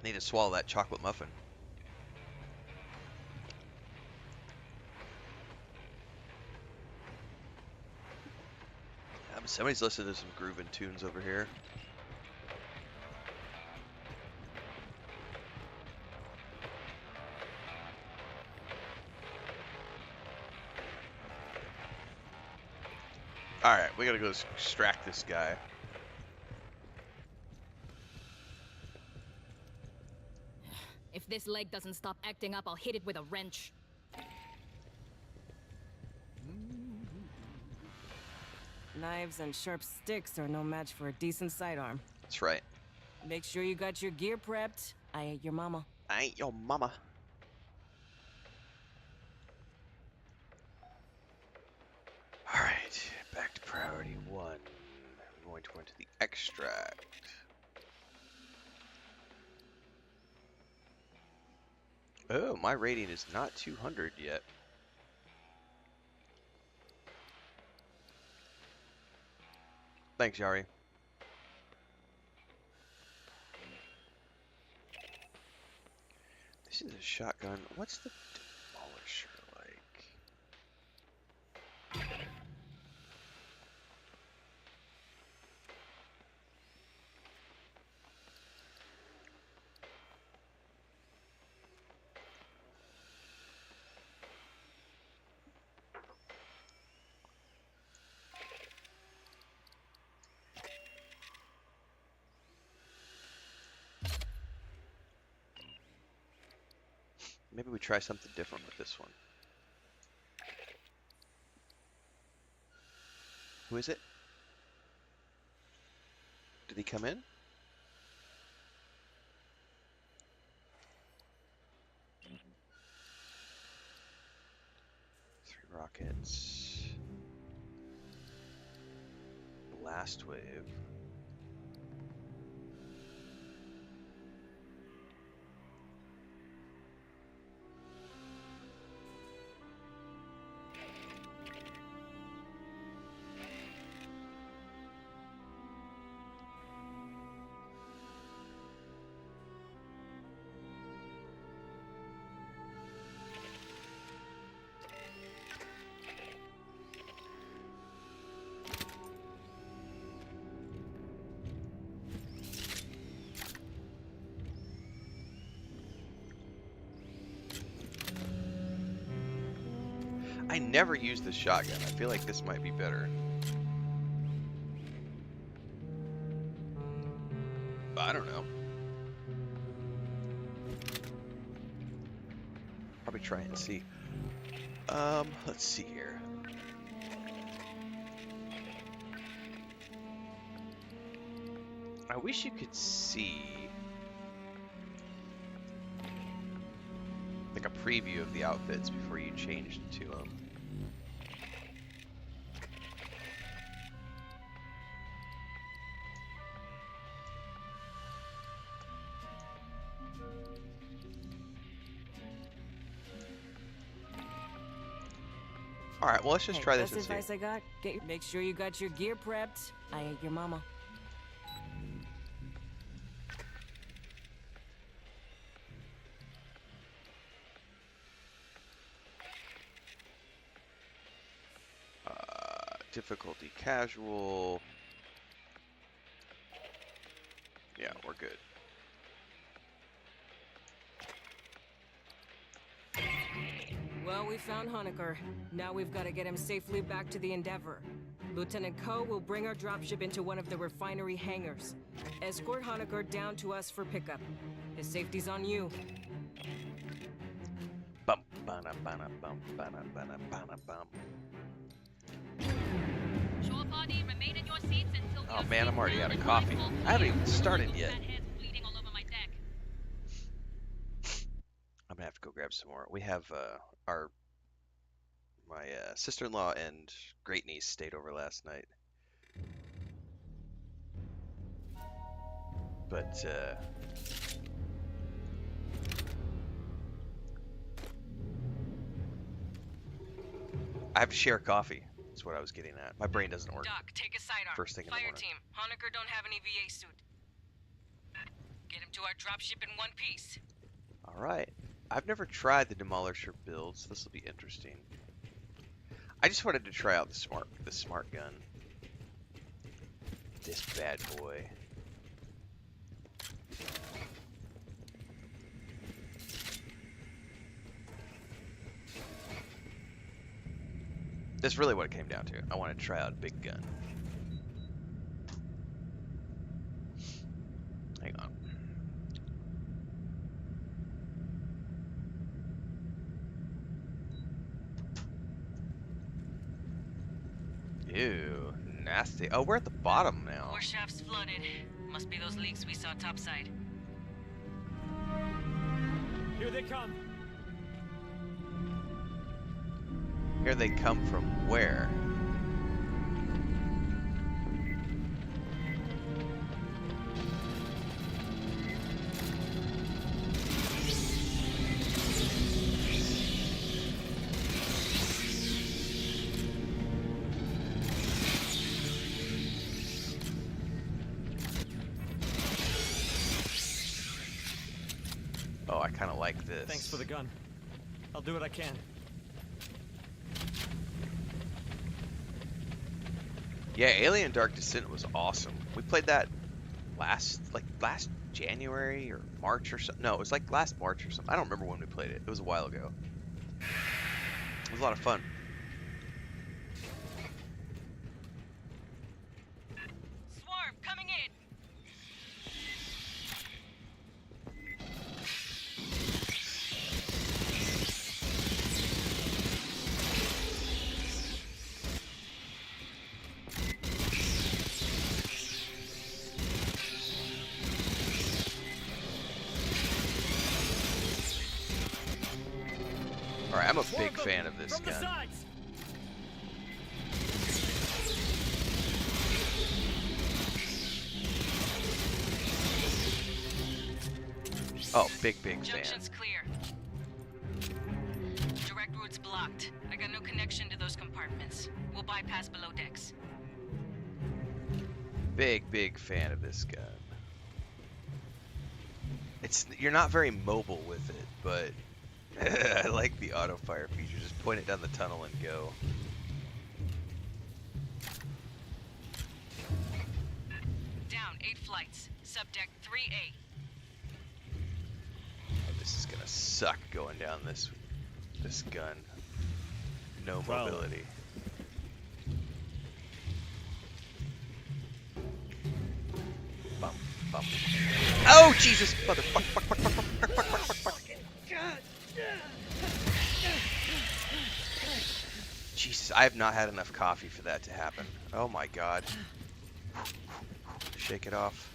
Need to swallow that chocolate muffin. Somebody's listening to some grooving tunes over here. Alright, we gotta go extract this guy. If this leg doesn't stop acting up, I'll hit it with a wrench. Knives and sharp sticks are no match for a decent sidearm. That's right. Make sure you got your gear prepped. I ain't your mama. I ain't your mama. Alright, back to priority 1. I'm going to go into the extract. Oh, my rating is not 200 yet. Thanks, Yari. This is a shotgun. What's the demolisher like? Maybe we try something different with this one. Who is it? Did he come in? Three rockets. Blast wave. I never use the shotgun. I feel like this might be better. But I don't know. Probably try and see. Let's see here. I wish you could see like a preview of the outfits before you changed to them. All right, well, let's just try this and Best see. advice I got: make sure you got your gear prepped. I ain't your mama. Difficulty casual. Yeah, we're good. Well, we found Hangar. Now we've got to get him safely back to the Endeavor. Lieutenant Ko will bring our dropship into one of the refinery hangars. Escort Hangar down to us for pickup. His safety's on you. Bum, bana, bana, bum, bana, bana, bana, bum. Shore party, remain in your seats until Oh man, I'm already out of coffee. I haven't even started yet. I'm gonna have to go grab some more. We have my sister-in-law and great niece stayed over last night. But I have to share coffee. That's what I was getting at. My brain doesn't work. Doc, take a sidearm. First thing in the morning. Fireteam. Hangar don't have an EVA suit. Get him to our dropship in one piece. All right. I've never tried the demolisher build, so this will be interesting. I just wanted to try out the smart gun. This bad boy. That's really what it came down to. I wanted to try out a big gun. Hang on. Ew, nasty. Oh, we're at the bottom now. Core shaft's flooded. Must be those leaks we saw topside. Here they come. Here they come from where? Oh, I kind of like this. Thanks for the gun. I'll do what I can. Yeah, Alien Dark Descent was awesome. We played that last January or March or something. No, it was like last March or something. I don't remember when we played it. It was a while ago. It was a lot of fun. Swarm coming in. Alright, I'm a big fan of this From the gun. sides. Oh, big fan. Junction's clear. Direct route's blocked. I got no connection to those compartments. We'll bypass below decks. Big fan of this gun. You're not very mobile with it, but I like the auto fire feature. Just point it down the tunnel and go. Down 8 flights. Subdeck 3A. Oh, this is gonna suck going down this gun. No Well. mobility. Bum, bum. Oh Jesus! Motherfucker! Jesus, I have not had enough coffee for that to happen. Oh my God. Shake it off.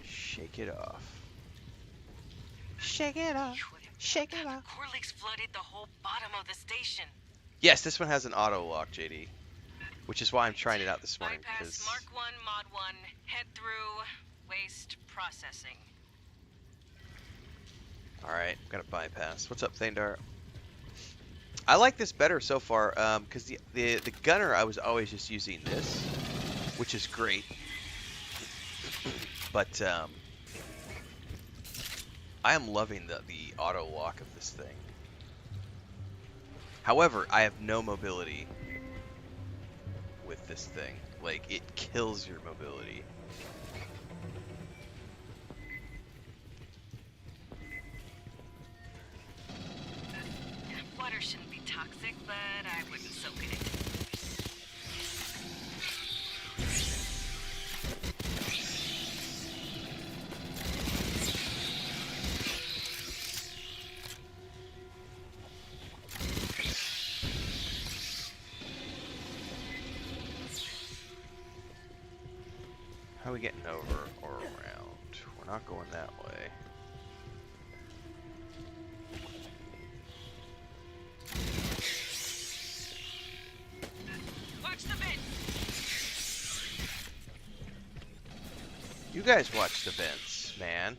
Shake it off. Shake it off. Shake it off. Core leaks flooded the whole bottom of the station. Yes, this one has an auto lock, JD. Which is why I'm trying it out this morning. Bypass Mark 1, Mod 1, head through waste processing. Alright, got a bypass. What's up, Thandar? I like this better so far, because the gunner, I was always just using this, which is great. But, I am loving the auto lock of this thing. However, I have no mobility with this thing. Like, it kills your mobility. Water shouldn't be toxic, but I wouldn't soak in it. How are we getting over or around? We're not going that way. Watch the vent! You guys watch the vents, man.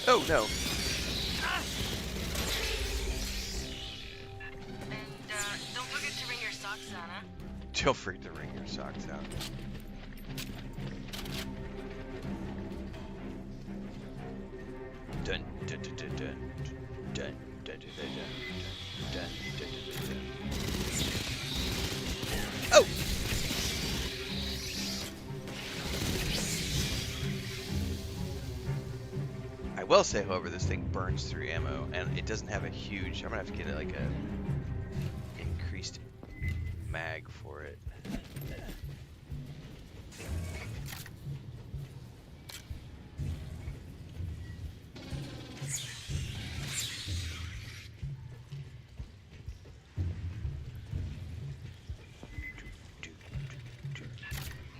Oh no. And don't forget to wring your socks on, huh? Don't forget to wring your socks out. Dun dun dun dun dun dun dun dun dun dun dun dun. Oh! I will say, however, this thing burns through ammo, and it doesn't have a huge. I'm gonna have to get like a increased mag for it.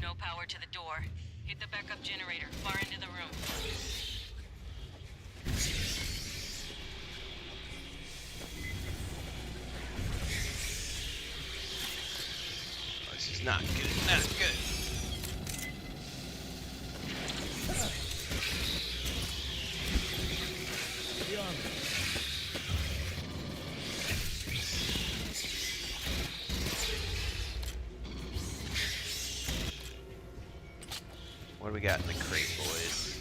No power to the door. Hit the backup generator far into the room. This is not good. Not good. What do we got in the crate, boys?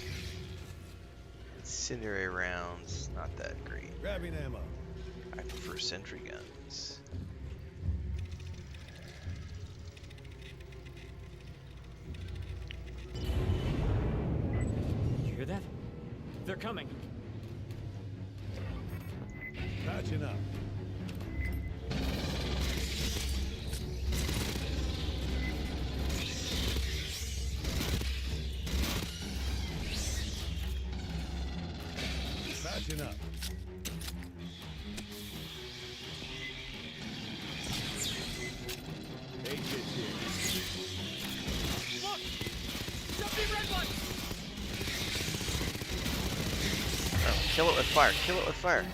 Incendiary rounds, not that great. Grabbing ammo. I prefer sentry guns. You hear that? They're coming. Patching up. Patching up. Hey, kids here. Look! Jumping red one! Oh, kill it with fire. Kill it with fire.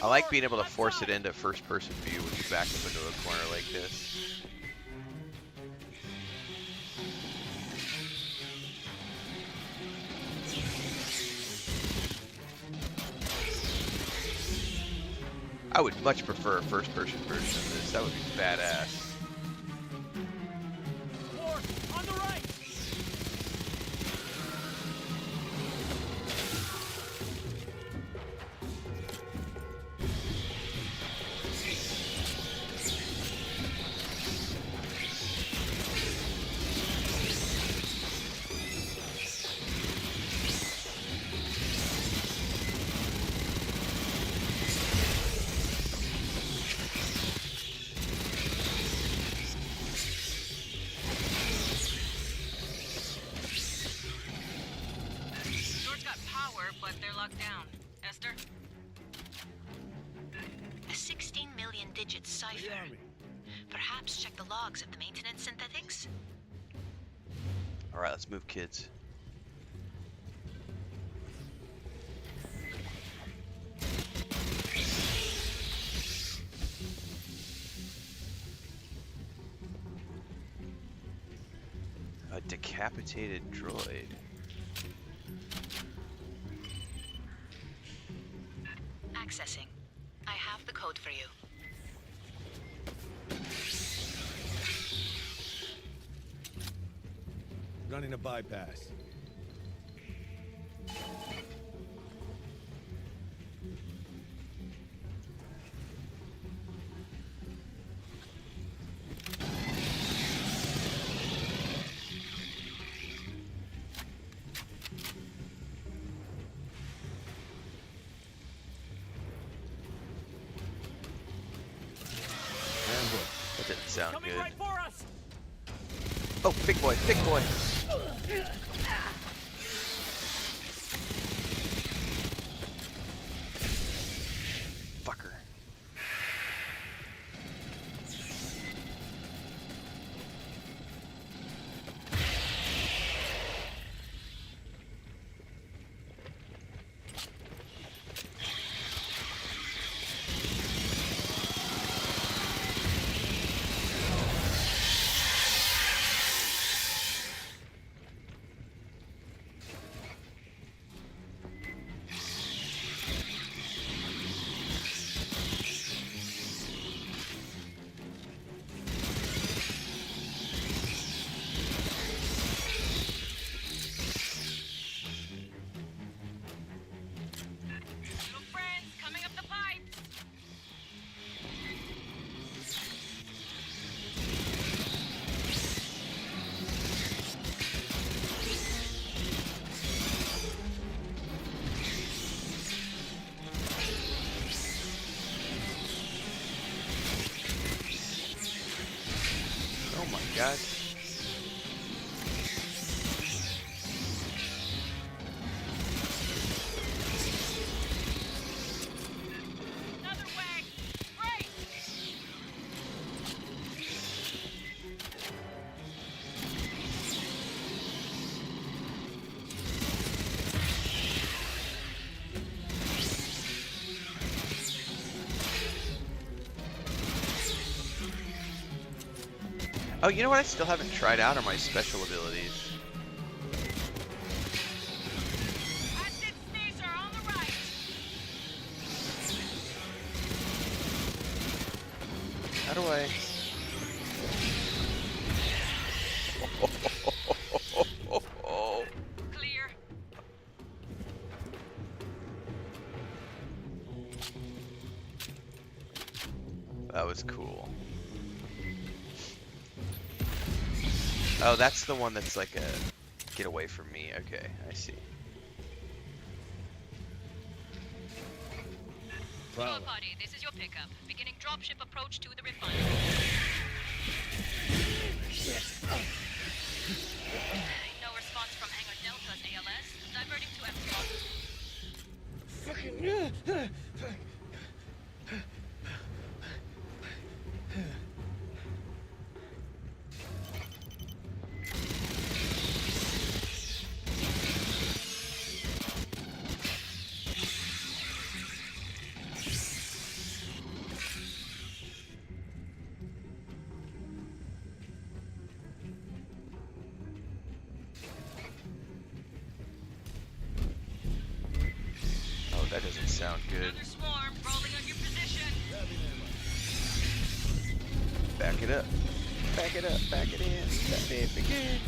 I like being able to force it into first-person view when you back up into a corner like this. I would much prefer a first-person version of this. That would be badass. More! On the right! Doors got power, but they're locked down. Esther? A 16 million digit cipher. The army. Perhaps check the logs of the maintenance synthetics? Alright, let's move, kids. A decapitated droid. Accessing. I have the code for you. Running a bypass. That didn't sound Coming good. right for us! Oh, big boy, big boy. Fucker. guys. Another way! Right! Oh, you know what I still haven't tried out are my special abilities. Acid sneezer on the right! How do I... Clear. That was cool. Oh, that's the one that's like a get away from me. Okay, I see. All party, this is your pickup. Beginning dropship approach to the refinery. No response from Hangar Delta's ALS. Diverting to Epsilon. Oh, that doesn't sound good. Another swarm rolling on your position. Back it up. Back it up. Back it in. Let me begin.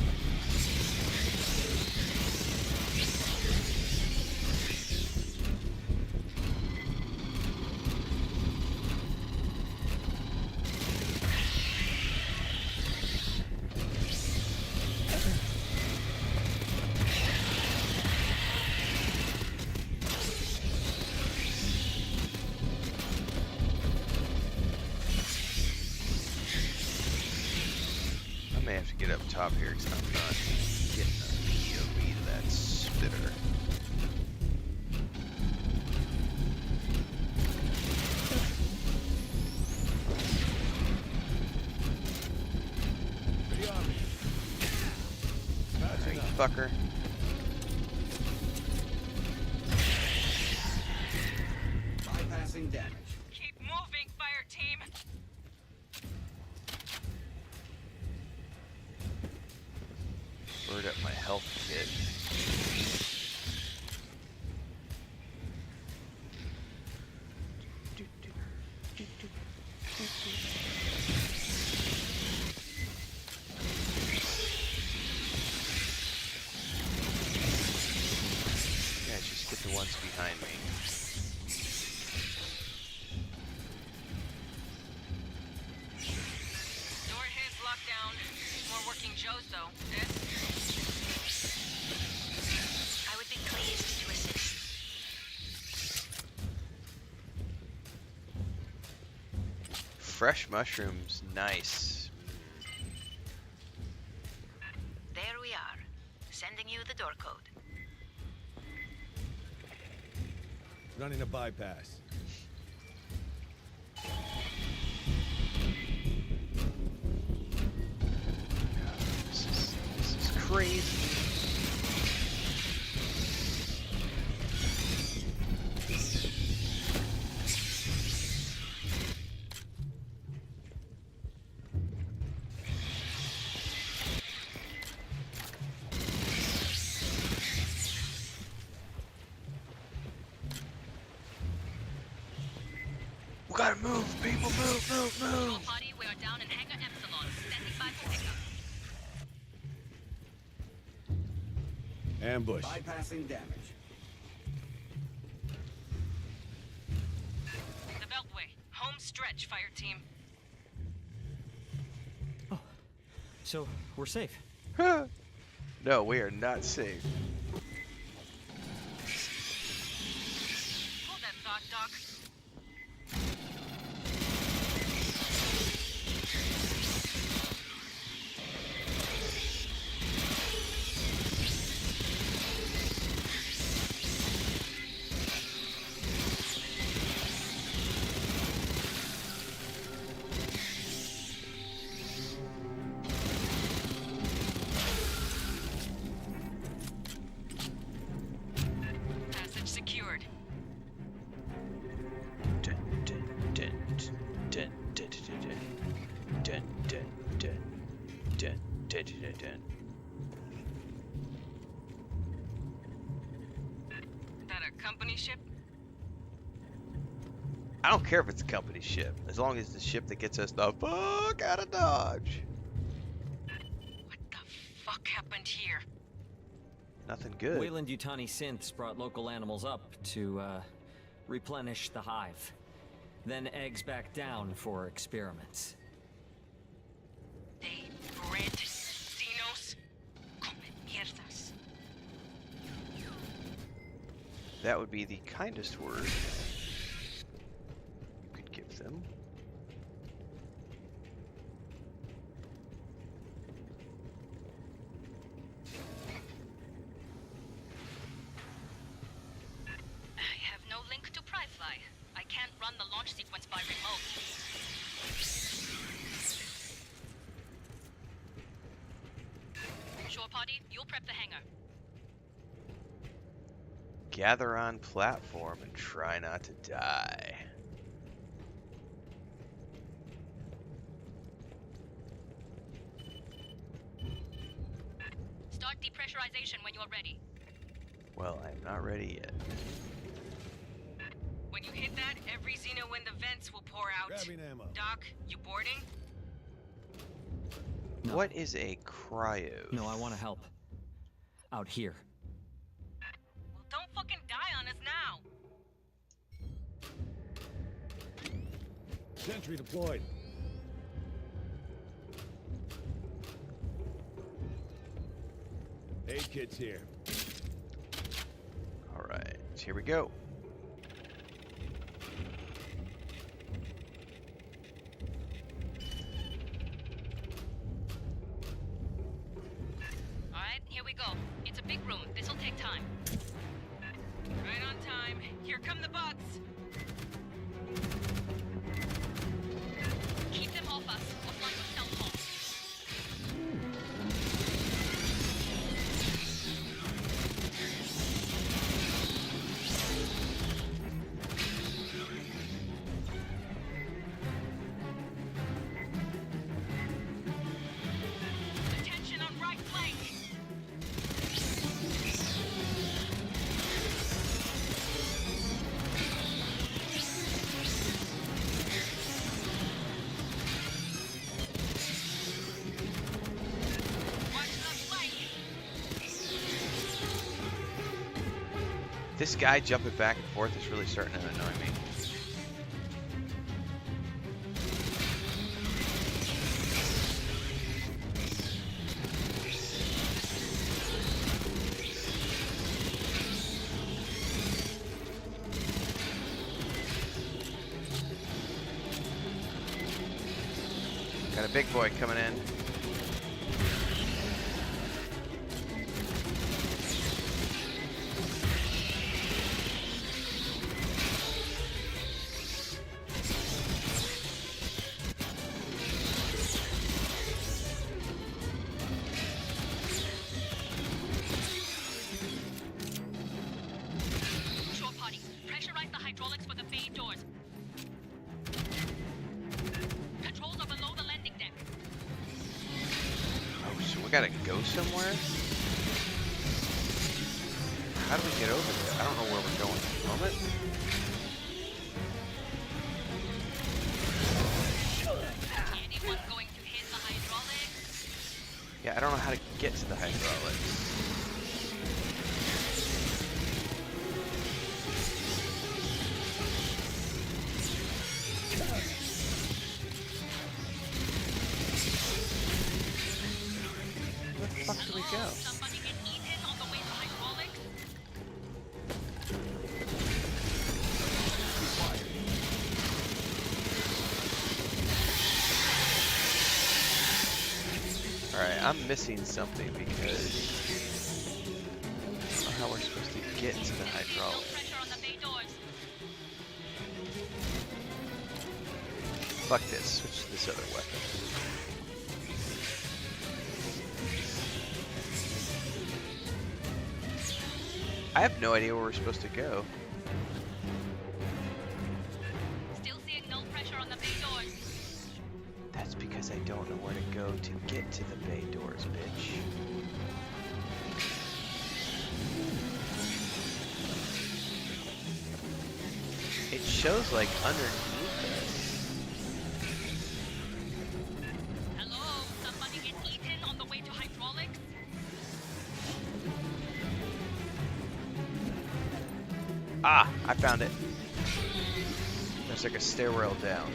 I may have to get up top here because I'm not getting a POV to that spitter. The army. There, you Patching up. fucker. Bypassing damage. Keep moving, fire team. Bird up my health kit. Yeah, just get the ones behind me. Door his lockdown. More working Joes though. This? I would be pleased to assist. Fresh mushrooms, nice. There we are. Sending you the door code. Running a bypass. This is crazy. We gotta move, people, move. All party, we are down in Hangar Epsilon. Standing by for pickup. Ambush. Bypassing damage. The Beltway. Home stretch, fire team. So, we're safe. No, we are not safe. Hold that thought, Doc. Dun. That a company ship? I don't care if it's a company ship, as long as it's the ship that gets us the fuck out of Dodge. What the fuck happened here? Nothing good. Wayland Yutani synths brought local animals up to, replenish the hive. Then eggs back down for experiments. They bred Xenos? Come mierdas. That would be the kindest word you could give them. I have no link to Pryfly. I can't run the launch sequence by remote. Shore party, you'll prep the hangar. Gather on platform and try not to die. Start depressurization when you're ready. Well, I'm not ready yet. When you hit that, every Xeno in the vents will pour out. Grabbing ammo. Doc, you boarding? No. What is a cryo? No, I want to help. Out here. Well, don't fucking die on us now. Sentry deployed. Aid kit's here. Alright, here we go. Alright, here we go. It's a big room. This'll take time. Right on time. Here come the bugs. Keep them off us. Offline with cell phones. Attention on right flank. Watch the flank. This guy jumping back and forth is really starting to annoy me. Got a big boy coming in. Shore party, pressurize the hydraulics for the bay doors. Controls are below the landing deck. Oh, so we gotta go somewhere? How do we get over there? I don't know where we're going at the moment. Anyone going to hit the hydraulics? Yeah, I don't know how to get to the hydraulics. Where the fuck do we go? Somebody get eaten on the way to hydraulics? Alright, I'm missing something because I don't know how we're supposed to get to the No hydraulics. pressure on the bay doors. Fuck this, switch to this other weapon. I have no idea where we're supposed to go. Still seeing no pressure on the bay doors. That's because because I don't know where to go to get to the bay doors, bitch. It shows like underneath us. Hello? Somebody get eaten on the way to hydraulics? Ah, I found it. There's like a stairwell down.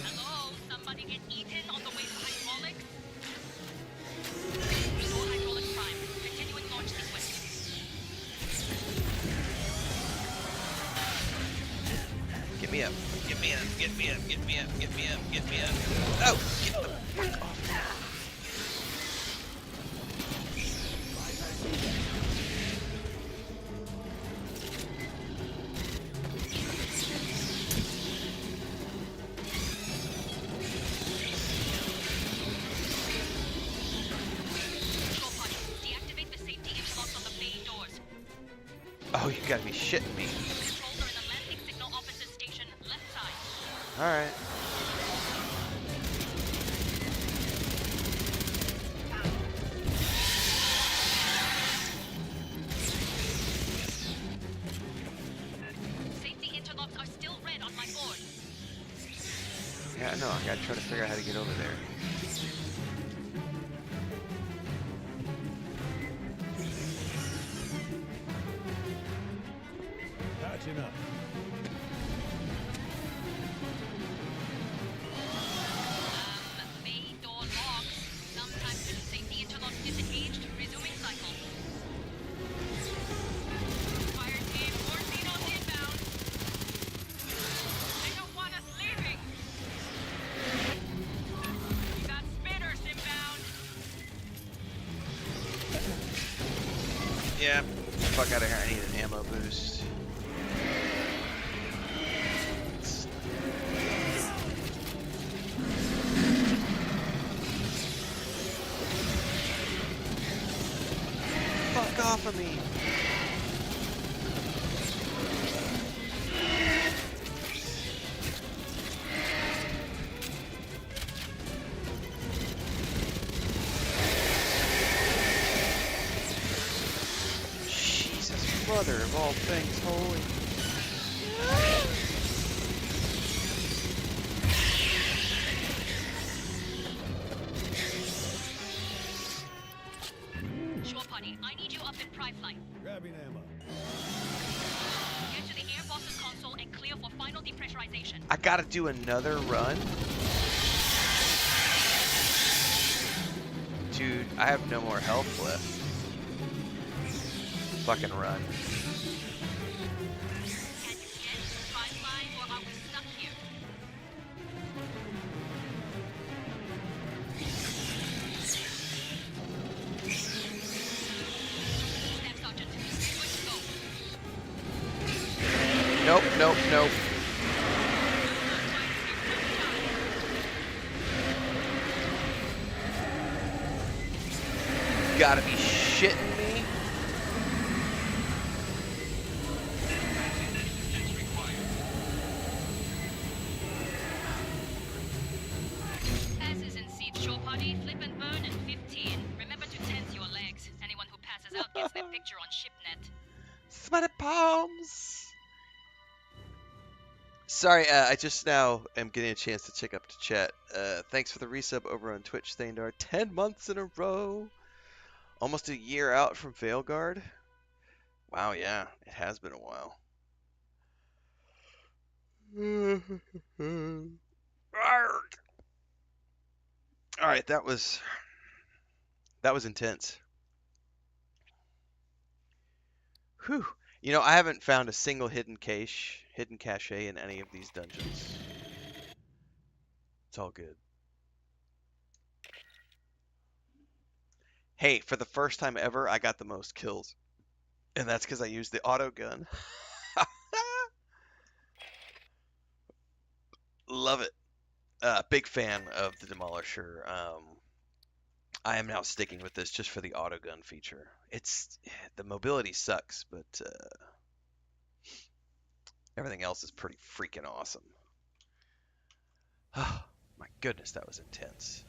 Hello? Somebody get eaten on the way to hydraulics? Restore hydraulic prime. Continuing launch sequence. Get me up. Get me up. Get me up. Get me up. Get me up. Get me up. Oh, get the fuck off now. Deactivate the safety interlocks on the bay doors. Oh, you gotta be shitting me. Controls are in the landing signal officer station, left side. Alright. Safety interlocks are still red on my board. Yeah, I know. I gotta try to figure out how to get over there. Patching up. Bay door locks. Sometimes the safety interlocks disengaged. Resuming cycle. Fireteam, Morphino's inbound. They don't want us leaving. We got spinners inbound. Yeah. Fuck out of here. I need an ammo boost. Fuck off of me. Jesus, mother of all things holy. Shore party, I need you up in Pride Flight. Grabbing ammo. Get to the air boss's console and clear for final depressurization. I gotta do another run? Dude, I have no more health left. Fucking run. Can you get to Pride Flight or are we stuck here? Staff Sergeant, good to go. Nope, nope, nope. You gotta be shitting me. Passes in seat shore party, flip and burn in 15. Remember to tense your legs. Anyone who passes out gets their picture on ShipNet. Sweaty palms. Sorry, I just now am getting a chance to check up to chat. Thanks for the resub over on Twitch, Thandar. 10 months in a row. Almost a year out from Veilguard. Wow, yeah, it has been a while. All right, that was intense. Whew. You know, I haven't found a single hidden cache in any of these dungeons. It's all good. Hey, for the first time ever, I got the most kills. And that's because I used the auto gun. Love it. Big fan of the Demolisher. I am now sticking with this just for the autogun feature. The mobility sucks, but Everything else is pretty freaking awesome. Oh, my goodness, that was intense.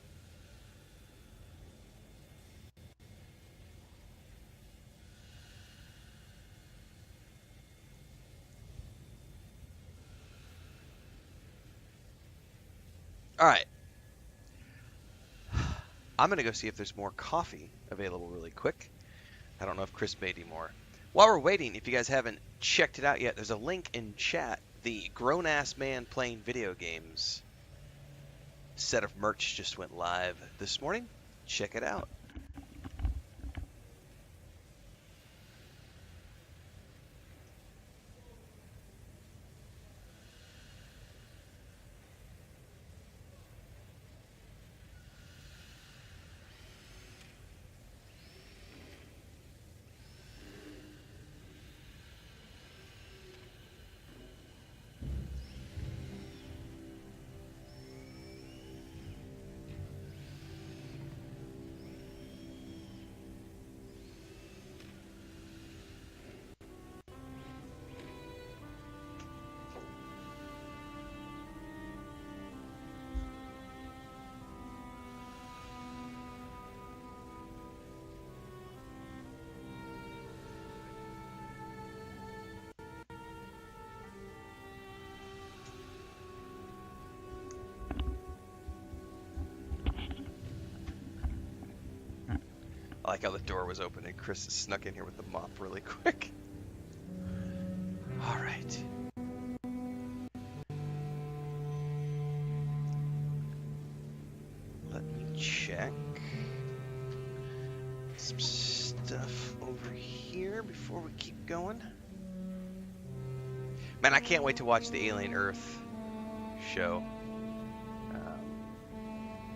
All right. I'm going to go see if there's more coffee available really quick. I don't know if Chris made any more. While we're waiting, if you guys haven't checked it out yet, there's a link in chat. The Grown-Ass Man Playing Video Games set of merch just went live this morning. Check it out. I like how the door was open and Chris snuck in here with the mop really quick. All right. Let me check some stuff over here before we keep going. Man, I can't wait to watch the Alien Earth show.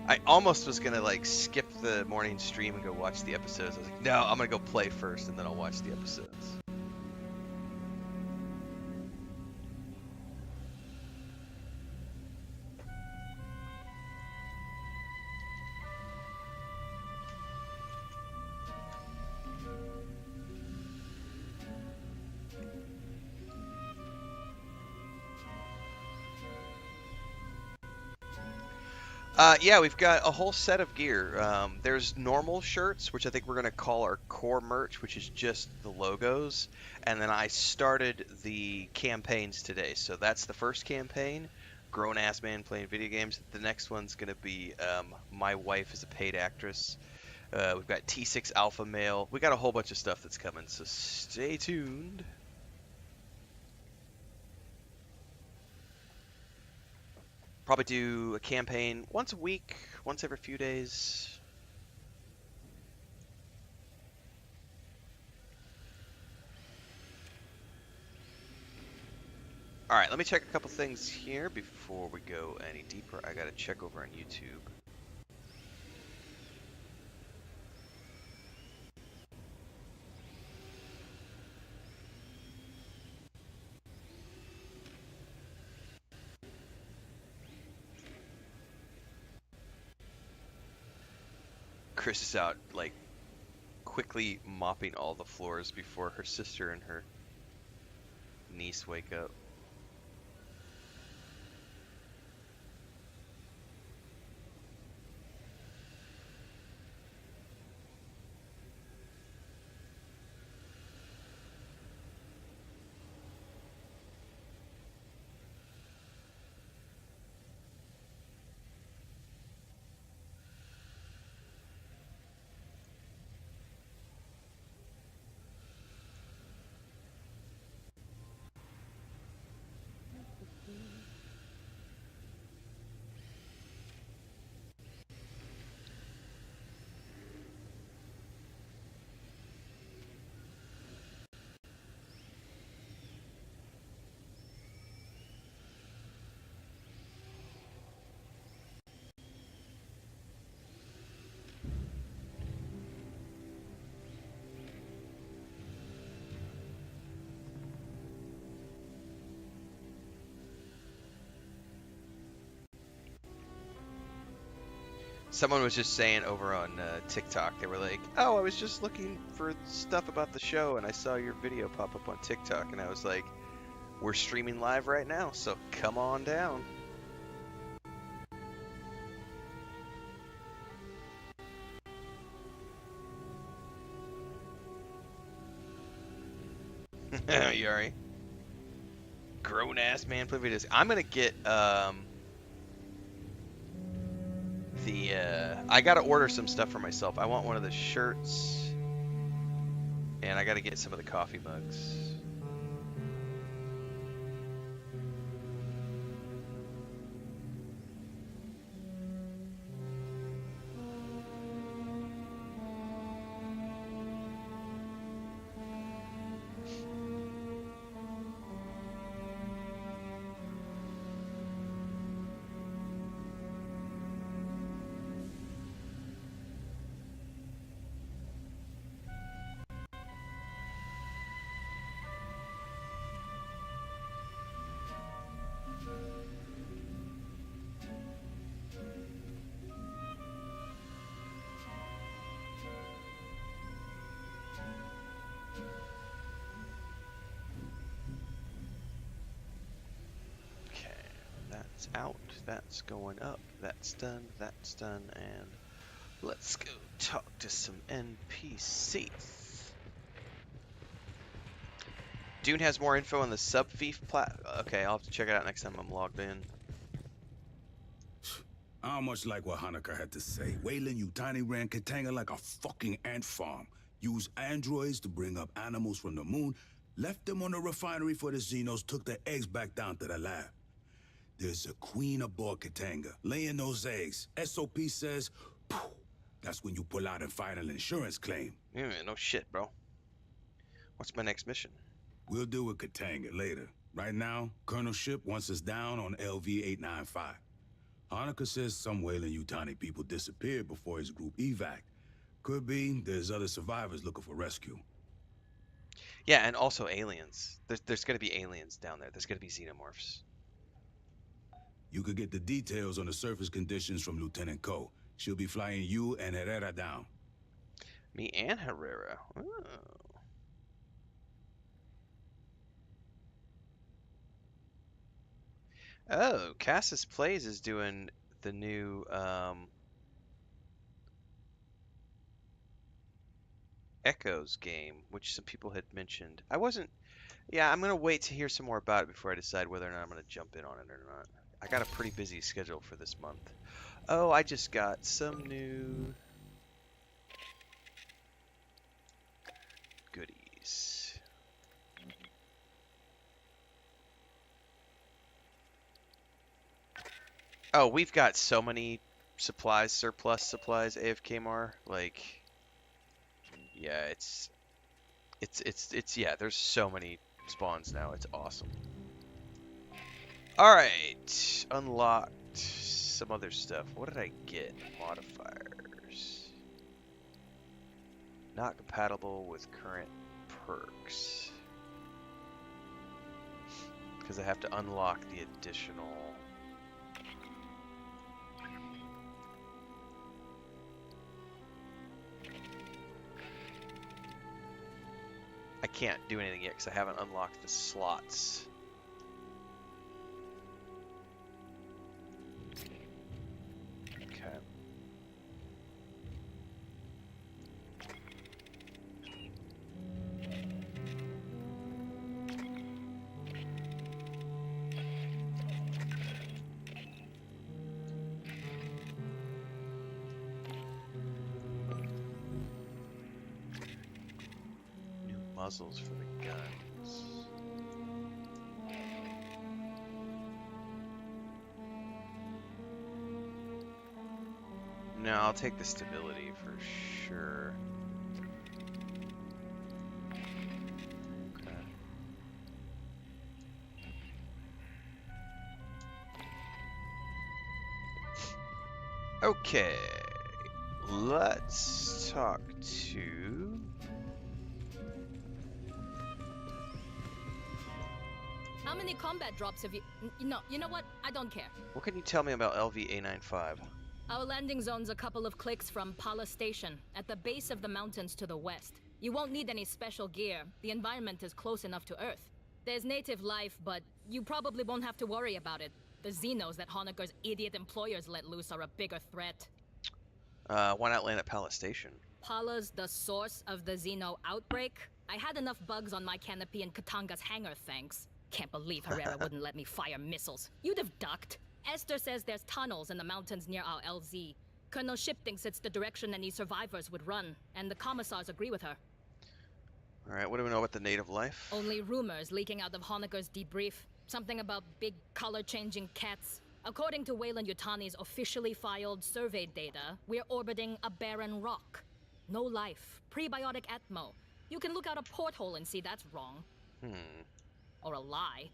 I almost was gonna like skip the morning stream and go watch the episodes. I was like, no, I'm gonna go play first and then I'll watch the episodes. Yeah, we've got a whole set of gear. There's normal shirts, which I think we're going to call our core merch, which is just the logos. And then I started the campaigns today. So that's the first campaign, Grown-Ass Man Playing Video Games. The next one's going to be My Wife is a Paid Actress. We've got T6 Alpha Male. We got a whole bunch of stuff that's coming, so stay tuned. Probably do a campaign once a week, once every few days. All right, let me check a couple things here before we go any deeper. I gotta check over on YouTube. Chris is out, like, quickly mopping all the floors before her sister and her niece wake up. Someone was just saying over on TikTok, they were like, oh, I was just looking for stuff about the show and I saw your video pop up on TikTok, and I was like, We're streaming live right now, so come on down. Yari. Grown ass man play videos. I'm gonna get I gotta order some stuff for myself. I want one of the shirts, and I gotta get some of the coffee mugs. That's out, that's going up, that's done, and let's go talk to some NPCs. Dune has more info on the sub-fief Okay, I'll have to check it out next time I'm logged in. I don't much like what Hanukkah had to say. Wayland, you tiny ran Katanga like a fucking ant farm. Use androids to bring up animals from the moon, left them on the refinery for the Xenos, took the eggs back down to the lab. There's a queen aboard Katanga, laying those eggs. SOP says, poof, that's when you pull out and file an insurance claim. Yeah, no shit, bro. What's my next mission? We'll deal with Katanga later. Right now, Colonel Ship wants us down on LV-895. Hanukkah says some Weyland-Yutani people disappeared before his group evac. Could be there's other survivors looking for rescue. Yeah, and also aliens. There's gonna be aliens down there. There's gonna be xenomorphs. You could get the details on the surface conditions from Lieutenant Ko. She'll be flying you and Herrera down. Me and Herrera. Oh. Oh, Cassis Plays is doing the new Echoes game, which some people had mentioned. Yeah, I'm gonna wait to hear some more about it before I decide whether or not I'm gonna jump in on it or not. I got a pretty busy schedule for this month. Oh, I just got some new goodies. Oh, we've got so many supplies, surplus supplies, AFKMR. Like, yeah, yeah, there's so many spawns now. It's awesome. Alright, unlocked some other stuff. What did I get? Modifiers. Not compatible with current perks. Because I have to unlock the additional... I can't do anything yet because I haven't unlocked the slots. Okay. Muzzles for the guns. No, I'll take the stability for sure. Okay. Let's talk to... How many combat drops have you... You know what? I don't care. What can you tell me about LV-895? Our landing zone's a couple of clicks from Pala Station, at the base of the mountains to the west. You won't need any special gear. The environment is close enough to Earth. There's native life, but you probably won't have to worry about it. The Xenos that Honecker's idiot employers let loose are a bigger threat. Why not land at Palace Station? Pala's the source of the Xeno outbreak. I had enough bugs on my canopy in Katanga's hangar, thanks. Can't believe Herrera wouldn't let me fire missiles. You'd have ducked. Esther says there's tunnels in the mountains near our LZ. Colonel Ship thinks it's the direction any survivors would run, and the commissars agree with her. Alright, what do we know about the native life? Only rumors leaking out of Honecker's debrief. Something about big color-changing cats. According to Wayland Yutani's officially filed survey data, we're orbiting a barren rock. No life. Prebiotic atmo. You can look out a porthole and see that's wrong. Or a lie.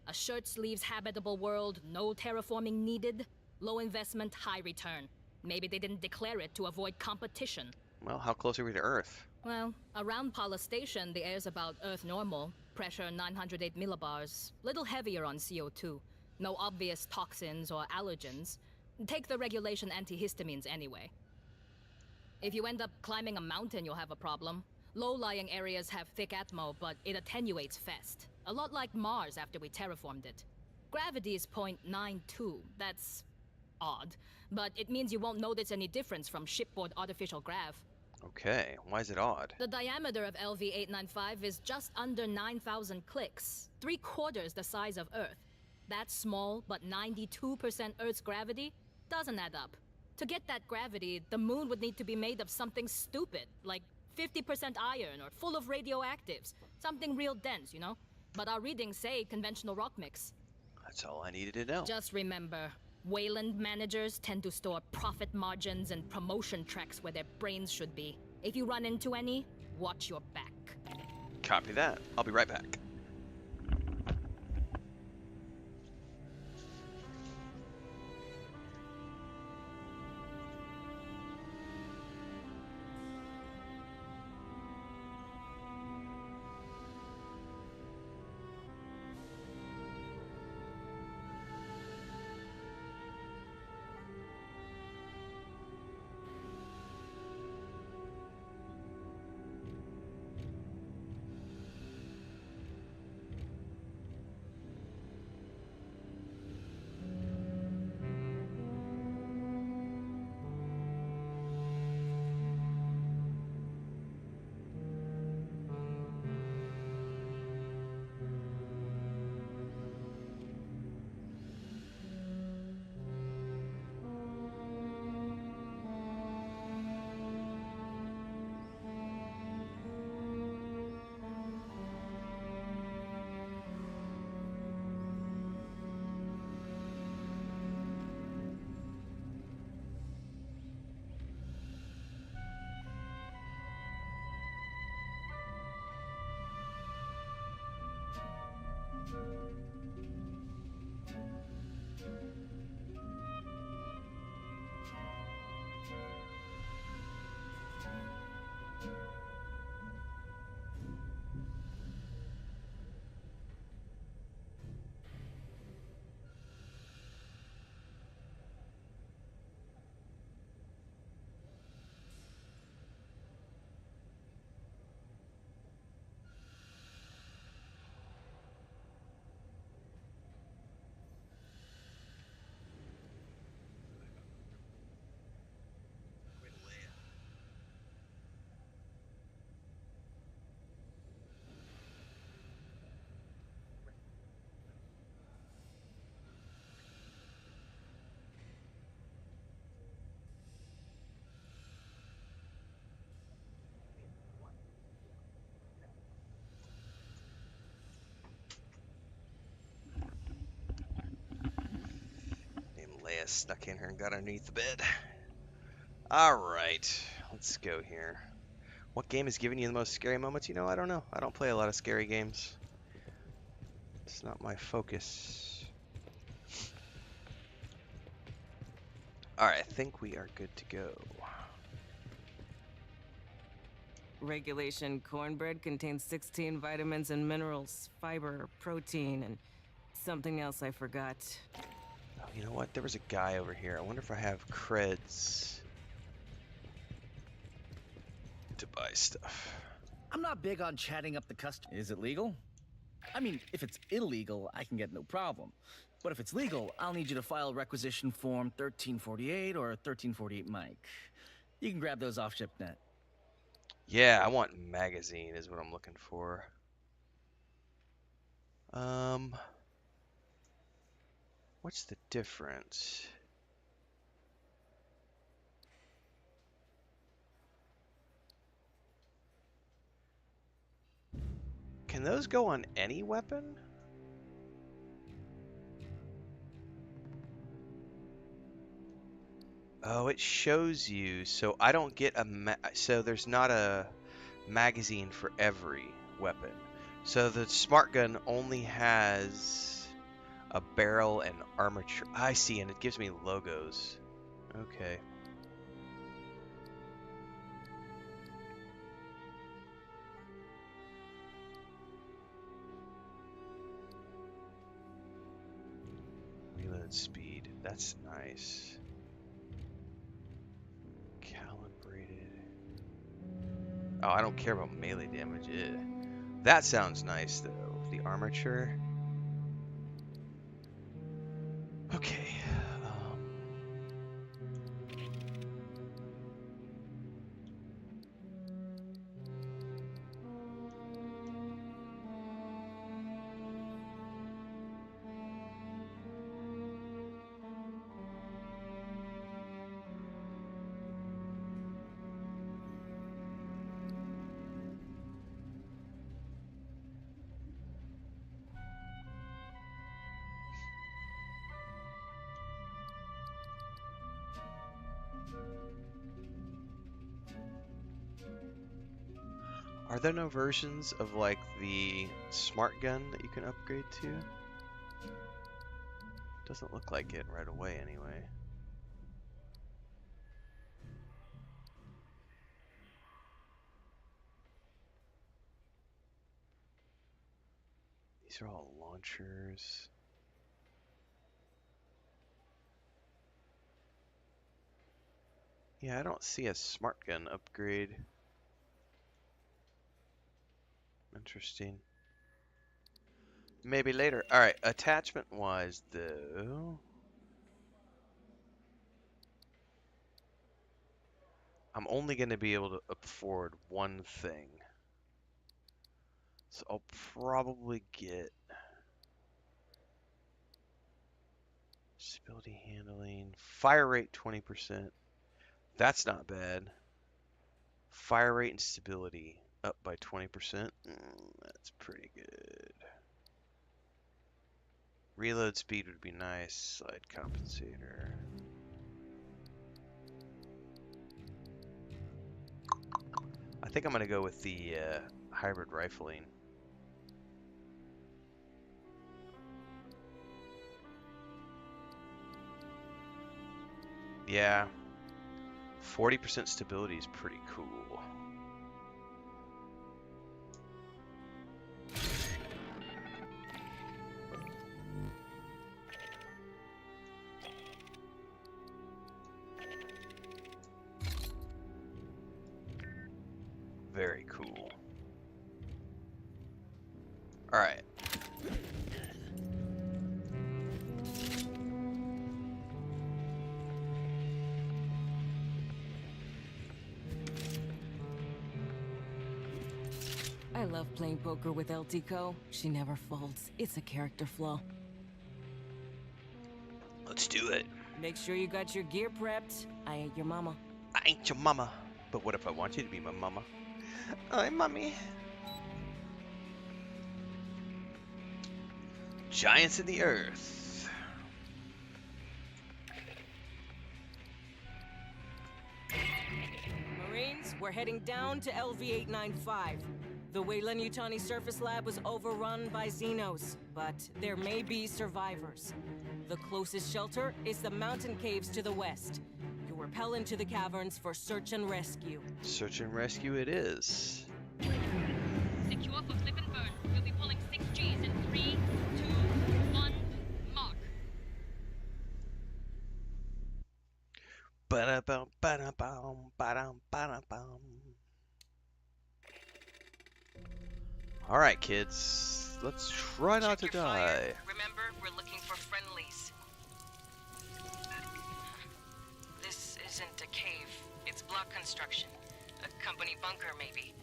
A shirt-sleeves habitable world, no terraforming needed. Low investment, high return. Maybe they didn't declare it to avoid competition. Well, how close are we to Earth? Well, around Pala Station, the air's about Earth normal. Pressure 908 millibars. Little heavier on CO2. No obvious toxins or allergens. Take the regulation antihistamines anyway. If you end up climbing a mountain, you'll have a problem. Low-lying areas have thick atmo, but it attenuates fast. A lot like Mars after we terraformed it. Gravity is 0.92. That's odd. But it means you won't notice any difference from shipboard artificial grav. Okay, why is it odd? The diameter of LV-895 is just under 9,000 clicks, 3/4 the size of Earth. That's small, but 92% Earth's gravity doesn't add up. To get that gravity, the moon would need to be made of something stupid, like 50% iron or full of radioactives. Something real dense, you know? But our readings say conventional rock mix. That's all I needed to know. Just remember, Wayland managers tend to store profit margins and promotion tracks where their brains should be. If you run into any, watch your back. Copy that. I'll be right back. Leia snuck in here and got underneath the bed. Alright, let's go here. What game is giving you the most scary moments? You know, I don't know. I don't play a lot of scary games. It's not my focus. Alright, I think we are good to go. Regulation cornbread contains 16 vitamins and minerals, fiber, protein, and something else I forgot. Oh, you know what? There was a guy over here. I wonder if I have creds to buy stuff. I'm not big on chatting up the customer. Is it legal? I mean, if it's illegal, I can get no problem. But if it's legal, I'll need you to file requisition form 1348 or 1348 Mike. You can grab those off ShipNet. Yeah, I want magazine is what I'm looking for. What's the difference? Can those go on any weapon? Oh, it shows you. So I don't get so there's not a magazine for every weapon. So the smart gun only has a barrel and armature. I see, and it gives me logos. Okay. Reload speed. That's nice. Calibrated. Oh, I don't care about melee damage. Ew. That sounds nice, though. The armature. Okay. Are there no versions of like the smart gun that you can upgrade to? Doesn't look like it right away anyway. These are all launchers. Yeah, I don't see a smart gun upgrade. Interesting. Maybe later. Alright, attachment wise though. I'm only going to be able to afford one thing. So I'll probably get stability handling, fire rate 20%. That's not bad. Fire rate and stability up by 20%. That's pretty good. Reload speed would be nice. Slide compensator. I think I'm going to go with the hybrid rifling. Yeah. 40% stability is pretty cool. Very cool. All right. I love playing poker with El Tico. She never folds. It's a character flaw. Let's do it. Make sure you got your gear prepped. I ain't your mama. I ain't your mama. But what if I want you to be my mama? Hi, mommy. Giants in the earth. Marines, we're heading down to LV-895. The Weyland-Yutani surface lab was overrun by Xenos, but there may be survivors. The closest shelter is the mountain caves to the west. You'll rappel into the caverns for search and rescue. Search and rescue it is. Secure for flip and burn. We'll be pulling 6 Gs in 3, 2, 1, mark. Ba-da-bum, ba-da-bum, ba-dum, ba-da-bum. All right, kids. Let's try not to Check your fire. die. Remember, we're looking for friendlies. This isn't a cave. It's block construction. A company bunker, maybe.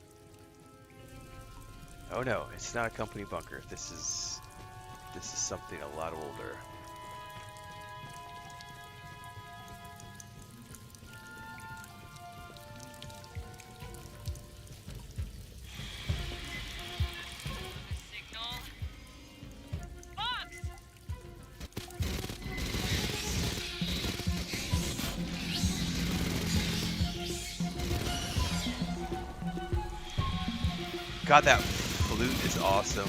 Oh no, it's not a company bunker. This is something a lot older. Signal. Fox! God, that flute is awesome.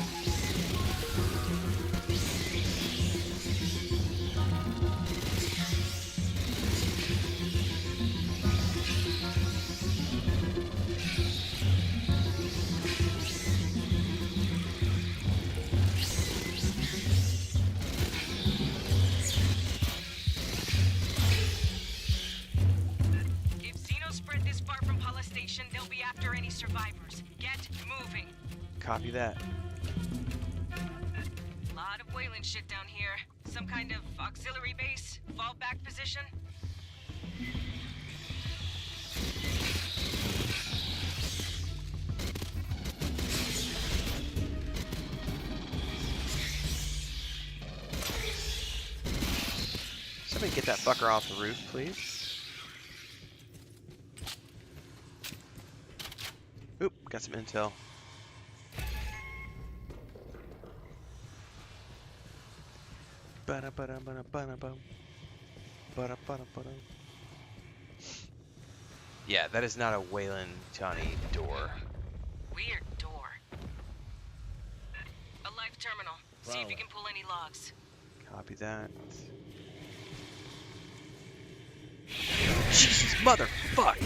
If Xenos spread this far from Pala Station, they'll be after any survivors. Get moving. Copy that. Lot of Wayland shit down here. Some kind of auxiliary base? Fallback position? Somebody get that fucker off the roof, please. Oop, got some intel. Yeah, that is not a Wayland Johnny door. Weird door. A live terminal. See if you can pull any logs. Copy that. Jesus, motherfuck!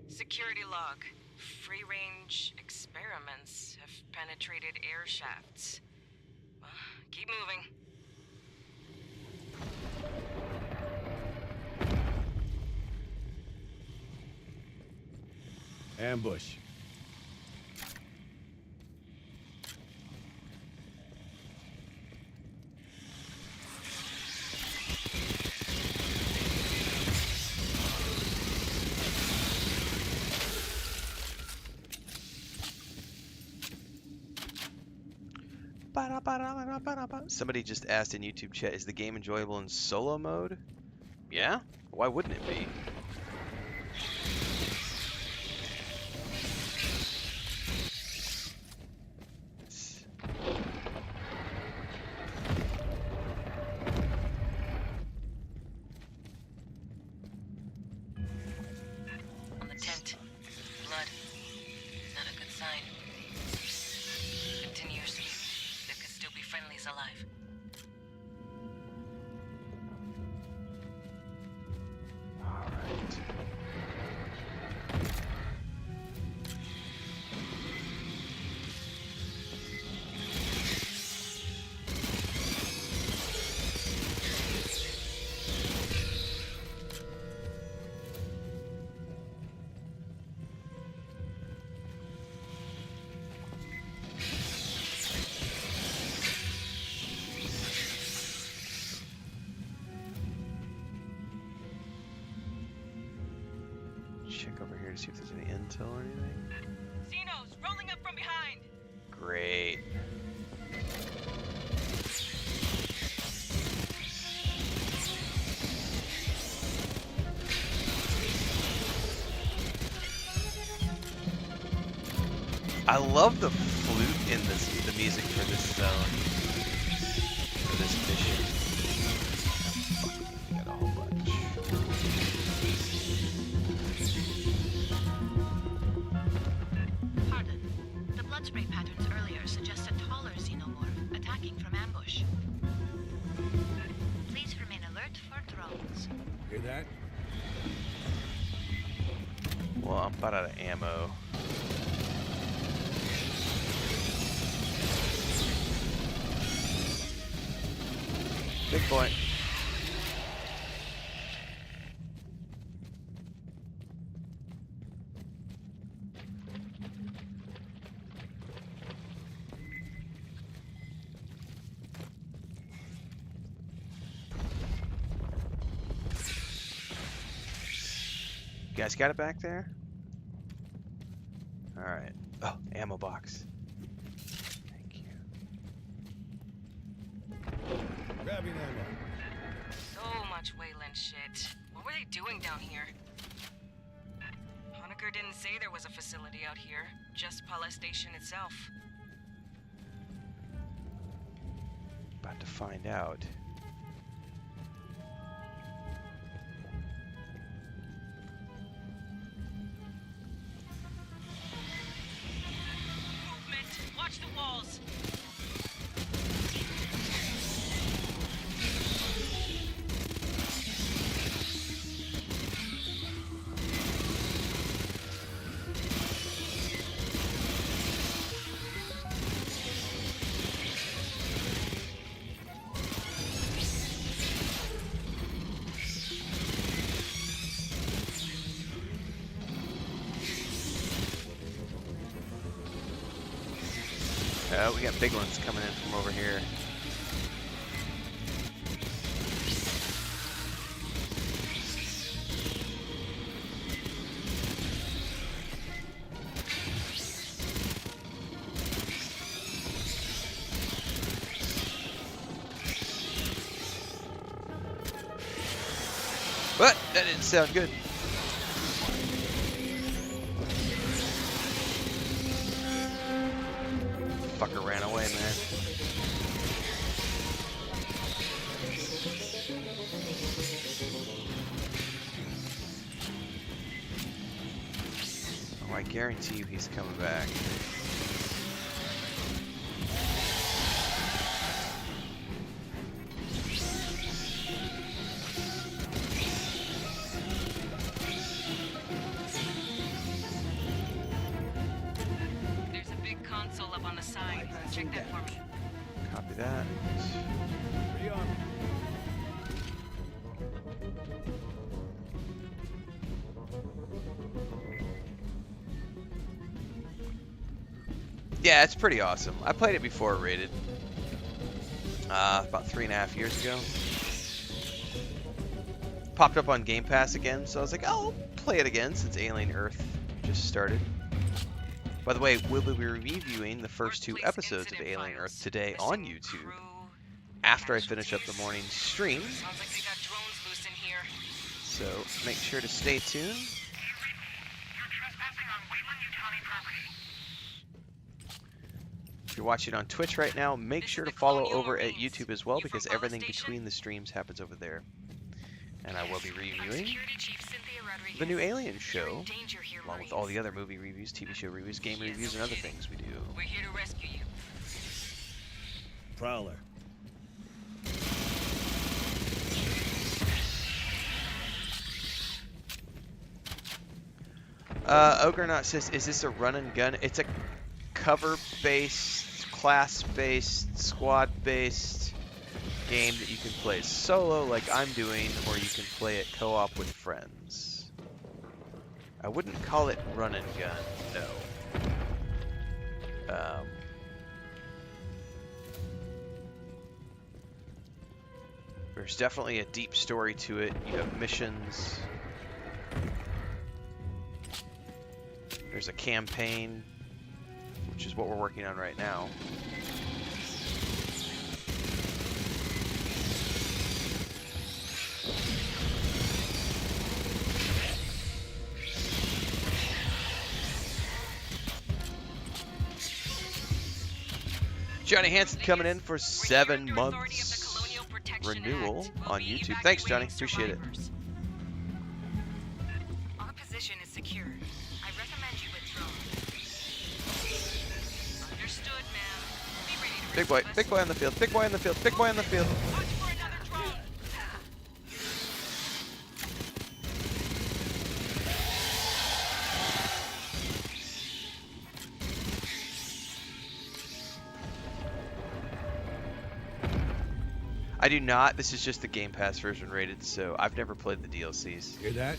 Security log. Free-range experiments have penetrated air shafts. Well, keep moving. Ambush. Somebody just asked in YouTube chat, is the game enjoyable in solo mode? Yeah? Why wouldn't it be? On the tent. Blood. Not a good sign. Continue your sweep. There could still be friendlies alive. Alright. Check over here to see if there's any intel or anything. Xenos, rolling up from behind! Great. I love the flute in the music for this zone, for this mission. Fuck, got a whole bunch. Pardon. The blood spray patterns earlier suggest a taller xenomorph attacking from ambush. Please remain alert for drones. Hear that? Well, I'm about out of ammo. Big boy. You guys got it back there? Alright. Oh, ammo box. Thank you. Grabbing ammo. So much Wayland shit. What were they doing down here? Honecker didn't say there was a facility out here, just Pala Station itself. About to find out. Movement! Watch the walls! We got big ones coming in from over here. But that didn't sound good. Fucker ran away, man. Oh, I guarantee you he's coming back. There's a big console up on the side. Check that for me. Copy that. Rearming. Yeah, it's pretty awesome. I played it before it rated. About 3.5 years ago. Popped up on Game Pass again, so I was like, oh, I'll play it again since Alien Earth just started. By the way, we'll be reviewing the first 2 episodes of Alien Earth today on YouTube after I finish up the morning stream. Sounds like they got drones loose in here. So make sure to stay tuned. If you're watching on Twitch right now, make sure to follow over at YouTube as well, because everything between the streams happens over there. And I will be reviewing the new Alien show, along with all the other movie reviews, TV show reviews, game reviews, and other things we do. We're here to rescue you. Prowler. Ogrenaut says, is this a run and gun? It's a cover-based, class-based, squad-based game that you can play solo like I'm doing, or you can play it co-op with friends. I wouldn't call it run and gun, no. There's definitely a deep story to it. You have missions. There's a campaign, which is what we're working on right now. Johnny Hansen coming in for 7 months renewal on YouTube. Thanks, Johnny. Appreciate it. Our position is secure. I recommend you withdraw. Understood, ma'am. Be ready to Big boy, big boy on the field, big boy on the field, big boy on the field. watch for another drone. I do not. This is just the Game Pass version rated, so I've never played the DLCs. Hear that?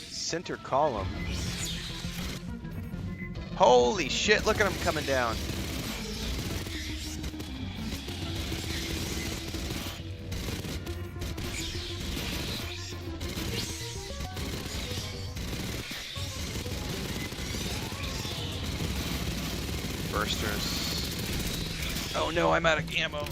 Center column. Holy shit, look at him coming down. Bursters. Oh no, I'm out of ammo.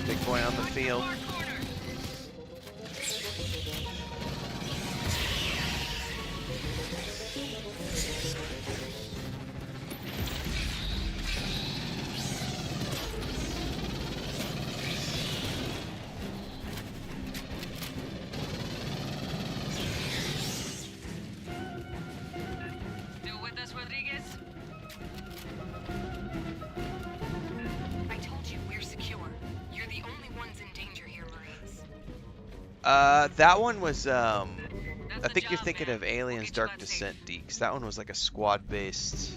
Big boy on the field. Still with us, Rodriguez? I told you we're secure. You're the only ones in danger here, Marines. That one was, I the think you're job, thinking man. of Aliens We'll get you Dark out Descent, Deeks. That one was like a squad-based.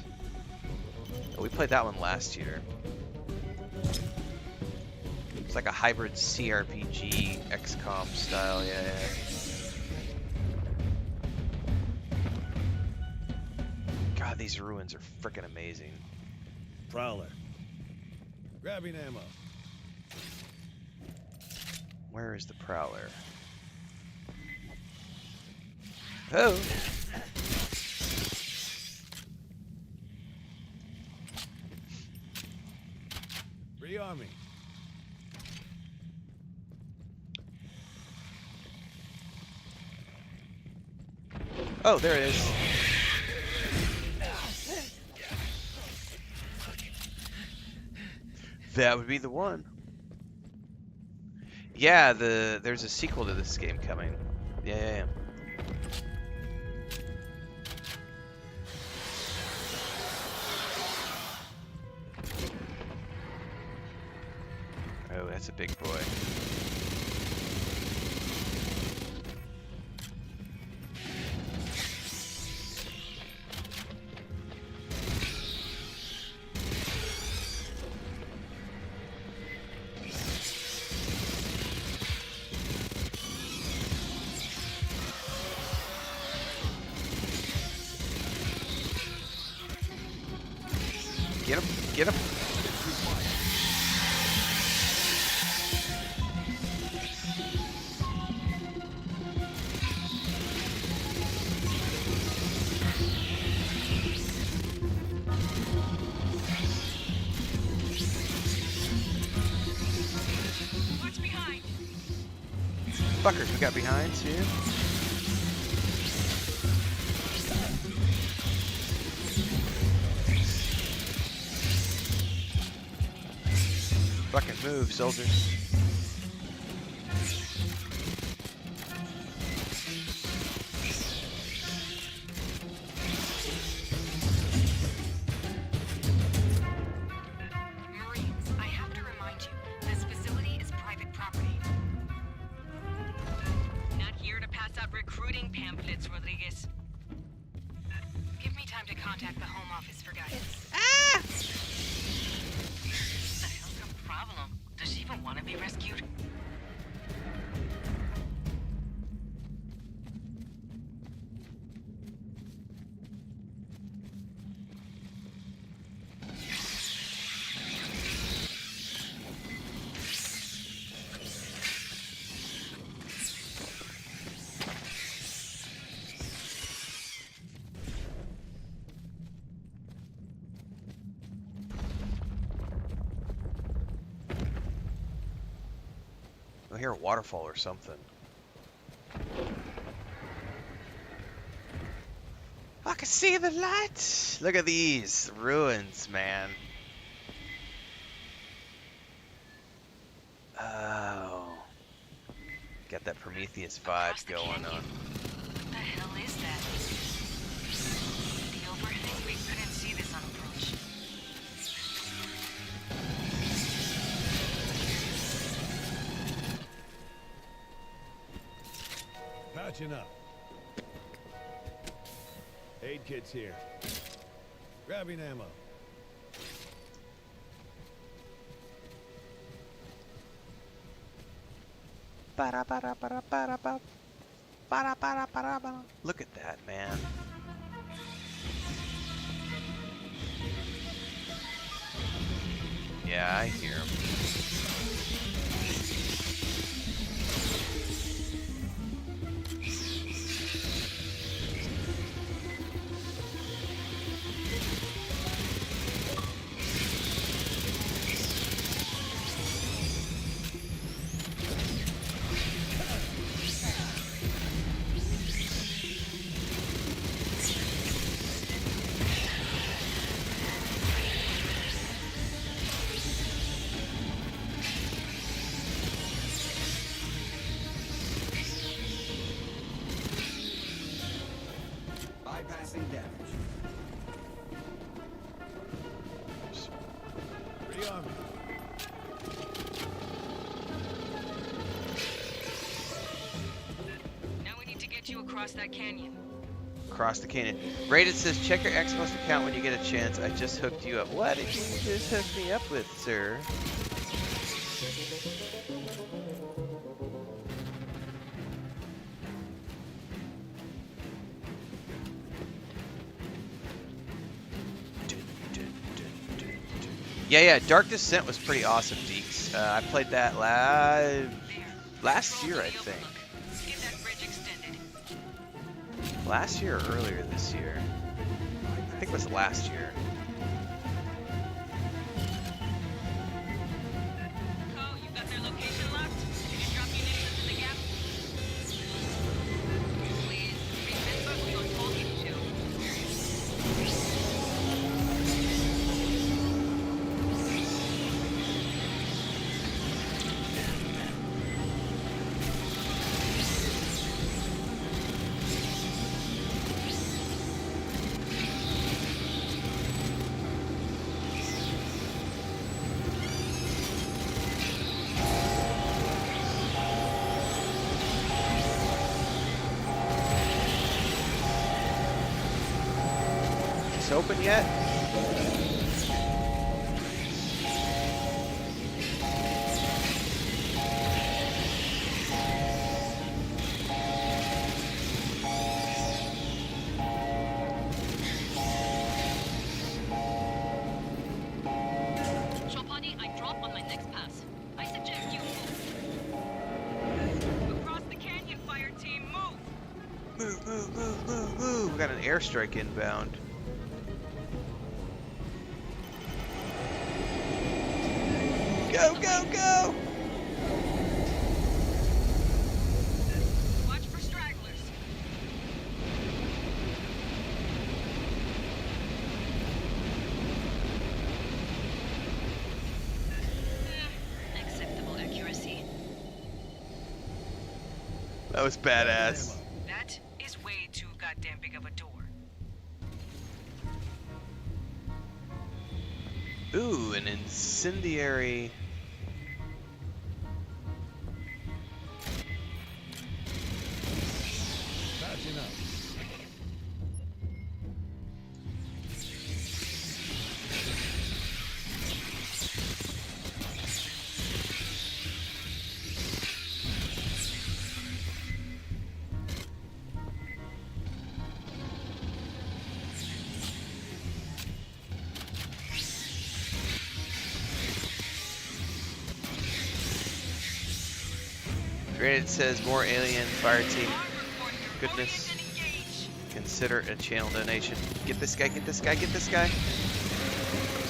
We played that one last year. It's like a hybrid CRPG, XCOM style, yeah. God, these ruins are freaking amazing. Prowler. Grabbing ammo. Where is the Prowler? Oh! Rearming. Oh, there it is. That would be the one. Yeah, there's a sequel to this game coming. Yeah. Oh, that's a big boy. Get him! Get him! Watch behind. Fuckers, we got behind too. Fucking move, soldiers. Marines, I have to remind you, this facility is private property. Not here to pass out recruiting pamphlets, Rodriguez. Give me time to contact the Home Office for guidance. The hell's her problem? Does she even want to be rescued? I hear a waterfall or something. I can see the light! Look at these ruins, man. Oh. Got that Prometheus vibe going on. What the hell is that? The overhang? We couldn't see this on approach. Patching up. Aid kit's here. Grabbing ammo. Look at that, man. Yeah, I hear him. Bypassing damage. Rearming. Now we need to get you across that canyon. Across the canyon. Rated says, check your Xbox account when you get a chance. I just hooked you up. What did you just hook me up with, sir? Yeah, Dark Descent was pretty awesome, Deeks. I played that last year, I think. Get that bridge extended. Last year or earlier this year. I think it was last year. Co, you got their location locked? Did you drop munitions in the gap? Please, remember we are talking to. Is this open yet? Chopani, I drop on my next pass. I suggest you Across the canyon, Fireteam, move! Move. We got an airstrike inbound. Go! Watch for stragglers. acceptable accuracy. That was badass. That is way too goddamn big of a door. Ooh, an incendiary. Patching up. Granted says more alien Fireteam. Goodness. Consider a channel donation. Get this guy. It's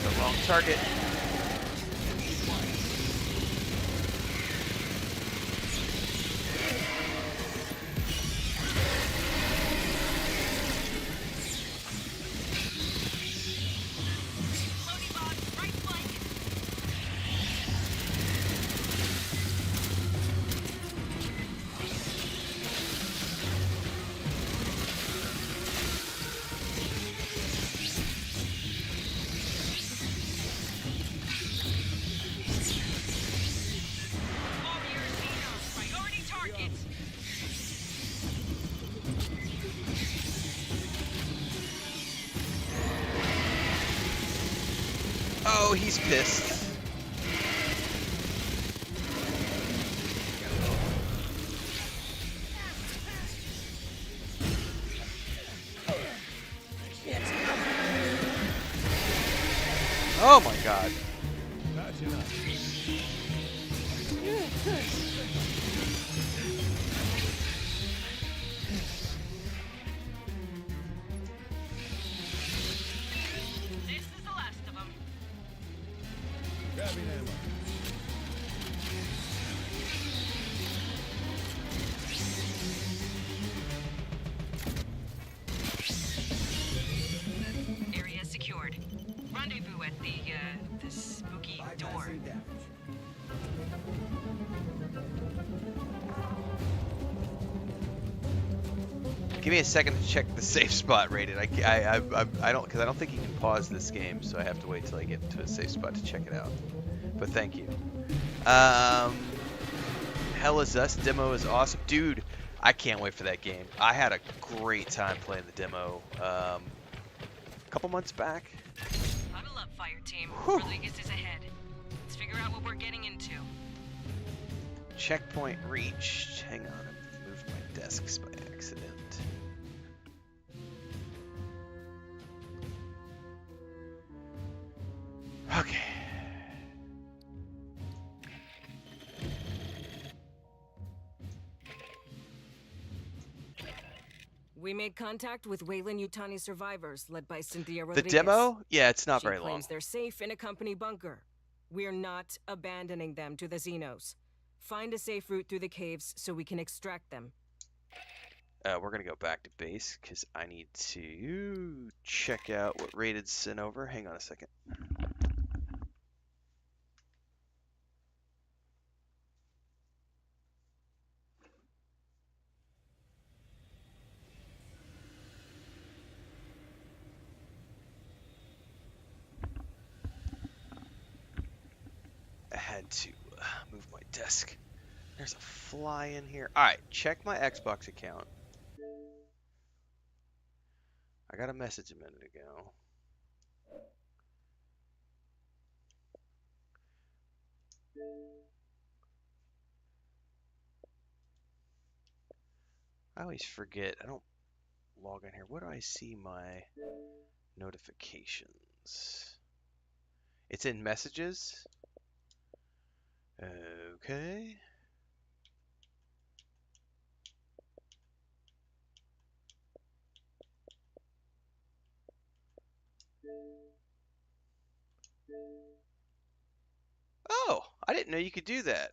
the wrong target. targets. Oh, he's pissed. Oh my god. Patching up. This is the last of them. Grabbing ammo. Area secured. Rendezvous at the spooky door. Bypassing damage. Give me a second to check the safe spot rated. I don't, because I don't think you can pause this game, so I have to wait till I get to a safe spot to check it out. But thank you. Hell is Us demo is awesome, dude. I can't wait for that game. I had a great time playing the demo a couple months back. Huddle up, Fireteam. Whew. Rodriguez is ahead. Let's figure out what we're getting into. Checkpoint reached. Hang on, I moved my desks by accident. Okay. We made contact with Wayland Yutani survivors, led by Cynthia The Rodriguez. demo? Yeah, it's not She very long. claims they're safe in a company bunker. We're not abandoning them to the Xenos. Find a safe route through the caves so we can extract them. We're gonna go back to base because I need to check out what rated sent over. Hang on a second. I had to move my desk. There's a fly in here. Alright, check my Xbox account. I got a message a minute ago. I always forget. I don't log in here. Where do I see my notifications? It's in messages. Okay. Oh, I didn't know you could do that.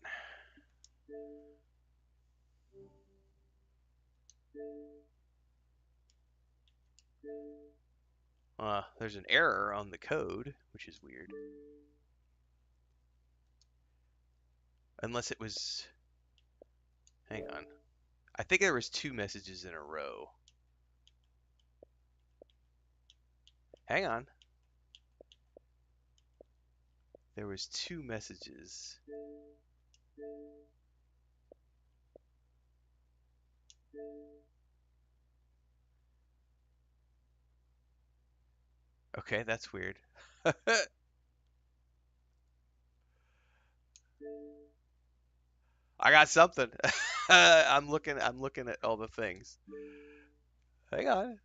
There's an error on the code, which is weird. Unless it was... Hang on. I think there was 2 messages in a row. Hang on. There was 2 messages. Okay, that's weird. I got something. I'm looking at all the things. Hang on.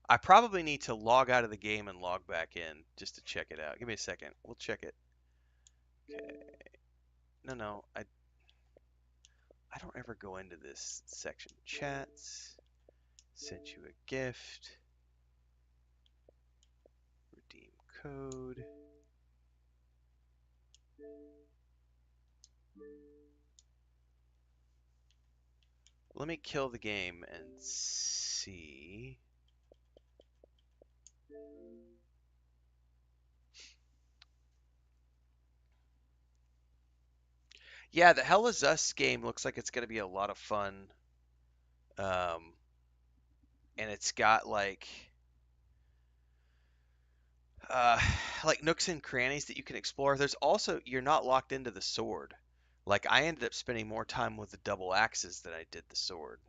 I probably need to log out of the game and log back in just to check it out. Give me a second. We'll check it. Okay. No, I don't ever go into this section. Chats. Sent you a gift. Redeem code. Let me kill the game and see. Yeah, the Hell is Us game looks like it's going to be a lot of fun. And it's got like uh, like nooks and crannies that you can explore. There's also you're not locked into the sword. Like I ended up spending more time with the double axes than I did the sword.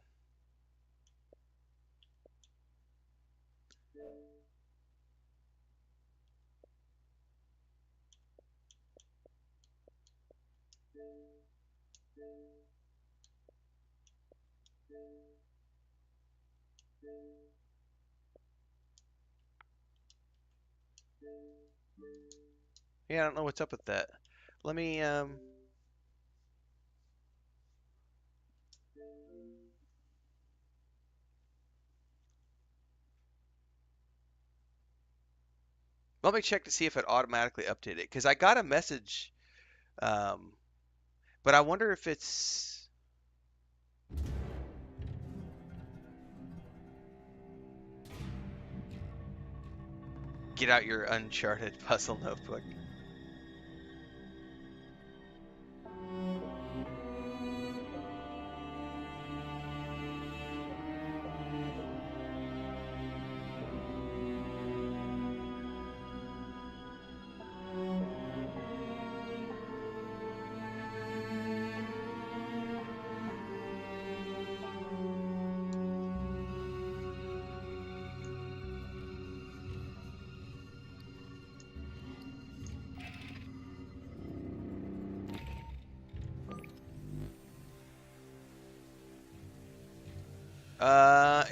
Yeah, I don't know what's up with that. Let me check to see if it automatically updated it because I got a message, um, but I wonder if it's get out your Uncharted puzzle notebook.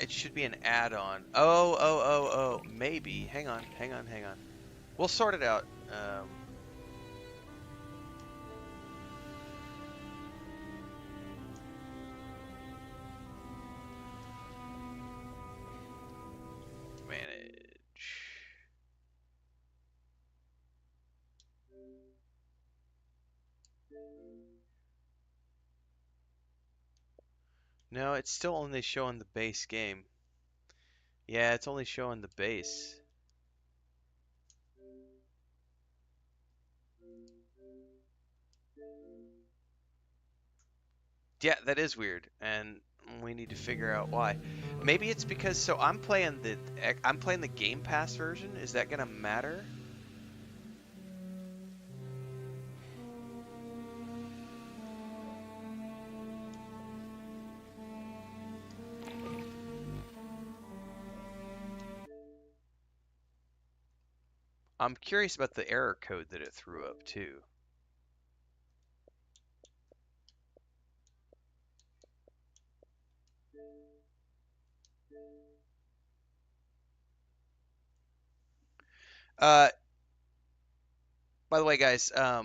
It should be an add-on. Oh, maybe. Hang on. We'll sort it out. Manage. No, it's still only showing the base game. Yeah, it's only showing the base. Yeah, that is weird, and we need to figure out why. Maybe it's because I'm playing the Game Pass version. Is that gonna matter? I'm curious about the error code that it threw up too. Uh, by the way, guys, well,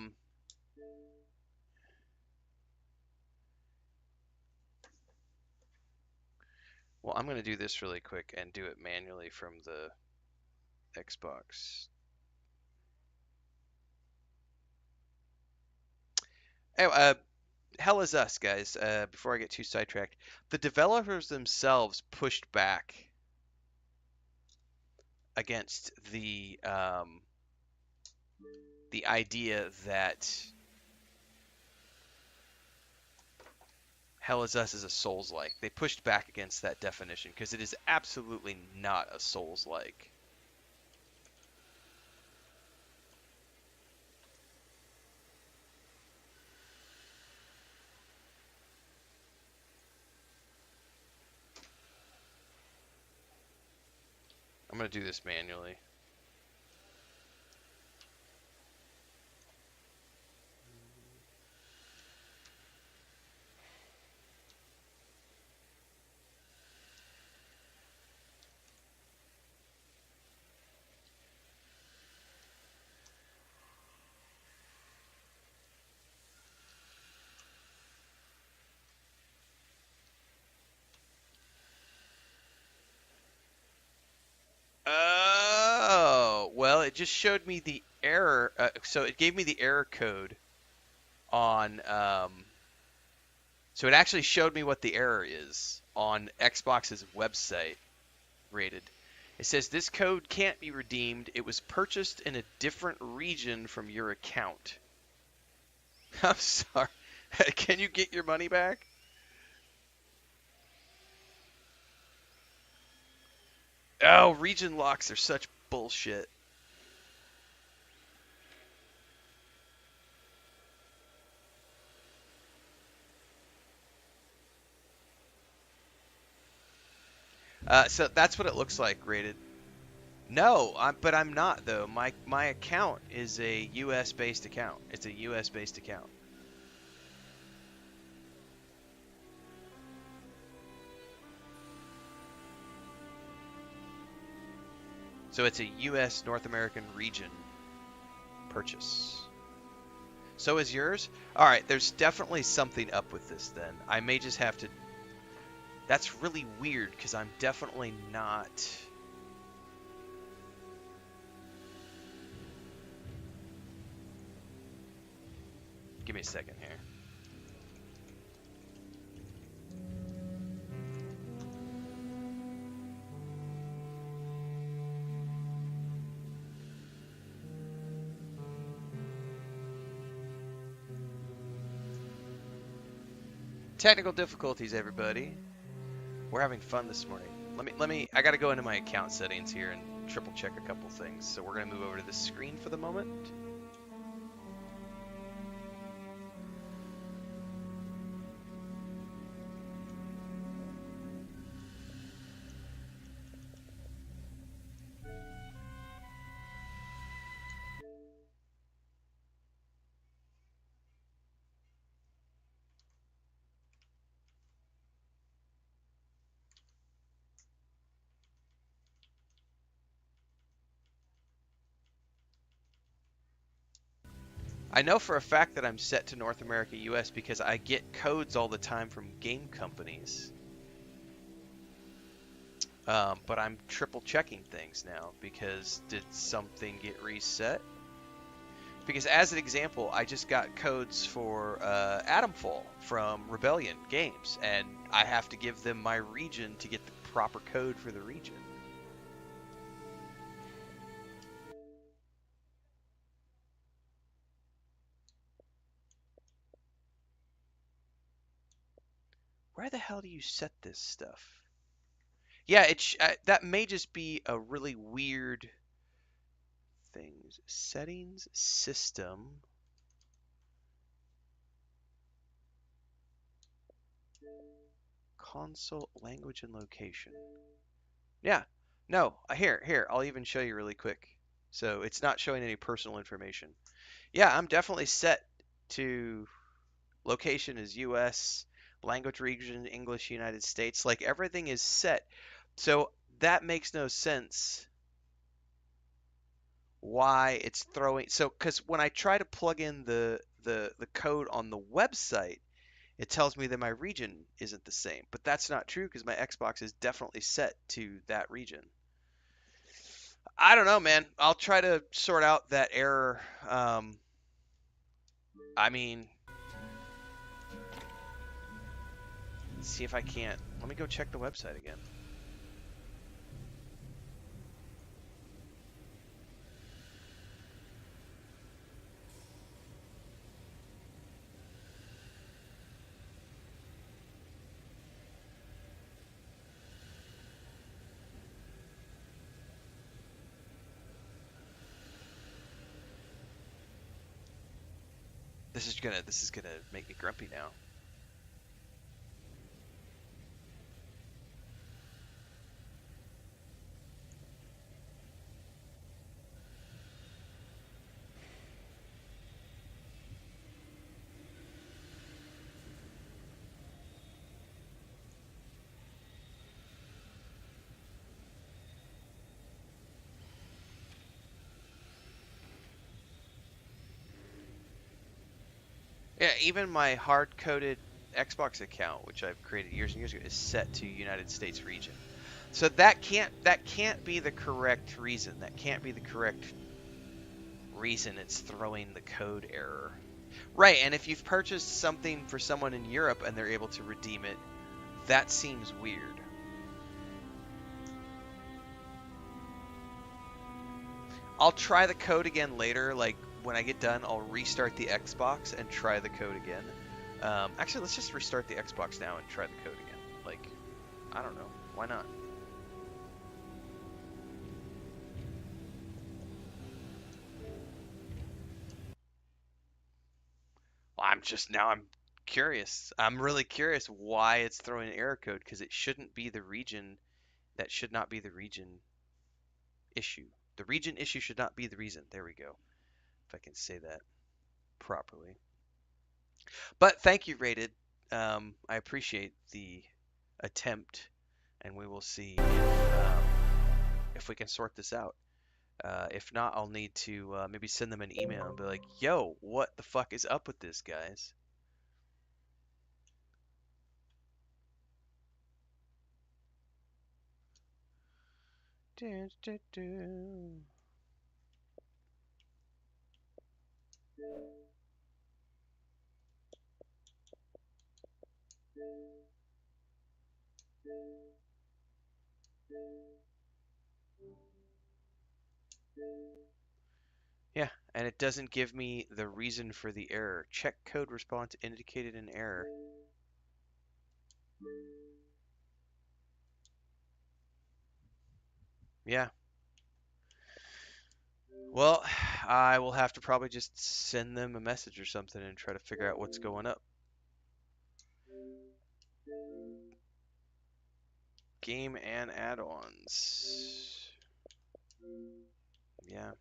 I'm gonna do this really quick and do it manually from the Xbox. Anyway, Hell is Us, guys. Before I get too sidetracked, the developers themselves pushed back against the idea that Hell is Us is a Souls-like. They pushed back against that definition because it is absolutely not a Souls-like. I'm going to do this manually. Oh, well, it just showed me the error. So it gave me the error code on. So it actually showed me what the error is on Xbox's website rated. It says this code can't be redeemed. It was purchased in a different region from your account. I'm sorry. Can you get your money back? Oh, region locks are such bullshit. So that's what it looks like, rated. No, but I'm not though. My account is a U.S. based account. It's a U.S. based account. So it's a U.S. North American region purchase. So is yours? All right, there's definitely something up with this then. I may just have to... That's really weird because I'm definitely not... Give me a second here. Technical difficulties, everybody. We're having fun this morning. I gotta go into my account settings here and triple check a couple things. So we're gonna move over to this screen for the moment. I know for a fact that I'm set to North America US because I get codes all the time from game companies. But I'm triple checking things now because did something get reset? Because as an example, I just got codes for Atomfall from Rebellion Games, and I have to give them my region to get the proper code for the region. Where the hell do you set this stuff? Yeah, that may just be a really weird things. Settings, system. Console, language, and location. Yeah, no, here, I'll even show you really quick. So it's not showing any personal information. Yeah, I'm definitely set to location is US, language region, English, United States. Like everything is set. So that makes no sense why it's throwing. So because when I try to plug in the code on the website, it tells me that my region isn't the same. But that's not true because my Xbox is definitely set to that region. I don't know, man. I'll try to sort out that error. I mean, see if I can't. Let me go check the website again. This is gonna make me grumpy now. Yeah, even my hard-coded Xbox account, which I've created years and years ago, is set to United States region. So that can't be the correct reason. That can't be the correct reason it's throwing the code error. Right, and if you've purchased something for someone in Europe and they're able to redeem it, that seems weird. I'll try the code again later, like when I get done, I'll restart the Xbox and try the code again. Actually, let's just restart the Xbox now and try the code again. Like, I don't know. Why not? Well, I'm curious. I'm really curious why it's throwing an error code because it shouldn't be the region That should not be the region issue. The region issue should not be the reason. There we go. If I can say that properly. But thank you, Rated. I appreciate the attempt, and we will see if we can sort this out. If not, I'll need to maybe send them an email and be like, yo, what the fuck is up with this, guys? Yeah, and it doesn't give me the reason for the error. Check code response indicated an error. Yeah. Well, I will have to probably just send them a message or something and try to figure out what's going up. Game and add-ons. Yeah.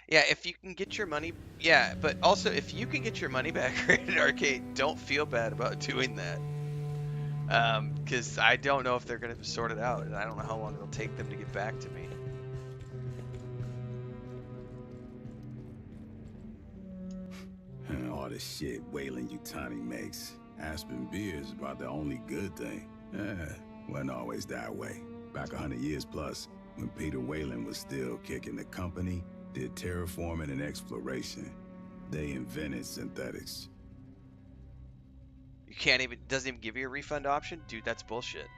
Yeah, if you can get your money, yeah, but also if you can get your money back, Rated Arcade, don't feel bad about doing that. Because I don't know if they're going to sort it out, and I don't know how long it'll take them to get back to me. All the shit Wayland Yutani makes. Aspen beer is about the only good thing. Wasn't always that way. Back 100 years plus, when Peter Wayland was still kicking the company, did terraforming and exploration. They invented synthetics. You can't even, doesn't even give you a refund option? Dude, that's bullshit.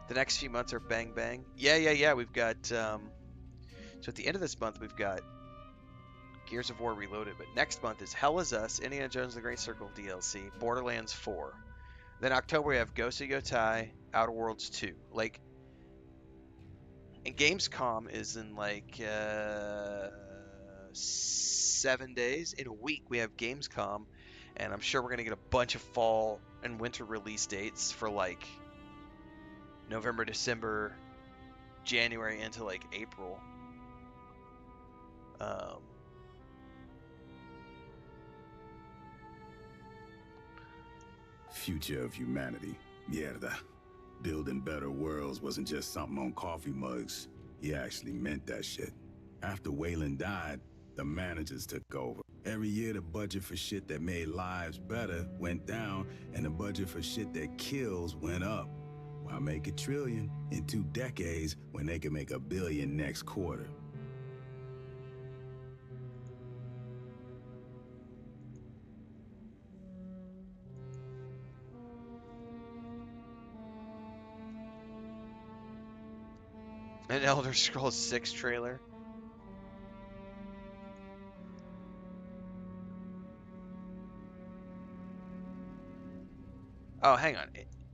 The next few months are bang bang. Yeah. We've got, so at the end of this month, we've got Gears of War Reloaded, but next month is Hell Is Us, Indiana Jones and the Great Circle DLC, Borderlands 4. Then October we have Ghost of Yotai, Outer Worlds 2. Like, and Gamescom is in like 7 days. In a week we have Gamescom, and I'm sure we're gonna get a bunch of fall and winter release dates for like November, December, January into like April. Future of humanity. Mierda. Building better worlds wasn't just something on coffee mugs. He actually meant that shit. After Wayland died, the managers took over. Every year the budget for shit that made lives better went down, and the budget for shit that kills went up. Why make $1 trillion in 2 decades when they can make $1 billion next quarter? An Elder Scrolls 6 trailer. Oh, hang on.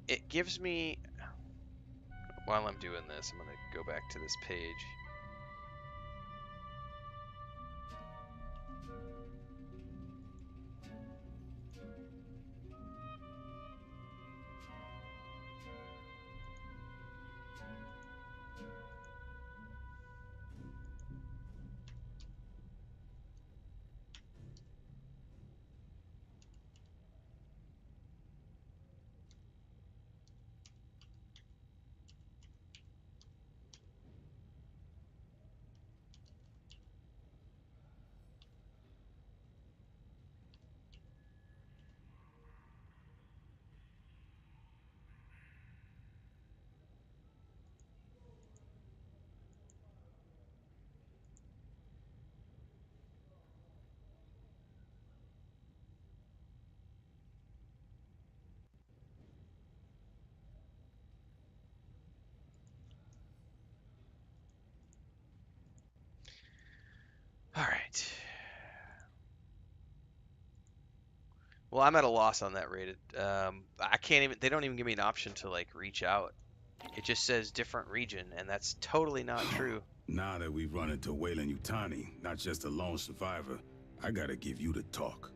It gives me... While I'm doing this, I'm going to go back to this page. Well, I'm at a loss on that rated. I can't even. They don't even give me an option to like reach out. It just says different region, and that's totally not true. Now that we've run into Wayland Yutani, not just a lone survivor, I gotta give you the talk.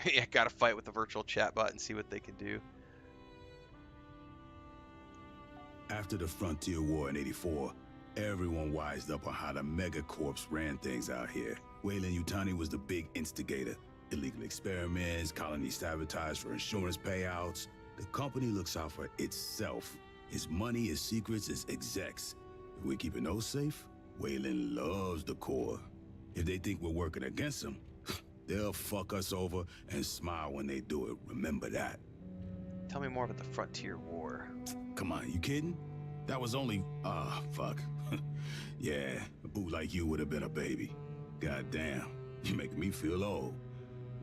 Yeah, gotta fight with the virtual chatbot and see what they can do. After the Frontier War in '84, everyone wised up on how the megacorps ran things out here. Wayland Yutani was the big instigator. Illegal experiments, colony sabotage for insurance payouts. The company looks out for itself. Its money, its secrets, its execs. If we're keeping those safe, Wayland loves the Corps. If they think we're working against them, they'll fuck us over and smile when they do it. Remember that. Tell me more about the Frontier War. Come on, you kidding? That was only... fuck. Yeah, a boot like you would have been a baby. Goddamn, you make me feel old.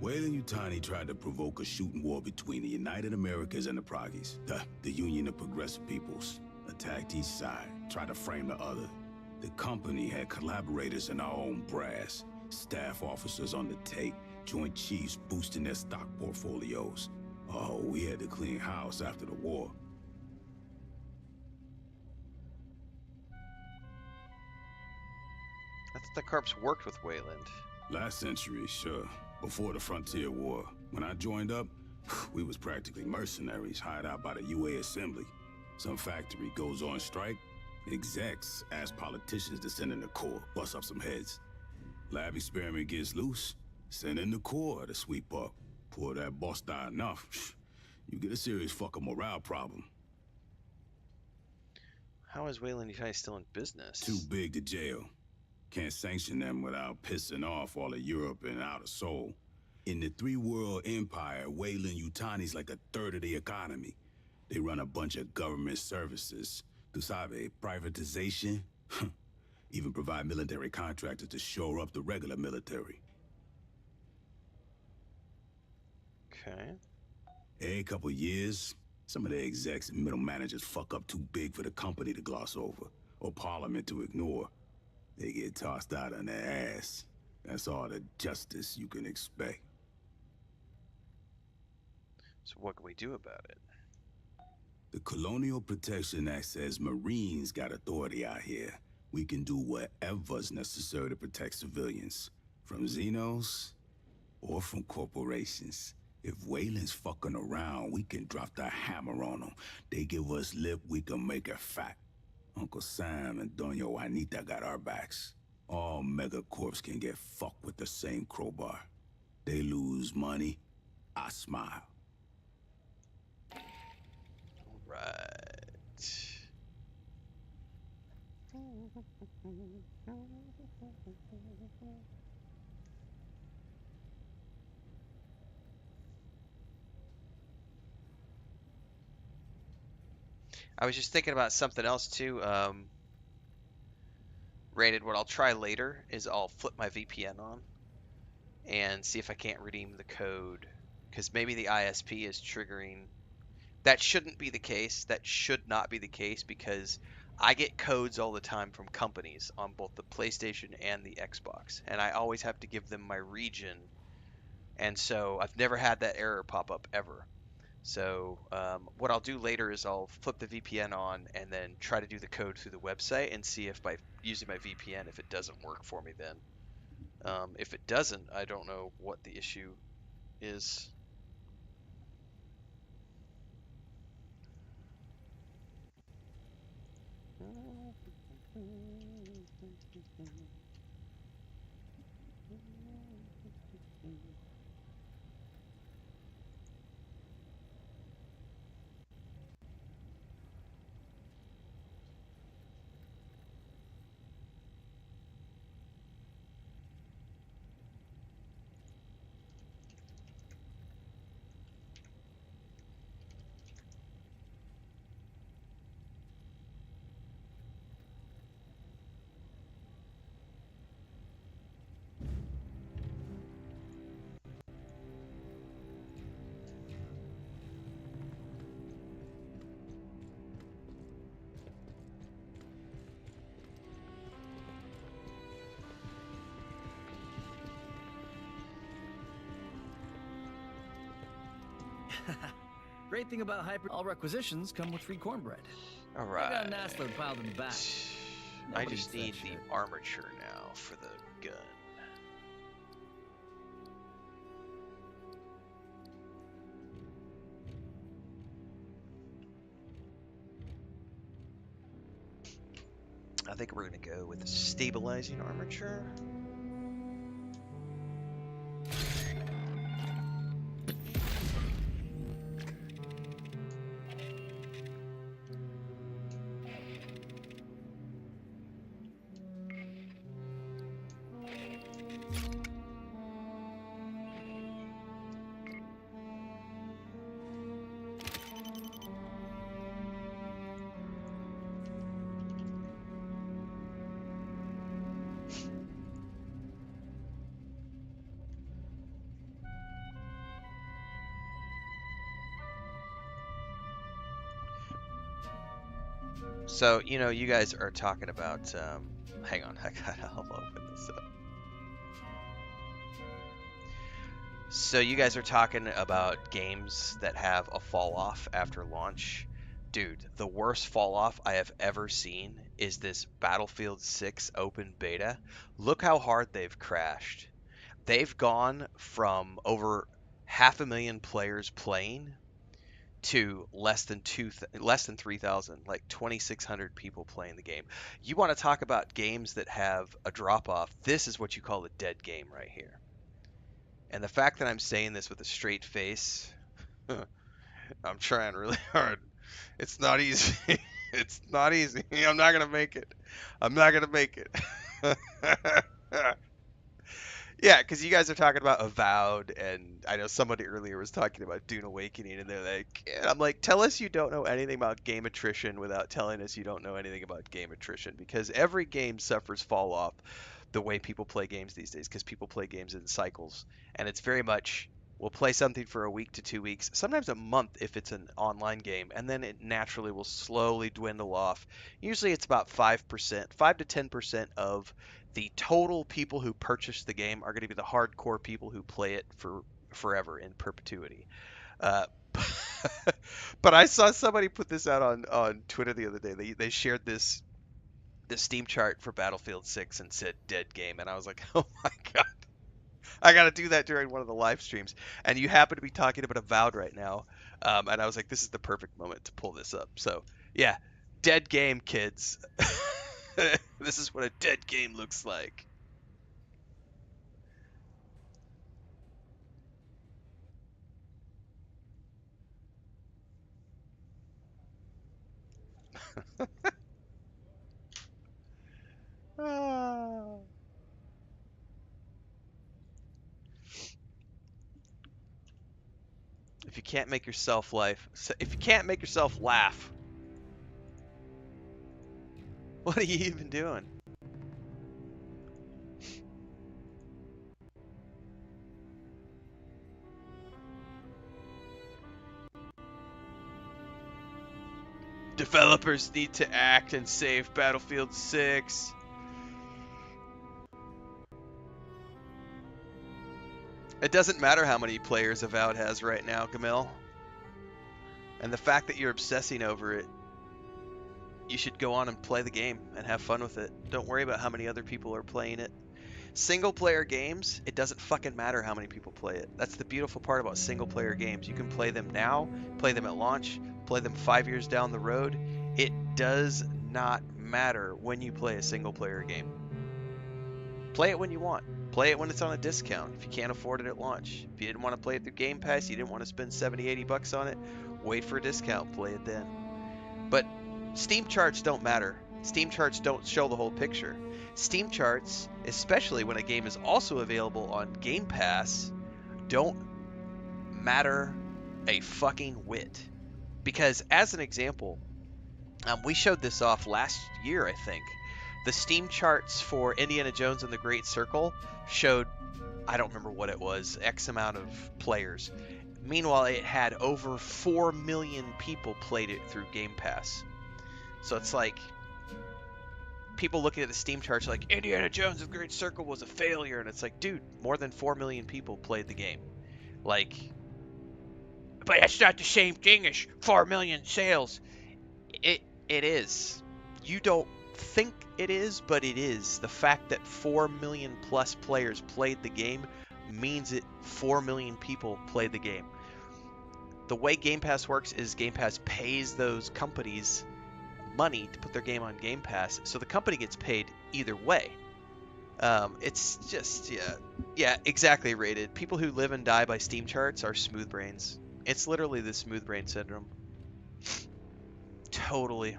Wayland Yutani tried to provoke a shooting war between the United Americas and the Proggies, the Union of Progressive Peoples. Attacked each side, tried to frame the other. The company had collaborators in our own brass, staff officers on the take, Joint Chiefs boosting their stock portfolios. Oh, we had to clean house after the war. That's the Carps worked with Wayland. Last century, sure. Before the Frontier War. When I joined up, we was practically mercenaries hired out by the UA Assembly. Some factory goes on strike, execs ask politicians to send in the Corps, bust up some heads. Lab experiment gets loose, send in the Corps to sweep up. Pour that boss die enough, you get a serious fucking morale problem. How is Wayland Yutani still in business? Too big to jail. Can't sanction them without pissing off all of Europe and Outer Soul. In the three-world empire, Wayland Yutani's like a third of the economy. They run a bunch of government services. Tu sabe, privatization. Even provide military contractors to shore up the regular military. Okay. Every couple years, some of the execs and middle managers fuck up too big for the company to gloss over, or Parliament to ignore. They get tossed out on their ass. That's all the justice you can expect. So what can we do about it? The Colonial Protection Act says Marines got authority out here. We can do whatever's necessary to protect civilians. From Xenos, or from corporations. If Wayland's fucking around, we can drop the hammer on them. They give us lip, we can make it fat. Uncle Sam and Doña Juanita got our backs. All megacorps can get fucked with the same crowbar. They lose money, I smile. Right. I was just thinking about something else too. Rated, what I'll try later is I'll flip my VPN on and see if I can't redeem the code, because maybe the ISP is triggering. That shouldn't be the case. That should not be the case, because I get codes all the time from companies on both the PlayStation and the Xbox, and I always have to give them my region, and so I've never had that error pop up ever. So what I'll do later is I'll flip the VPN on and then try to do the code through the website and see if by using my VPN, if it doesn't work for me then. If it doesn't, I don't know what the issue is. Great thing about all requisitions come with free cornbread. All I got an right. ass load piled in the back. I Nobody just eats that need shit. the armature now for the gun. I think we're going to go with the stabilizing armature. So, you know, you guys are talking about, hang on, I'll open this up. So you guys are talking about games that have a fall off after launch. Dude, the worst fall off I have ever seen is this Battlefield 6 open beta. Look how hard they've crashed. They've gone from over 500,000 players playing to less than 3,000, like 2,600 people playing the game. You want to talk about games that have a drop off? This is what you call a dead game right here. And the fact that I'm saying this with a straight face, I'm trying really hard. It's not easy. It's not easy. I'm not gonna make it. I'm not gonna make it. Yeah, because you guys are talking about Avowed, and I know somebody earlier was talking about Dune Awakening, and they're like, and I'm like, tell us you don't know anything about game attrition without telling us you don't know anything about game attrition, because every game suffers fall off the way people play games these days, because people play games in cycles, and it's very much, we'll play something for a week to 2 weeks, sometimes a month if it's an online game, and then it naturally will slowly dwindle off. Usually it's about 5%, 5 to 10% of the total people who purchase the game are going to be the hardcore people who play it for forever in perpetuity. Uh, but I saw somebody put this out on Twitter the other day. They shared this Steam chart for Battlefield 6 and said dead game, and I was like, oh my god, I got to do that during one of the live streams. And you happen to be talking about Avowed right now, and I was like, this is the perfect moment to pull this up. So yeah, dead game, kids. This is what a dead game looks like. Ah. If you can't make yourself if you can't make yourself laugh, what are you even doing? Developers need to act and save Battlefield 6. It doesn't matter how many players Avowed has right now, Gamil. And the fact that you're obsessing over it, you should go on and play the game and have fun with it. Don't worry about how many other people are playing it. Single player games, it doesn't fucking matter how many people play it. That's the beautiful part about single player games. You can play them now, play them at launch, play them 5 years down the road. It does not matter when you play a single player game. Play it when you want. Play it when it's on a discount if you can't afford it at launch. If you didn't want to play it through Game Pass, you didn't want to spend 70, 80 bucks on it, wait for a discount, play it then. But Steam charts don't matter. Steam charts don't show the whole picture. Steam charts, especially when a game is also available on Game Pass, don't matter a fucking whit. Because as an example, we showed this off last year, I think. The Steam charts for Indiana Jones and the Great Circle showed, I don't remember what it was, X amount of players. Meanwhile, it had over 4 million people played it through Game Pass. So it's like, people looking at the Steam charts are like, Indiana Jones and the Great Circle was a failure. And it's like, dude, more than 4 million people played the game. Like, but that's not the same thing as 4 million sales. It is. You don't think it is, but it is. The fact that 4 million plus players played the game means it 4 million people played the game. The way Game Pass works is Game Pass pays those companies money to put their game on Game Pass, so the company gets paid either way. It's just, yeah, exactly, Rated. People who live and die by Steam charts are smooth brains. It's literally the smooth brain syndrome. Totally.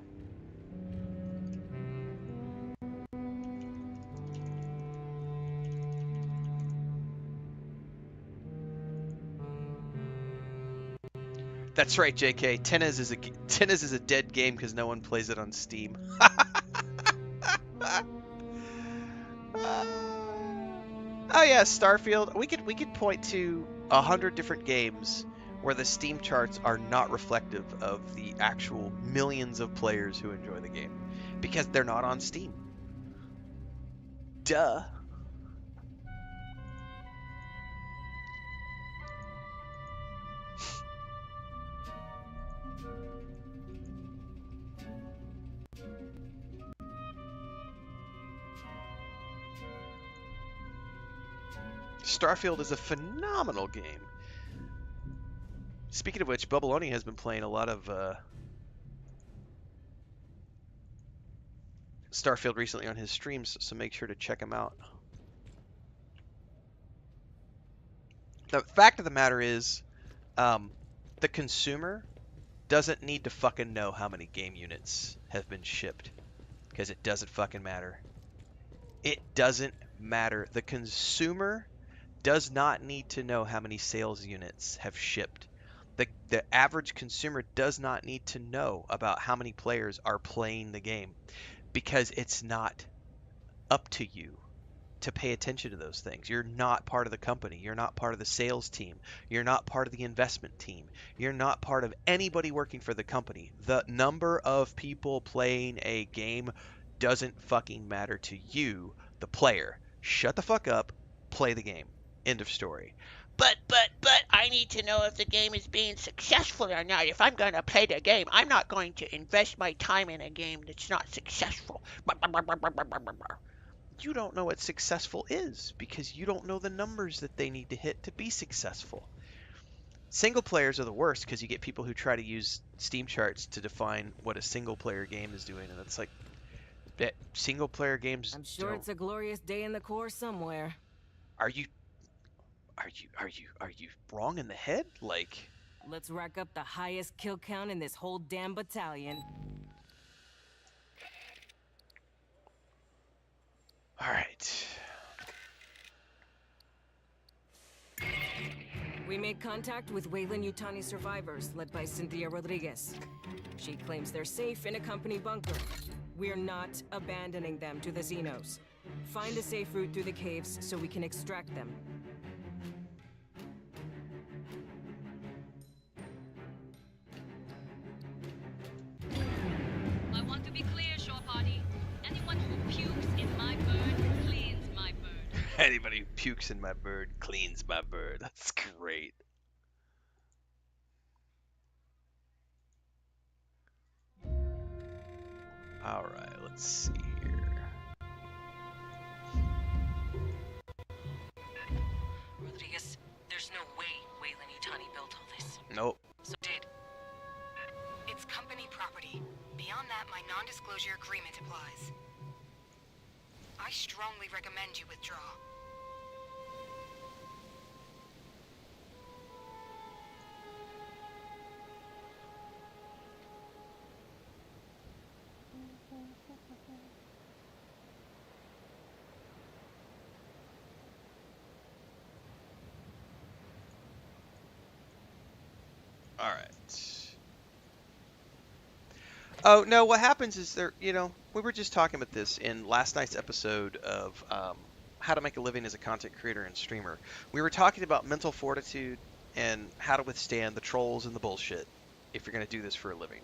That's right, JK. Tennis is a dead game because no one plays it on Steam. Oh yeah, Starfield. We could point to 100 different games where the Steam charts are not reflective of the actual millions of players who enjoy the game because they're not on Steam. Duh. Starfield is a phenomenal game. Speaking of which, Bubbaloni has been playing a lot of Starfield recently on his streams, so make sure to check him out. The fact of the matter is, the consumer doesn't need to fucking know how many game units have been shipped, because it doesn't fucking matter. It doesn't matter. The consumer does not need to know how many sales units have shipped. The average consumer does not need to know about how many players are playing the game, because it's not up to you to pay attention to those things. You're not part of the company. You're not part of the sales team. You're not part of the investment team. You're not part of anybody working for the company. The number of people playing a game doesn't fucking matter to you, the player. Shut the fuck up, play the game. End of story. But, I need to know if the game is being successful or not. If I'm going to play the game, I'm not going to invest my time in a game that's not successful. You don't know what successful is because you don't know the numbers that they need to hit to be successful. Single players are the worst because you get people who try to use Steam charts to define what a single player game is doing, and it's like, that single player games. I'm sure it's a glorious day in the Corps somewhere. Are you wrong in the head? Like, let's rack up the highest kill count in this whole damn battalion. All right. We made contact with Weyland-Yutani survivors, led by Cynthia Rodriguez. She claims they're safe in a company bunker. We're not abandoning them to the Xenos. Find a safe route through the caves so we can extract them. I want to be clear, Shore Party. Anyone who pukes in my bird cleans my bird. Anybody who pukes in my bird cleans my bird. That's great. All right, let's see here. Rodriguez, there's no way Weyland-Yutani built all this. Nope. So did. It's company property. Beyond that, my non-disclosure agreement applies. I strongly recommend you withdraw. All right. Oh, no, what happens is we were just talking about this in last night's episode of how to make a living as a content creator and streamer. We were talking about mental fortitude and how to withstand the trolls and the bullshit if you're going to do this for a living.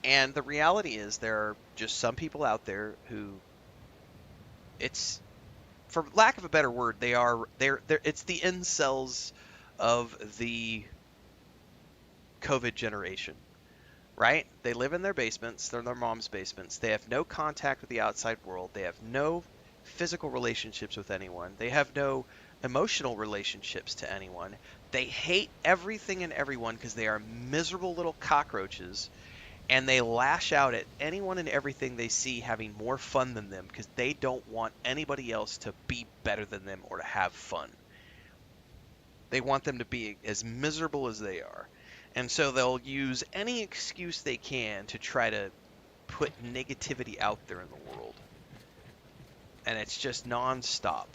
And the reality is there are just some people out there who, it's, for lack of a better word, it's the incels of the COVID generation, right? They live in their basements. They're in their mom's basements. They have no contact with the outside world. They have no physical relationships with anyone. They have no emotional relationships to anyone. They hate everything and everyone because they are miserable little cockroaches, and they lash out at anyone and everything they see having more fun than them because they don't want anybody else to be better than them or to have fun. They want them to be as miserable as they are. And so they'll use any excuse they can to try to put negativity out there in the world. And it's just non-stop.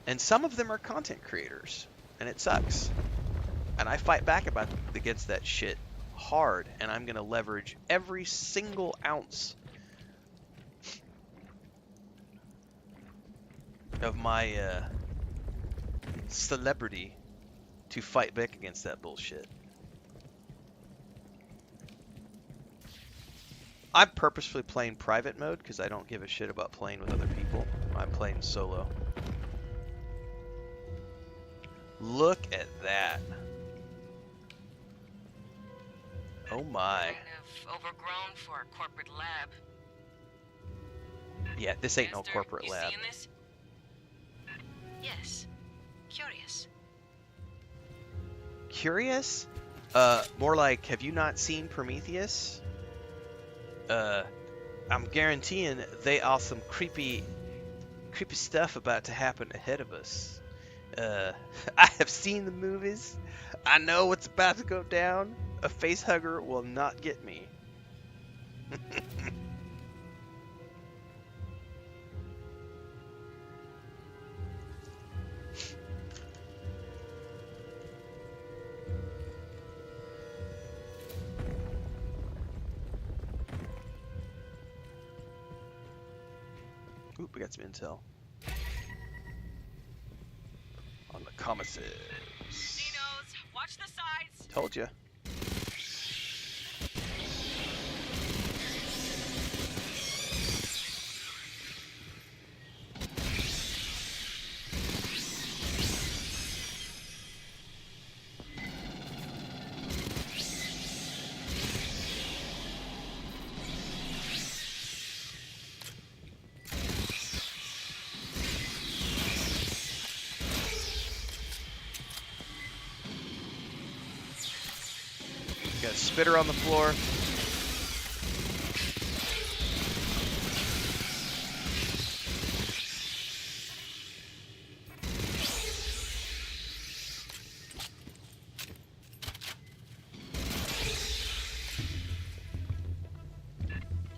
And some of them are content creators, and it sucks. And I fight back against that shit hard, and I'm going to leverage every single ounce of my celebrity to fight back against that bullshit. I'm purposefully playing private mode because I don't give a shit about playing with other people. I'm playing solo. Look at that. Oh my. Kind of overgrown for a corporate lab. Yeah, this ain't no Master, corporate you lab. seeing this? Yes. Curious. Curious? More like, have you not seen Prometheus? I'm guaranteeing they are some creepy stuff about to happen ahead of us. I have seen the movies. I know what's about to go down. A face hugger will not get me. Oop, we got some intel. On the commissars. Dinos, watch the sides. Told ya. Got a spitter on the floor.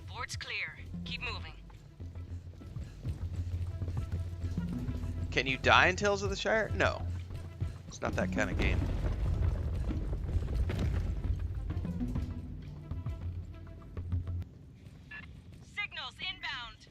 Board's clear. Keep moving. Can you die in Tales of the Shire? No. It's not that kind of game. Signals inbound.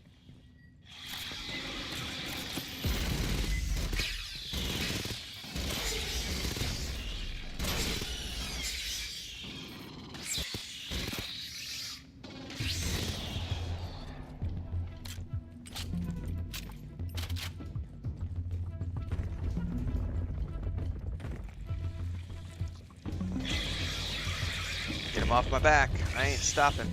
Get him off my back. I ain't stopping.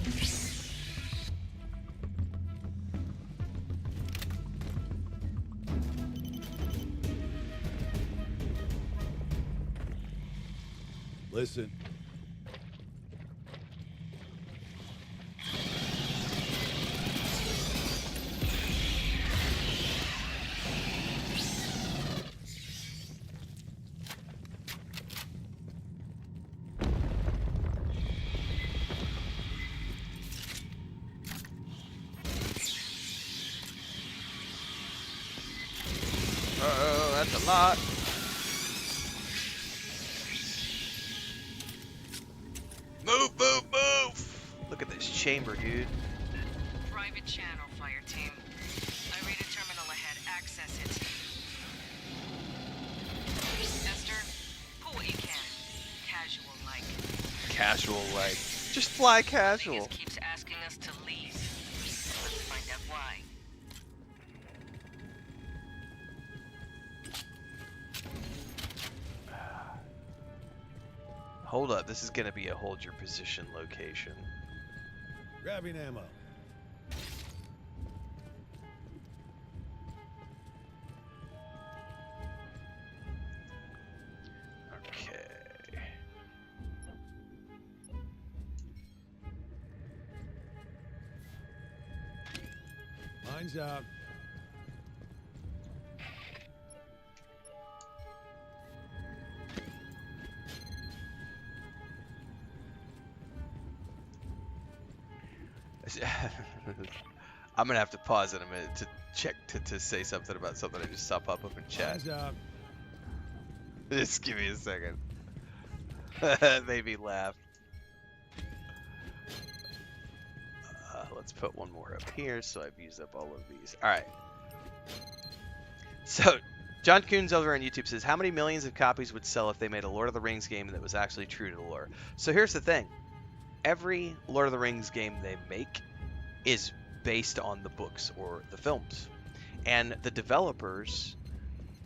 Listen. Uh-oh, that's a lot. Move, move, move! Look at this chamber, dude. Private channel, Fireteam. I read a terminal ahead. Access it. Esther, pull what you can. Casual like. Casual, like. Just fly casual. Vegas keeps asking us to leave. Let's find out why. Hold up, this is gonna be a hold your position location. Grabbing ammo. Okay. Mine's out. I'm gonna have to pause in a minute to check to say something about something I just saw pop up in chat. Mine's out. Just give me a second. Made me laugh. Let's put one more up here so I've used up all of these. Alright. So, John Coons over on YouTube says, how many millions of copies would sell if they made a Lord of the Rings game that was actually true to the lore? So here's the thing. Every Lord of the Rings game they make is based on the books or the films. And the developers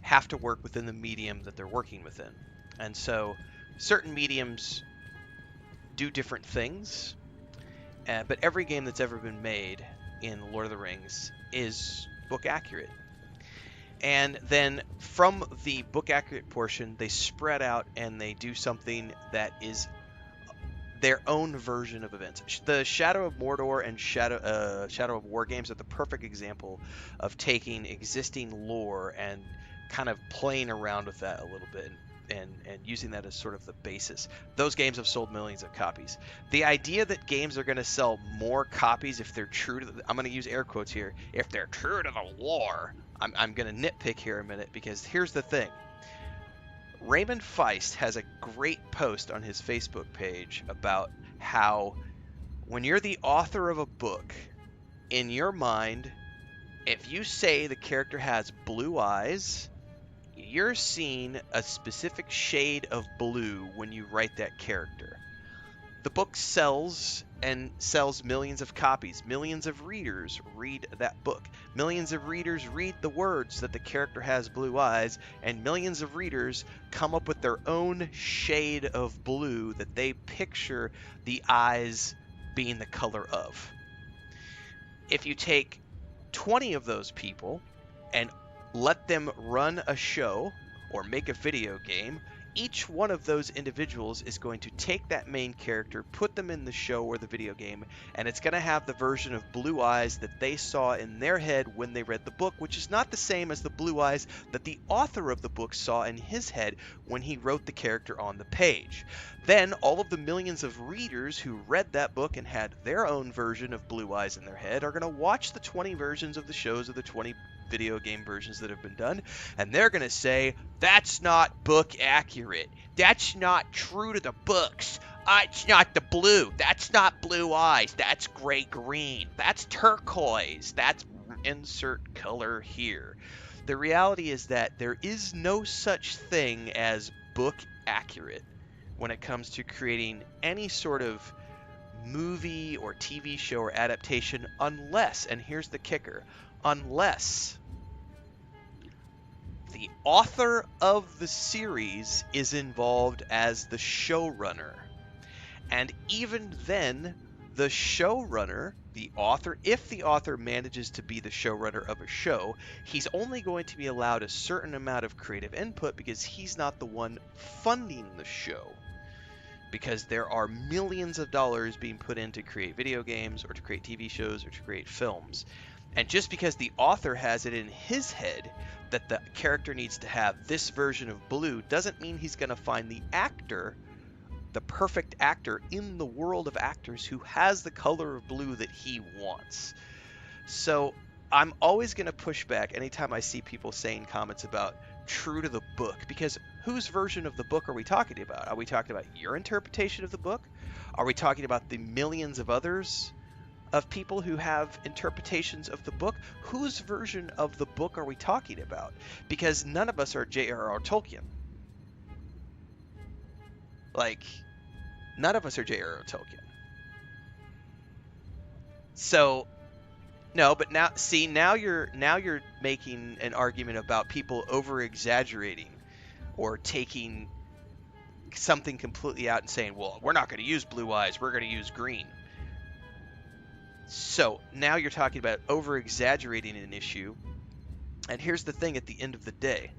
have to work within the medium that they're working within. And so certain mediums do different things, but every game that's ever been made in Lord of the Rings is book accurate. And then from the book accurate portion, they spread out and they do something that is their own version of events. The Shadow of Mordor and Shadow of War games are the perfect example of taking existing lore and kind of playing around with that a little bit and using that as sort of the basis. Those games have sold millions of copies. The idea that games are going to sell more copies if they're true to I'm going to use air quotes here, if they're true to the lore. I'm going to nitpick here a minute, because here's the thing. Raymond Feist has a great post on his Facebook page about how when you're the author of a book, in your mind, if you say the character has blue eyes, you're seeing a specific shade of blue when you write that character. The book sells and sells millions of copies. Millions of readers read that book. Millions of readers read the words that the character has blue eyes, and millions of readers come up with their own shade of blue that they picture the eyes being the color of. If you take 20 of those people and let them run a show or make a video game, each one of those individuals is going to take that main character, put them in the show or the video game, and it's going to have the version of blue eyes that they saw in their head when they read the book, which is not the same as the blue eyes that the author of the book saw in his head when he wrote the character on the page. Then all of the millions of readers who read that book and had their own version of blue eyes in their head are going to watch the 20 versions of the shows or the 20 video game versions that have been done, and they're going to say, that's not book accurate. That's not true to the books. It's not the blue. That's not blue eyes. That's gray-green. That's turquoise. That's insert color here. The reality is that there is no such thing as book accurate when it comes to creating any sort of movie or TV show or adaptation, unless, and here's the kicker, unless the author of the series is involved as the showrunner. And even then, the showrunner, the author, if the author manages to be the showrunner of a show, he's only going to be allowed a certain amount of creative input because he's not the one funding the show. Because there are millions of dollars being put in to create video games or to create TV shows or to create films. And just because the author has it in his head that the character needs to have this version of blue doesn't mean he's going to find the actor, the perfect actor in the world of actors who has the color of blue that he wants. So I'm always going to push back anytime I see people saying comments about true to the book, because whose version of the book are we talking about? Are we talking about your interpretation of the book? Are we talking about the millions of others of people who have interpretations of the book? Whose version of the book are we talking about? Because none of us are J.R.R. Tolkien. Like, none of us are J.R.R. Tolkien. So, no, but now, see, now you're making an argument about people over exaggerating or taking something completely out and saying, well, we're not going to use blue eyes, we're going to use green. So now you're talking about over-exaggerating an issue. And here's the thing at the end of the day.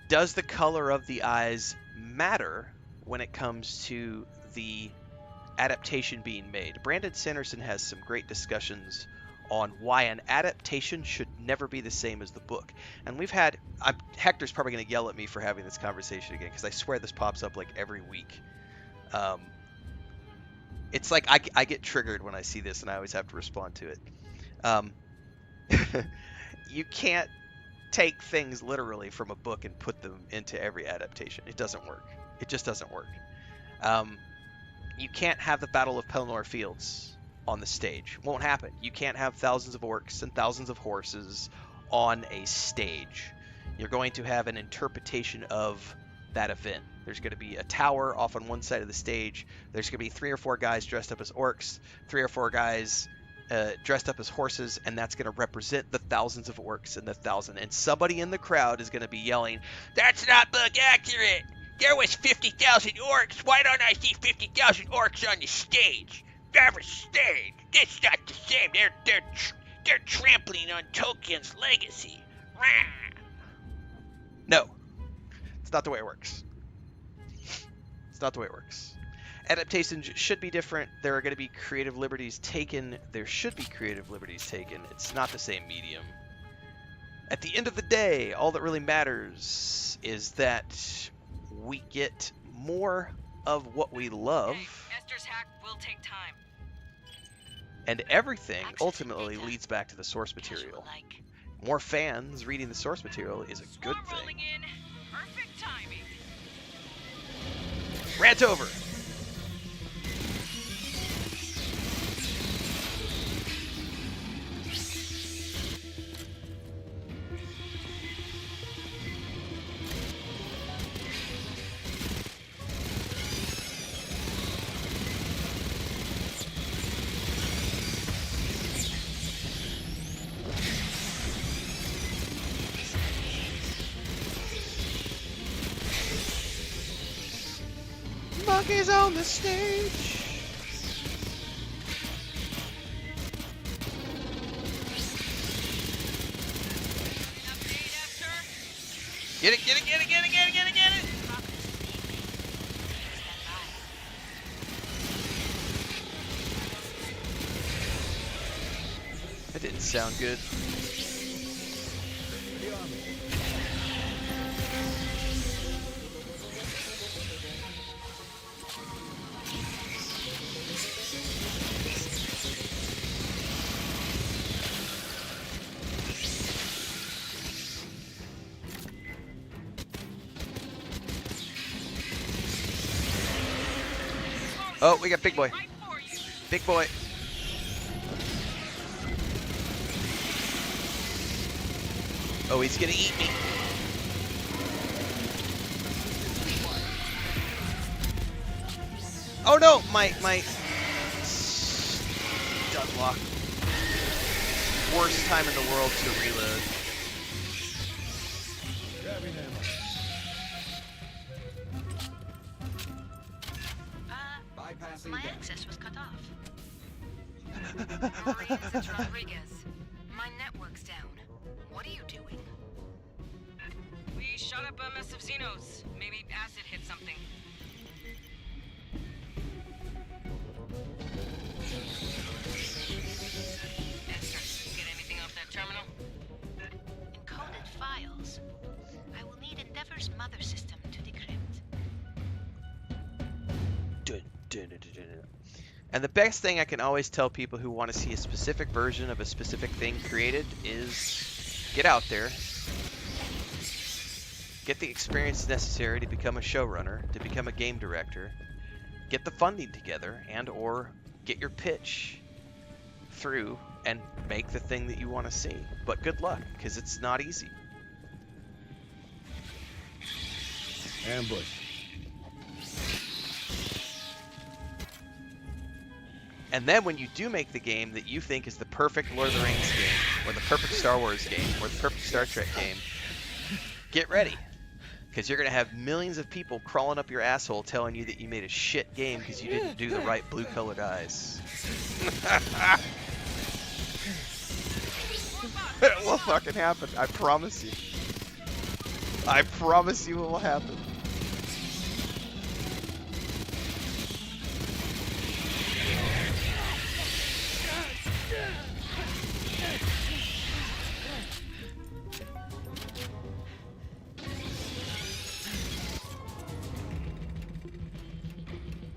Does the color of the eyes matter when it comes to the adaptation being made? Brandon Sanderson has some great discussions on why an adaptation should never be the same as the book. And we've had, Hector's probably going to yell at me for having this conversation again, because I swear this pops up like every week. It's like I get triggered when I see this, and I always have to respond to it. You can't take things literally from a book and put them into every adaptation. It doesn't work. It just doesn't work. You can't have the Battle of Pelennor Fields on the stage. Won't happen. You can't have thousands of orcs and thousands of horses on a stage. You're going to have an interpretation of that event. There's going to be a tower off on one side of the stage. There's going to be 3 or 4 guys dressed up as orcs, 3 or 4 guys dressed up as horses, and that's going to represent the thousands of orcs and the thousand. And somebody in the crowd is going to be yelling, "That's not book accurate! There was 50,000 orcs! Why don't I see 50,000 orcs on the stage? Never stage! It's not the same! They're trampling on Tolkien's legacy!" Rah! No. It's not the way it works. It's not the way it works. Adaptations should be different. There are going to be creative liberties taken. There should be creative liberties taken. It's not the same medium. At the end of the day, all that really matters is that we get more of what we love. Esther's hack will take time. And everything ultimately leads back to the source material. More fans reading the source material is a good thing. Perfect timing. Rant over. Monkeys on the stage. Get it, get it, get it, get it, get it, get it, get it. That didn't sound good. Oh, we got big boy. Big boy. Oh, he's gonna eat me. Oh no, my stun lock. Worst time in the world to reload. My access was cut off. This is Rodriguez. My network's down. What are you doing? We shot up a mess of Xenos. Maybe acid hit something. Esther, get anything off that terminal? Encoded files. I will need Endeavor's mother system to decrypt. And the best thing I can always tell people who want to see a specific version of a specific thing created is get out there, get the experience necessary to become a showrunner, to become a game director, get the funding together, and or get your pitch through and make the thing that you want to see. But good luck, because it's not easy. Ambush. And then when you do make the game that you think is the perfect Lord of the Rings game, or the perfect Star Wars game, or the perfect Star Trek game, get ready. Because you're going to have millions of people crawling up your asshole telling you that you made a shit game because you didn't do the right blue-colored eyes. It will fucking happen. I promise you. I promise you it will happen.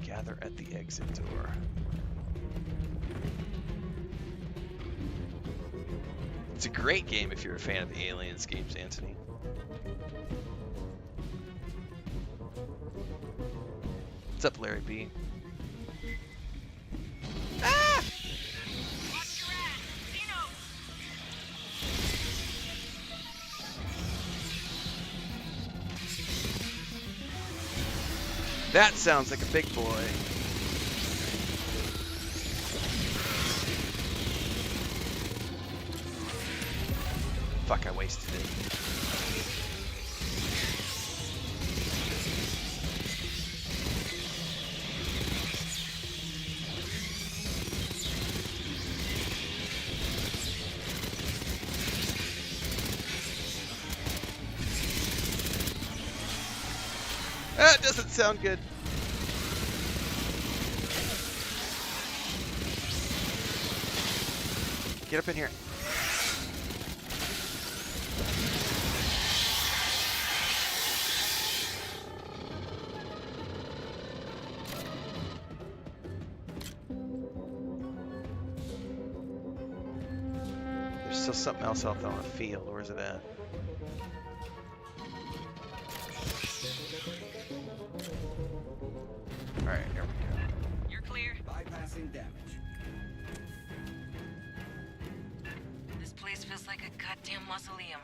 Gather at the exit door. It's a great game if you're a fan of the Aliens games, Anthony. What's up, Larry B? Ah! Watch your ass, Xeno! That sounds like a big boy. Fuck, I wasted it. That doesn't sound good. Get up in here. There's still something else out there on the field. Where's it at? Alright, here we go. You're clear. Bypassing damage. This place feels like a goddamn mausoleum.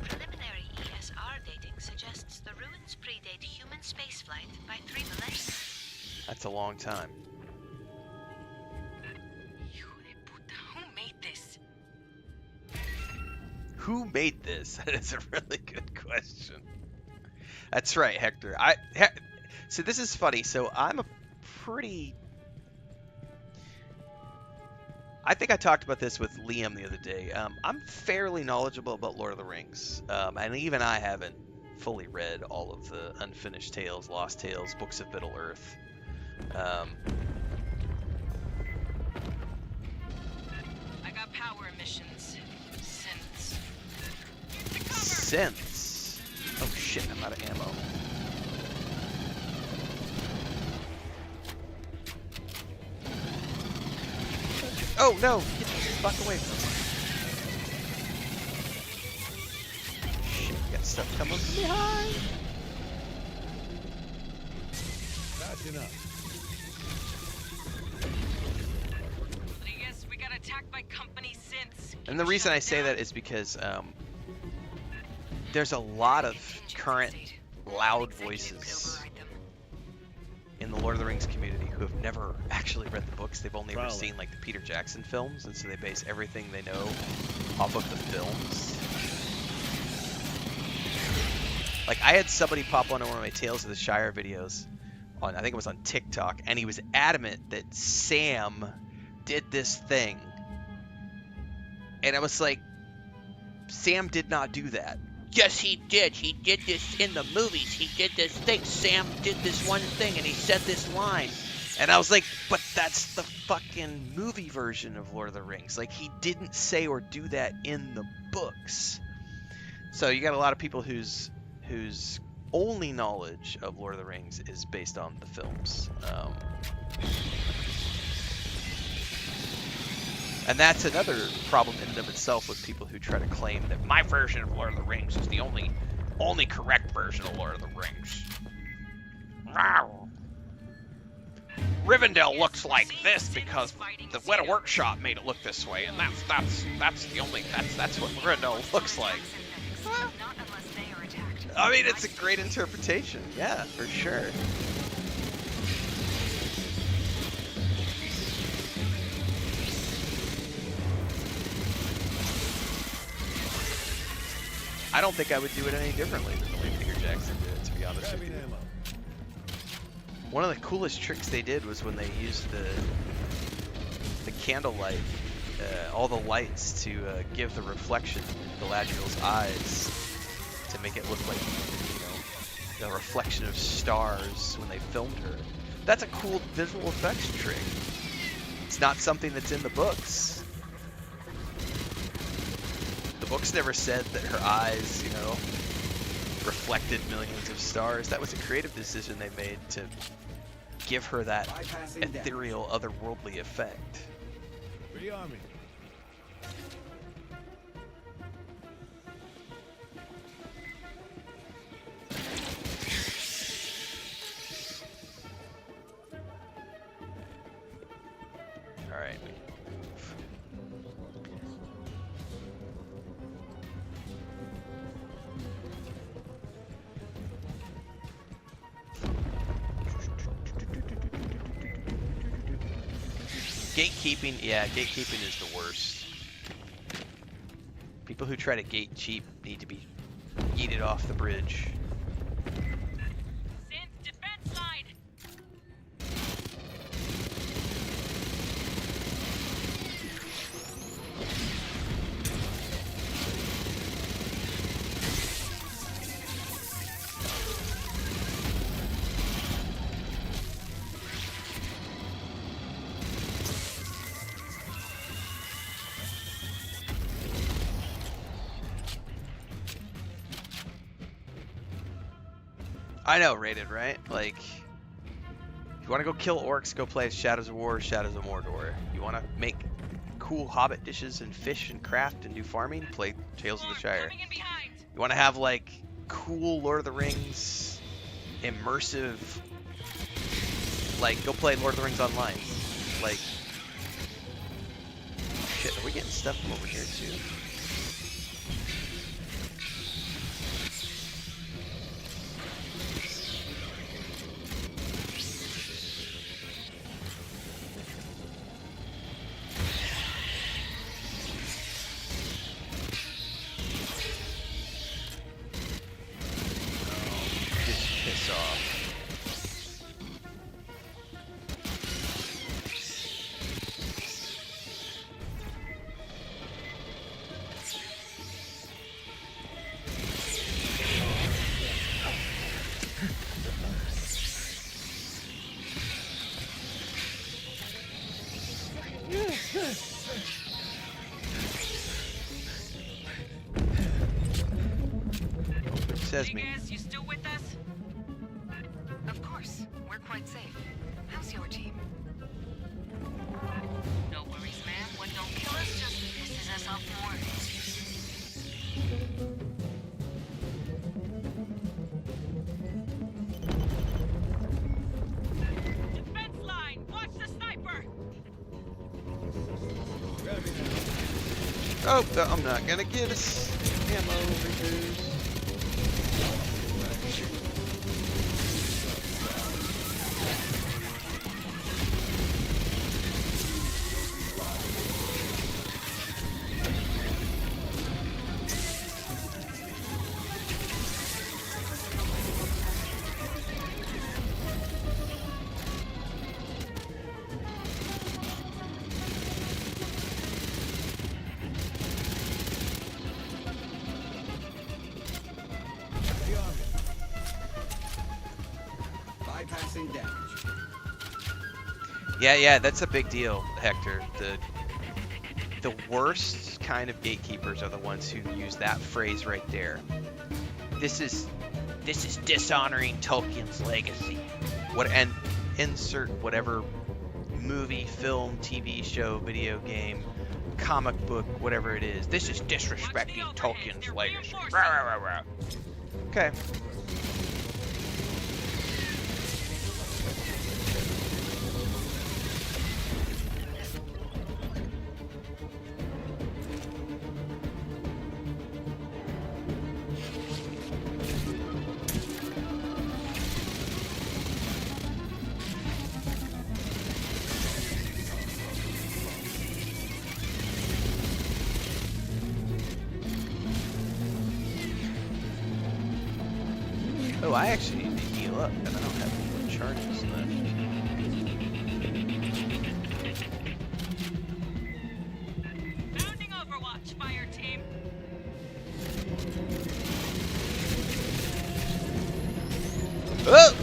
Preliminary ESR dating suggests the ruins predate human spaceflight by 3 millennia. That's a long time. Hijo de puta, who made this? Who made this? That is a really good question. That's right, Hector. So this is funny. So I'm a pretty... I think I talked about this with Liam the other day. I'm fairly knowledgeable about Lord of the Rings. And even I haven't fully read all of the Unfinished Tales, Lost Tales, Books of Middle Earth. I got power emissions. Synths. Synths? Oh shit, I'm out of ammo. Oh no! Get the fuck away from me. Shit, we got stuff coming from behind! Fast enough. I guess we got attacked by company synths. And the reason I say that is because there's a lot of current loud voices in the Lord of the Rings community who have never actually read the books. They've only ever seen like the Peter Jackson films, and so they base everything they know off of the films. Like I had somebody pop onto one of my Tales of the Shire videos on, I think it was on TikTok, and he was adamant that Sam did this thing. And I was like, Sam did not do that. Yes, he did. He did this in the movies. He did this thing. Sam did this one thing, and he said this line. And I was like, but that's the fucking movie version of Lord of the Rings. Like, he didn't say or do that in the books. So you got a lot of people whose only knowledge of Lord of the Rings is based on the films. And that's another problem in and of itself with people who try to claim that my version of Lord of the Rings is the only correct version of Lord of the Rings. Wow. Rivendell looks like this because the Weta Workshop made it look this way, and that's what Rivendell looks like. Not unless they are attacked. I mean, it's a great interpretation, yeah, for sure. I don't think I would do it any differently than the way Peter Jackson did it, to be honest with Grabbing you. ammo. One of the coolest tricks they did was when they used the candlelight, all the lights to give the reflection in Galadriel's eyes to make it look like, you know, the reflection of stars when they filmed her. That's a cool visual effects trick. It's not something that's in the books. The books never said that her eyes, you know, reflected millions of stars. That was a creative decision they made to give her that ethereal, otherworldly effect. Rearming. All right. Gatekeeping, yeah, gatekeeping is the worst. People who try to gate cheap need to be yeeted off the bridge. Synth defense line! I know, rated, right? Like, if you want to go kill orcs, go play Shadows of War, Shadows of Mordor. You want to make cool hobbit dishes and fish and craft and do farming, play Tales of the Shire. You want to have, like, cool Lord of the Rings, immersive, like, go play Lord of the Rings Online. Like, shit, are we getting stuff from over here, too? Piss off. It says me. You still with us? Of course. We're quite safe. How's your team? No worries, ma'am. What don't kill us just pisses us off more. Defense line! Watch the sniper! Grabbing ammo. Oh, I'm not gonna get us ammo because Bypassing damage. yeah, that's a big deal, Hector. The worst kind of gatekeepers are the ones who use that phrase right there. This is dishonoring Tolkien's legacy. And insert whatever movie, film, TV show, video game, comic book, whatever it is. This is disrespecting Tolkien's legacy. Rah, rah, rah, rah. Okay. I actually need to heal up because I don't have any more charges left. Founding Overwatch, Fireteam. Oh!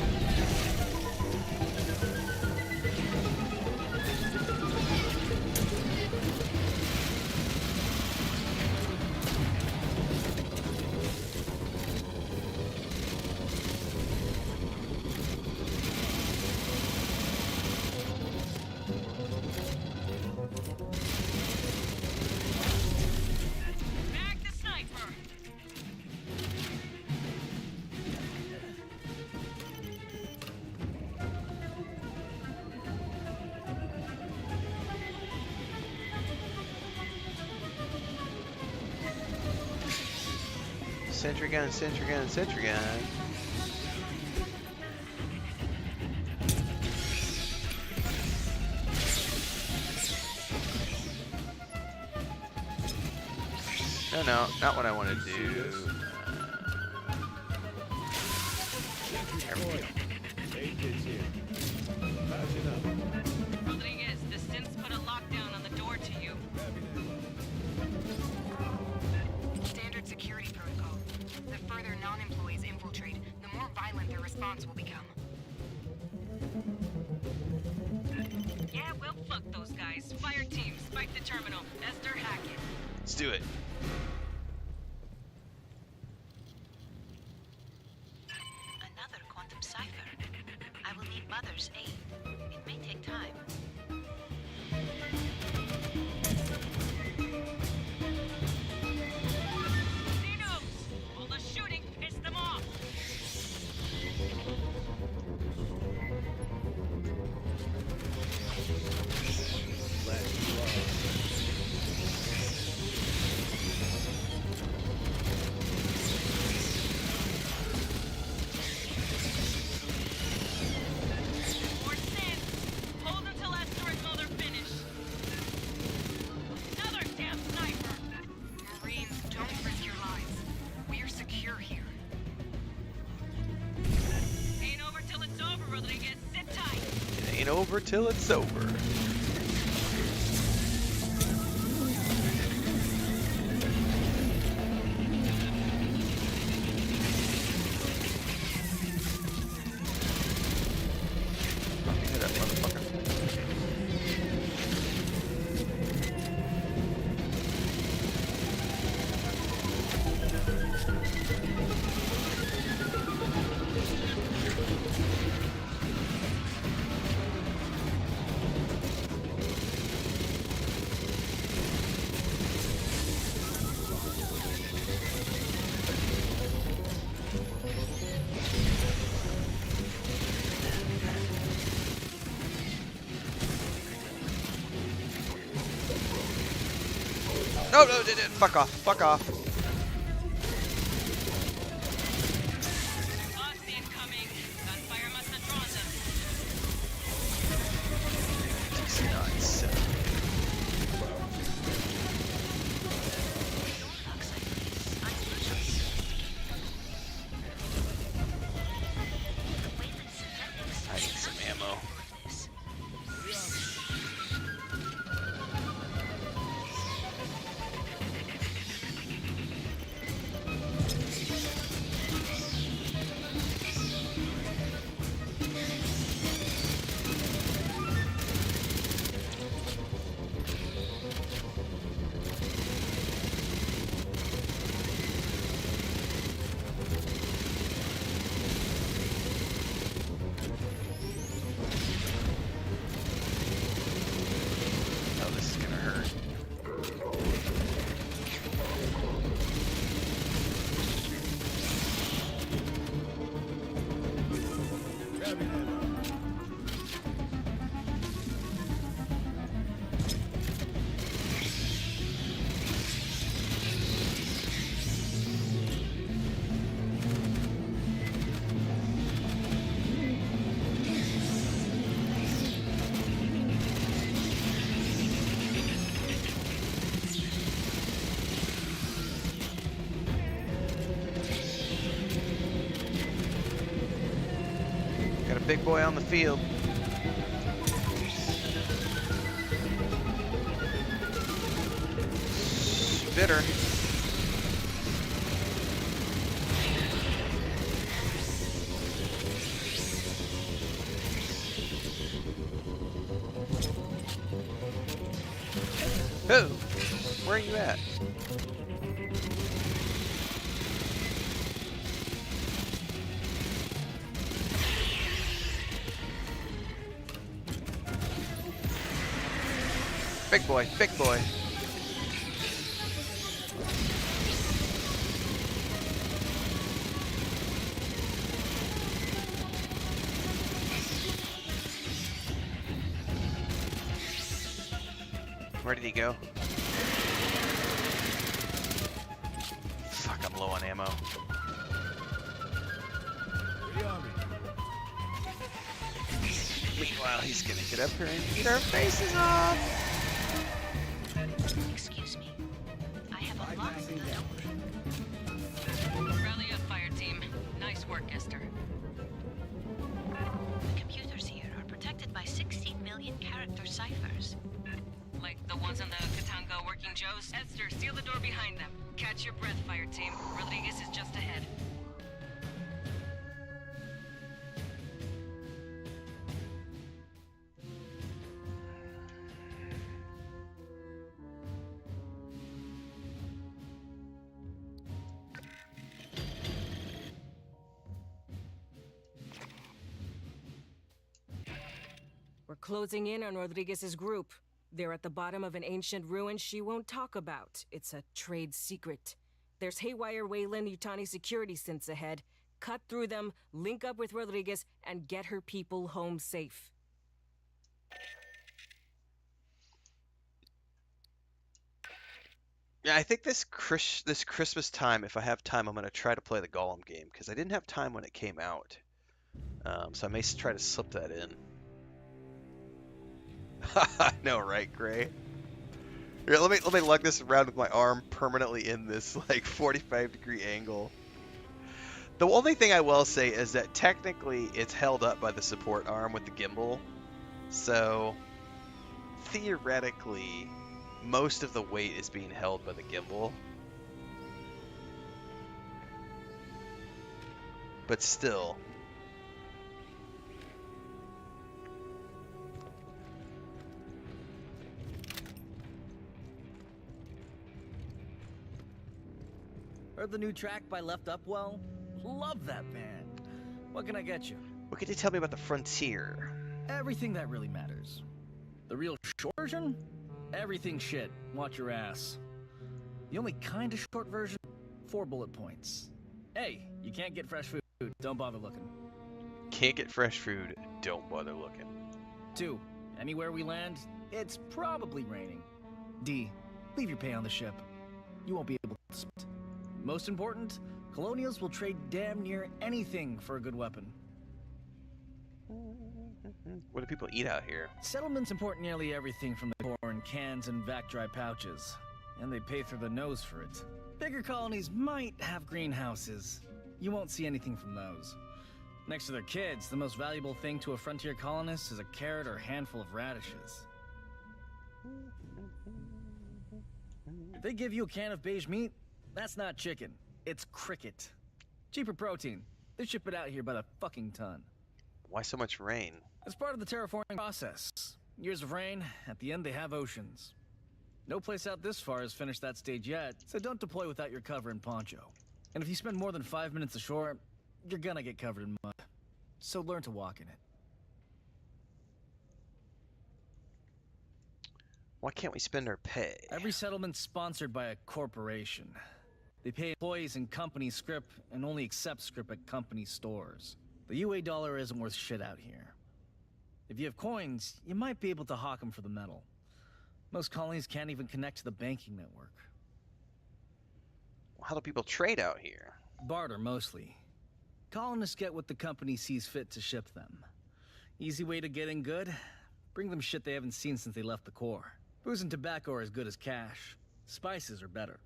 Back the sniper. Sentry gun, sentry gun, sentry gun. No, no, not what I want to do. There we go. 8 kids here. Patching up. Rodriguez, the synths put a lockdown on the door to you. Standard security protocol. The further non-employees infiltrate, the more violent their response will become. Yeah, well, fuck those guys. Fireteam, spike the terminal. Esther, hack it. Let's do it. Another quantum cipher. I will need Mother's aid. It may take time. Dinos! All the shooting pissed them off. More synths. Hold until Esther and Mother finish. Another damn sniper. Marines, don't risk your lives. We're secure here. Ain't over till it's over, Rodriguez. Sit tight. It ain't over till it's over. Hit that motherfucker. No, no, fuck off, fuck off. Ox incoming. Gunfire must have drawn them. Nice. I need some ammo. big boy on the field. Bitter. Who? Where are you at? Big boy, big boy. Where did he go? Fuck, I'm low on ammo. The army. Meanwhile, he's gonna get up here and eat our faces off. Excuse me. I have unlocked Bypassing the damage. Rally up, Fireteam. Nice work, Esther. The computers here are protected by 16 million character ciphers. Like the ones on the Katanga working Joes? Esther, seal the door behind them. Catch your breath, Fireteam. Rodriguez is just ahead. We're closing in on Rodriguez's group. They're at the bottom of an ancient ruin she won't talk about. It's a trade secret. There's haywire Wayland Yutani security synths ahead. Cut through them, link up with Rodriguez, and get her people home safe. Yeah, I think this Christmas time, if I have time, I'm gonna try to play the Golem game because I didn't have time when it came out. So I may try to slip that in. I know, right, Gray? Here, let me lug this around with my arm permanently in this like 45-degree angle. The only thing I will say is that technically it's held up by the support arm with the gimbal. So theoretically, most of the weight is being held by the gimbal. But still. Heard the new track by Left Upwell? Love that band. What can I get you? What could you tell me about the Frontier? Everything that really matters. The real short version? Everything shit. Watch your ass. The only kind of short version? 4 bullet points. Hey, you can't get fresh food. Don't bother looking. Can't get fresh food, don't bother looking. 2. Anywhere we land, it's probably raining. D. Leave your pay on the ship. You won't be able to spend. Most important, Colonials will trade damn near anything for a good weapon. What do people eat out here? Settlements import nearly everything from the core in cans and vac-dry pouches, and they pay through the nose for it. Bigger colonies might have greenhouses. You won't see anything from those. Next to their kids, the most valuable thing to a frontier colonist is a carrot or handful of radishes. If they give you a can of beige meat, that's not chicken. It's cricket. Cheaper protein. They ship it out here by the fucking ton. Why so much rain? As part of the terraforming process. Years of rain, at the end they have oceans. No place out this far has finished that stage yet, so don't deploy without your cover and poncho. And if you spend more than 5 minutes ashore, you're gonna get covered in mud. So learn to walk in it. Why can't we spend our pay? Every settlement's sponsored by a corporation. They pay employees in company scrip and only accept scrip at company stores. The UA dollar isn't worth shit out here. If you have coins, you might be able to hawk them for the metal. Most colonies can't even connect to the banking network. How do people trade out here? Barter, mostly. Colonists get what the company sees fit to ship them. Easy way to get in good? Bring them shit they haven't seen since they left the core. Booze and tobacco are as good as cash. Spices are better.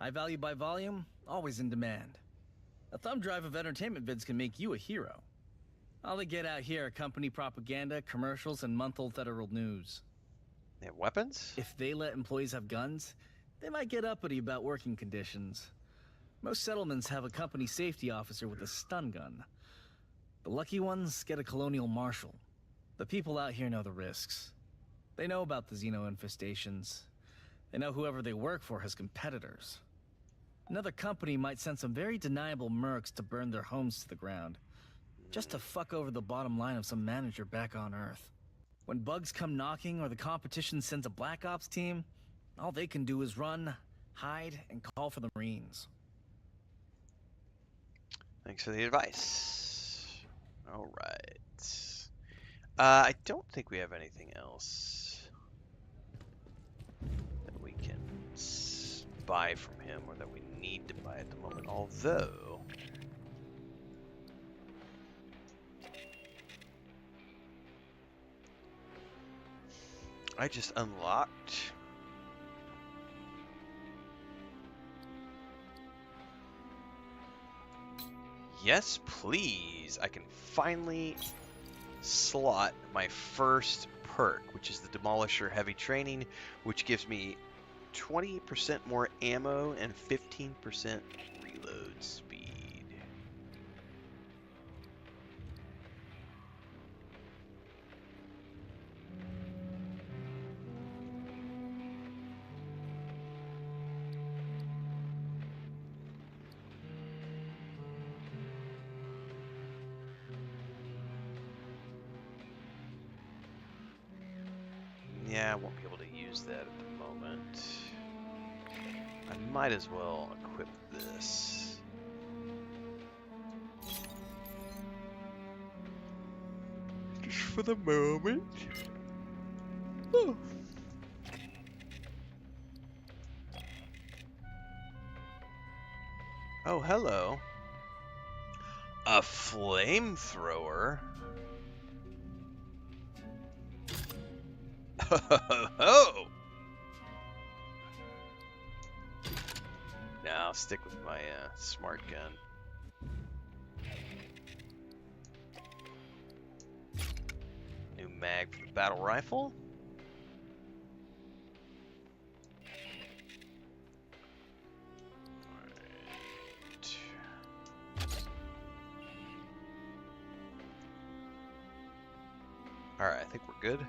High value by volume, always in demand. A thumb drive of entertainment vids can make you a hero. All they get out here are company propaganda, commercials, and month-old federal news. They have weapons? If they let employees have guns, they might get uppity about working conditions. Most settlements have a company safety officer with a stun gun. The lucky ones get a colonial marshal. The people out here know the risks. They know about the Xeno infestations. They know whoever they work for has competitors. Another company might send some very deniable mercs to burn their homes to the ground, just to fuck over the bottom line of some manager back on Earth. When bugs come knocking or the competition sends a Black Ops team, all they can do is run, hide, and call for the Marines. Thanks for the advice. All right. I don't think we have anything else that we can buy from him or that we need to buy at the moment, although I just unlocked yes, please. I can finally slot my first perk, which is the Demolisher Heavy Training, which gives me 20% more ammo and 15% reload speed. Yeah, I won't be able to use that at the moment. I might as well equip this. Just for the moment. Oh. Oh, hello. A flamethrower? Oh! Now I'll stick with my smart gun. New mag for the battle rifle. Alright, I think we're good.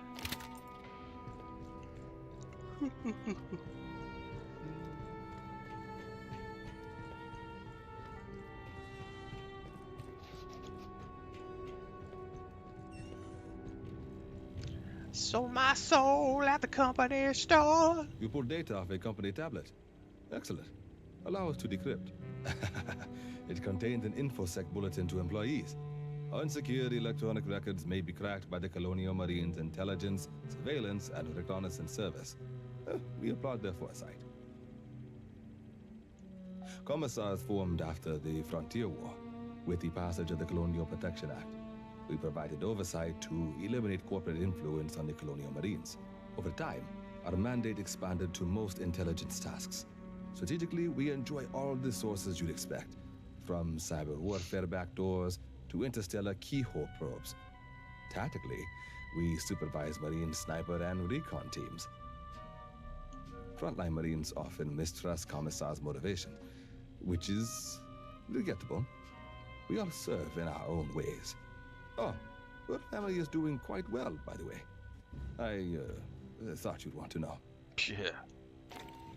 Sold my soul at the company store. You pulled data off a company tablet. Excellent. Allow us to decrypt. It contained an InfoSec bulletin to employees. Unsecured electronic records may be cracked by the Colonial Marines' intelligence, surveillance, and reconnaissance service. We applaud their foresight. Commissars formed after the Frontier War. With the passage of the Colonial Protection Act, we provided oversight to eliminate corporate influence on the Colonial Marines. Over time, our mandate expanded to most intelligence tasks. Strategically, we enjoy all the sources you'd expect, from cyber warfare backdoors to interstellar keyhole probes. Tactically, we supervise Marine sniper and recon teams. Frontline Marines often mistrust Commissar's motivation, which is regrettable. We all serve in our own ways. Oh, your family is doing quite well, by the way. I thought you'd want to know. Yeah.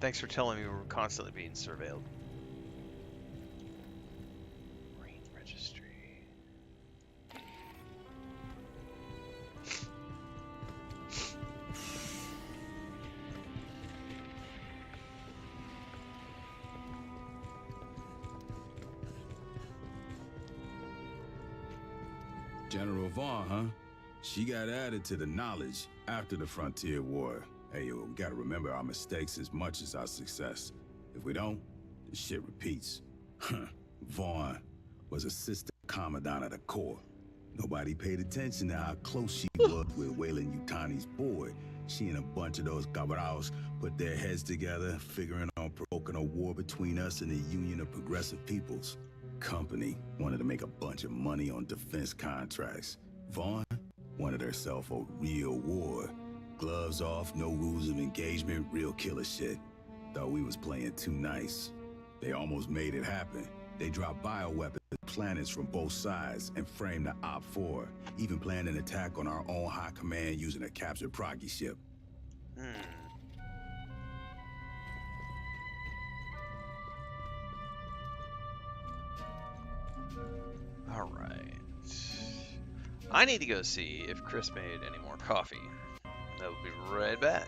Thanks for telling me we were constantly being surveilled. Marine registry. General Vaughn, huh? She got added to the knowledge after the Frontier War. Hey, yo, we gotta remember our mistakes as much as our success. If we don't, the shit repeats. Vaughn was Assistant Commandant of the Corps. Nobody paid attention to how close she was with Weyland-Yutani's board. She and a bunch of those cabals put their heads together, figuring on provoking a war between us and the Union of Progressive Peoples. company wanted to make a bunch of money on defense contracts. Vaughn wanted herself a real war. Gloves off, no rules of engagement, real killer shit. Thought we was playing too nice. They almost made it happen. They dropped bioweapons at planets from both sides and framed the Op-4. Even planned an attack on our own high command using a captured Proggy ship. All right. I need to go see if Chris made any more coffee. I'll be right back.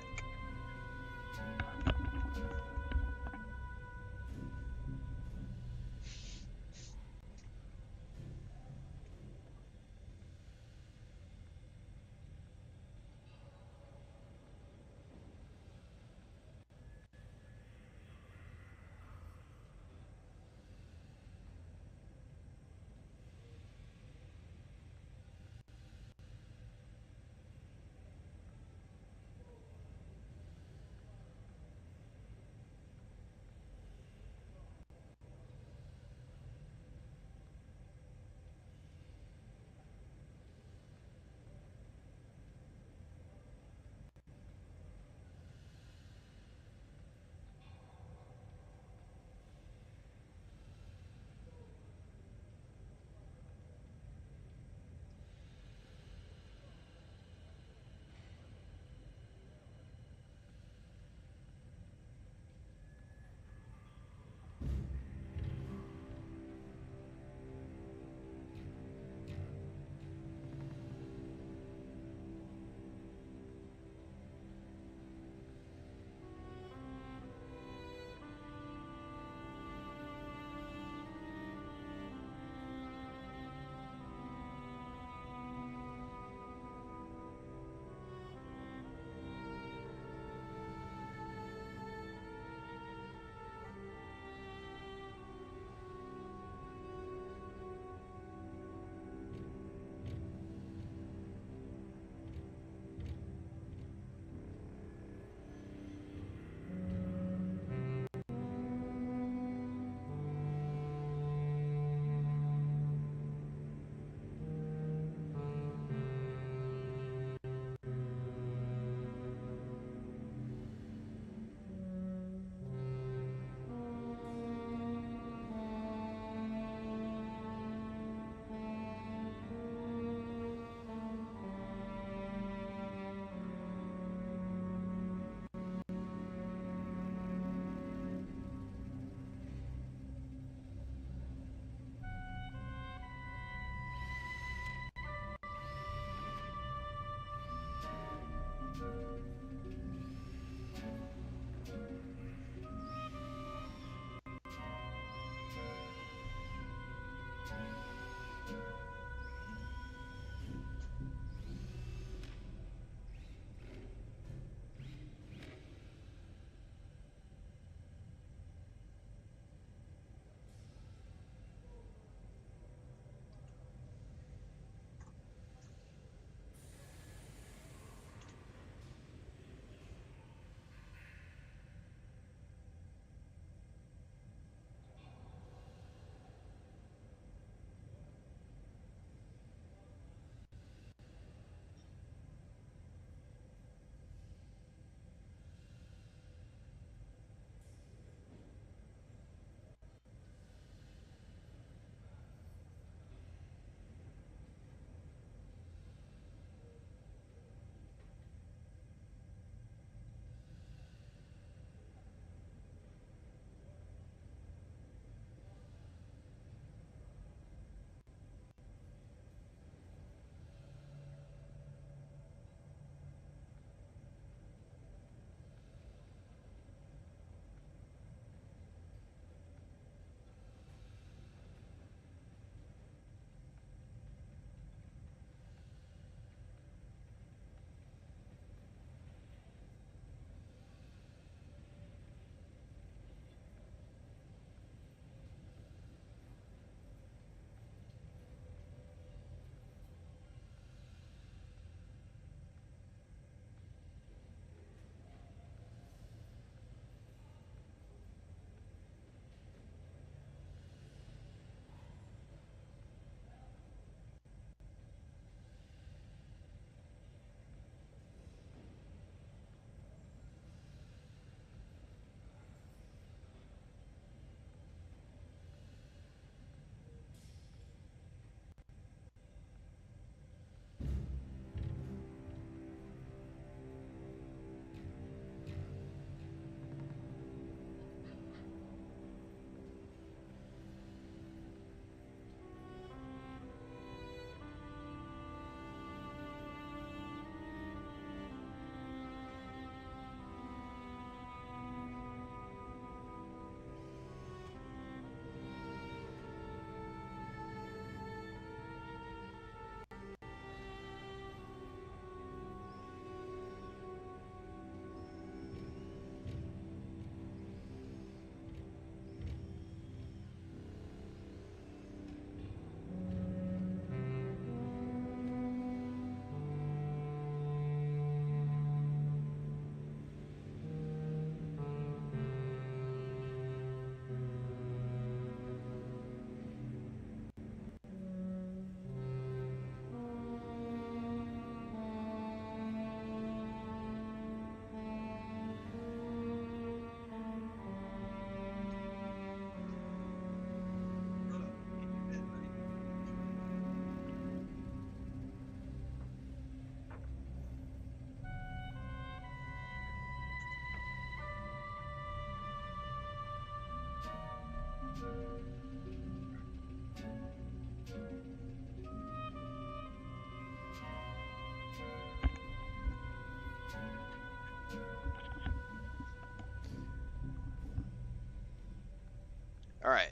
All right.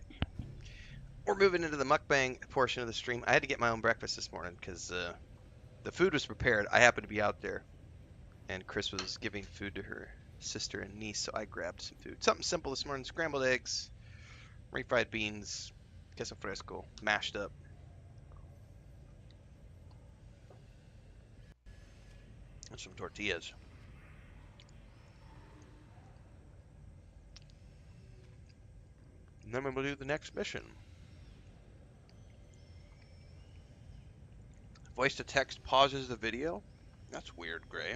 We're moving into the mukbang portion of the stream. I had to get my own breakfast this morning because the food was prepared. I happened to be out there, and Chris was giving food to her sister and niece, so I grabbed some food. Something simple this morning: scrambled eggs, refried beans, queso fresco, mashed up. And some tortillas. And then we'll do the next mission. Voice to text pauses the video? That's weird, Gray.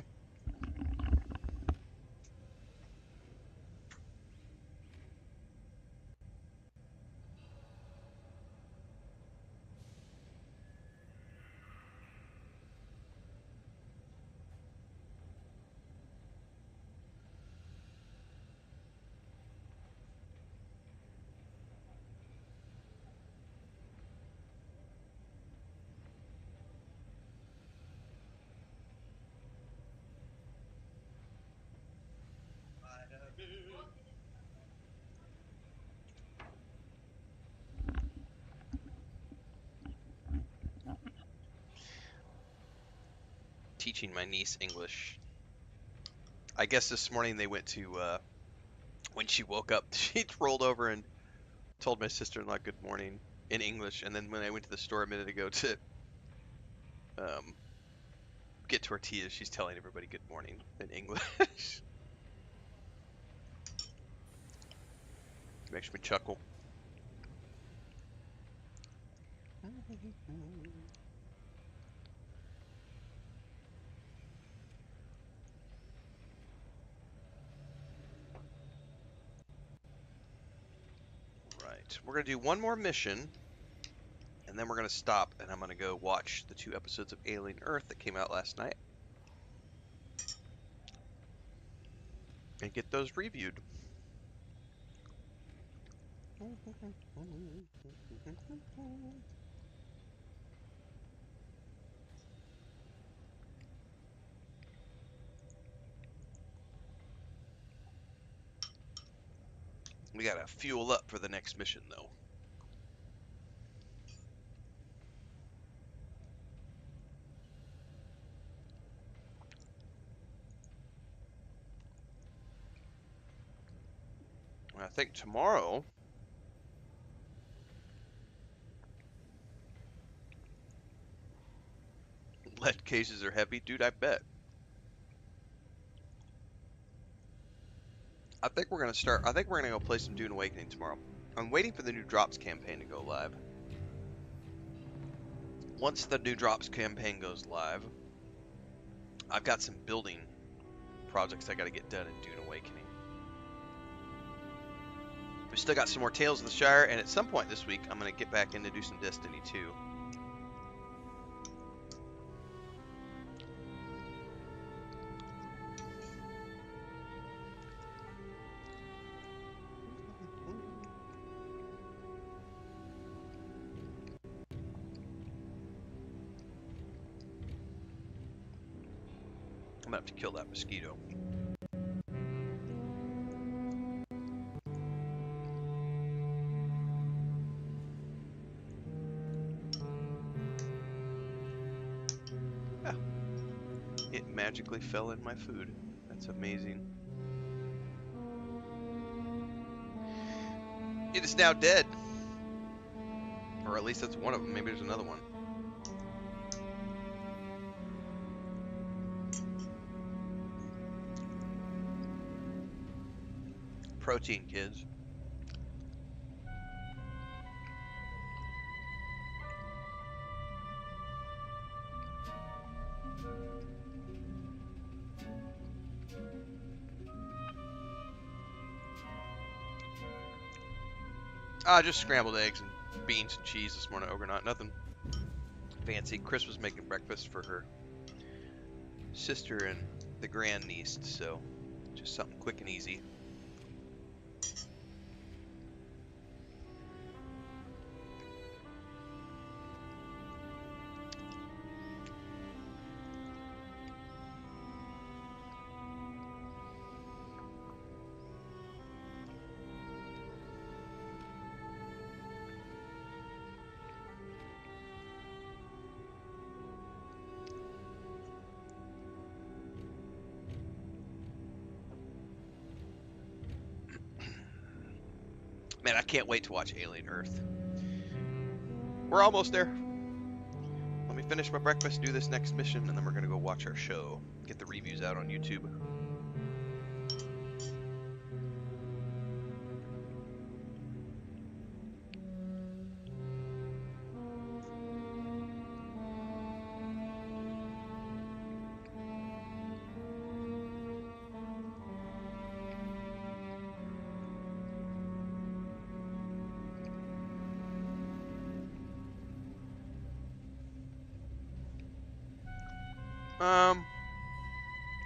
Teaching my niece English. I guess this morning they went to, when she woke up, she rolled over and told my sister-in-law good morning in English. And then when I went to the store a minute ago to get tortillas, she's telling everybody good morning in English. Makes me chuckle. Right, we're gonna do one more mission, and then we're gonna stop, and I'm gonna go watch the 2 episodes of Alien Earth that came out last night, and get those reviewed. We gotta fuel up for the next mission, though. And I think tomorrow, lead cases are heavy, dude. I bet. I think we're gonna go play some Dune Awakening tomorrow. I'm waiting for the new Drops campaign to go live. Once the new Drops campaign goes live, I've got some building projects I gotta get done in Dune Awakening. We still got some more Tales of the Shire, and at some point this week, I'm gonna get back in to do some Destiny 2. I'm gonna have to kill that mosquito. Ah, it magically fell in my food. That's amazing. It is now dead. Or at least that's one of them. Maybe there's another one. Protein, kids. Just scrambled eggs and beans and cheese this morning, Ogrenaut. Nothing fancy. Chris was making breakfast for her sister and the grandniece, so just something quick and easy. Man, I can't wait to watch Alien Earth. We're almost there. Let me finish my breakfast, do this next mission, and then we're gonna go watch our show. Get the reviews out on YouTube.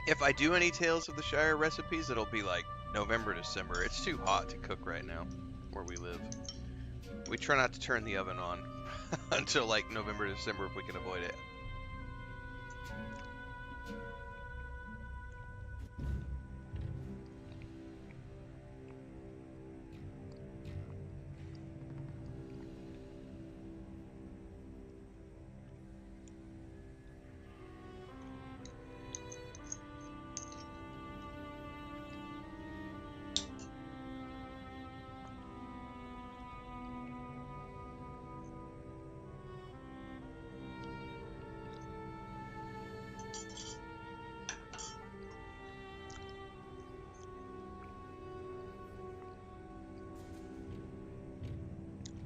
If I do any Tales of the Shire recipes, it'll be like November, December. It's too hot to cook right now where we live. We try not to turn the oven on until like November, December if we can avoid it.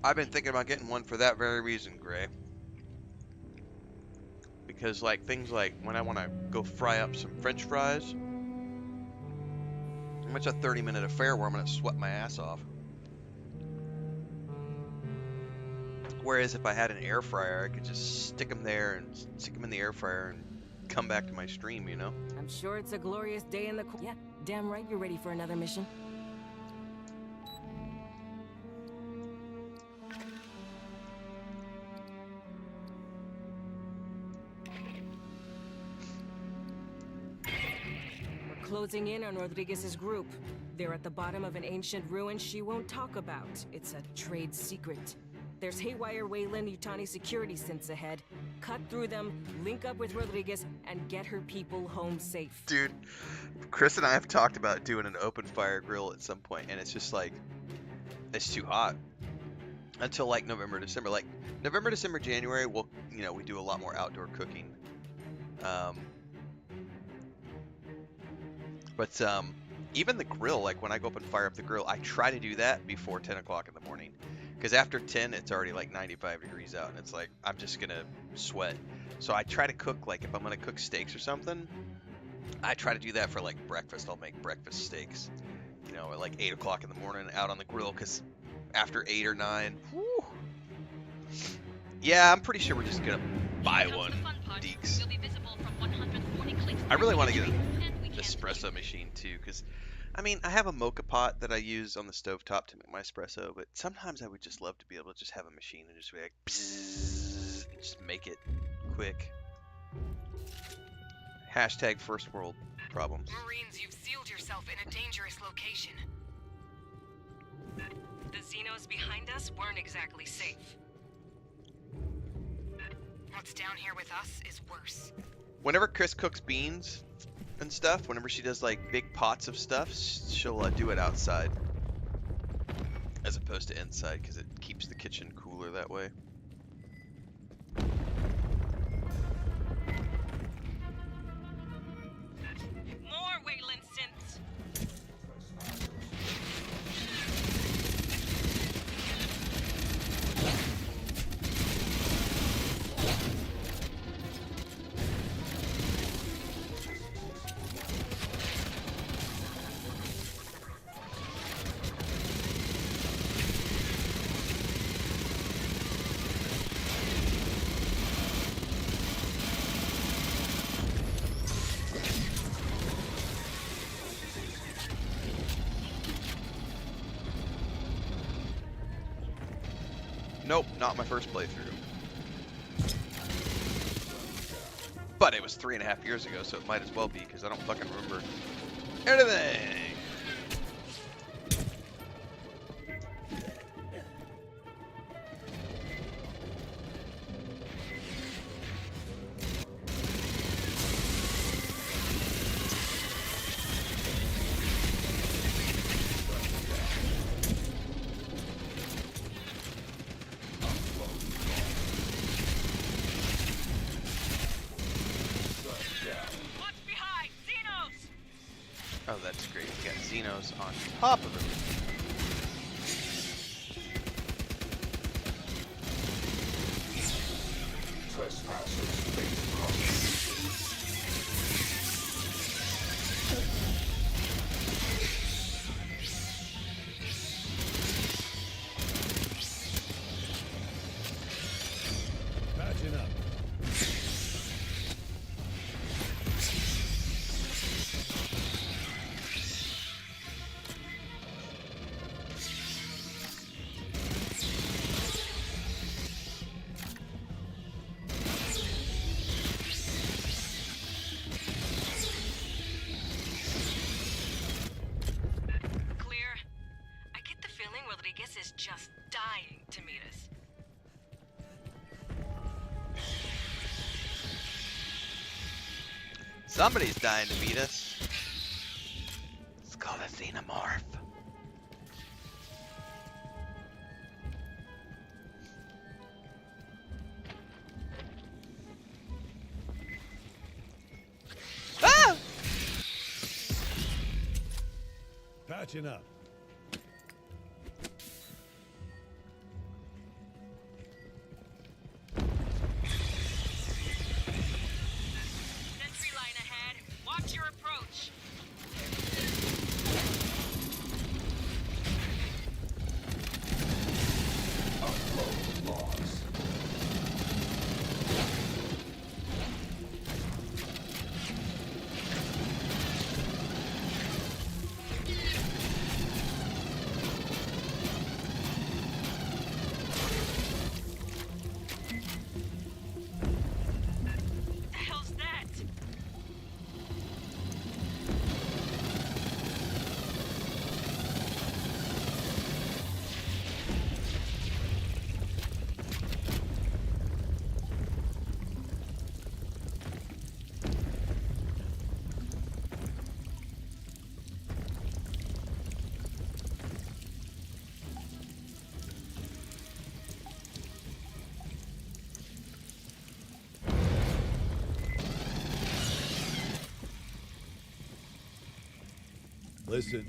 I've been thinking about getting one for that very reason, Gray. Because like things like when I want to go fry up some French fries, it's a 30-minute affair where I'm going to sweat my ass off. Whereas if I had an air fryer, I could just stick them there and stick them in the air fryer and come back to my stream, you know? I'm sure it's a glorious day in the... Yeah, damn right you're ready for another mission. Closing in on Rodriguez's group. They're at the bottom of an ancient ruin she won't talk about. It's a trade secret. There's haywire Weyland-Yutani security synths ahead. Cut through them, link up with Rodriguez, and get her people home safe. Dude, Chris and I have talked about doing an open fire grill at some point, and it's just like, it's too hot. Until like November, December. Like, November, December, January, we'll, you know, we do a lot more outdoor cooking. But even the grill, like when I go up and fire up the grill, I try to do that before 10 o'clock in the morning. Because after 10, it's already like 95 degrees out, and it's like, I'm just going to sweat. So I try to cook, like if I'm going to cook steaks or something, I try to do that for like breakfast. I'll make breakfast steaks, you know, at like 8 o'clock in the morning out on the grill, because after 8 or 9, whew. Yeah, I'm pretty sure we're just going to buy one, Deeks. I really want to get an espresso machine too, because I mean, I have a mocha pot that I use on the stovetop to make my espresso, but sometimes I would just love to be able to just have a machine and just be like, bzzz, and just make it quick. Hashtag first world problems. Marines, you've sealed yourself in a dangerous location. The Xenos behind us weren't exactly safe. What's down here with us is worse. Whenever Chris cooks beans and stuff, whenever she does like big pots of stuff, she'll do it outside as opposed to inside, because it keeps the kitchen cooler that way. More Weyland synths. Nope, not my first playthrough. But it was 3.5 years ago, so it might as well be, because I don't fucking remember anything. Xenos on top of the roof. Patching up. Clear. I get the feeling Rodriguez is just dying to meet us. Somebody's dying to meet us. It's called a xenomorph. Ah! Patching up. Sentry line ahead. Watch your approach. The hell's that? Listen.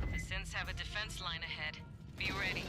The Synths have a defense line ahead. Be ready.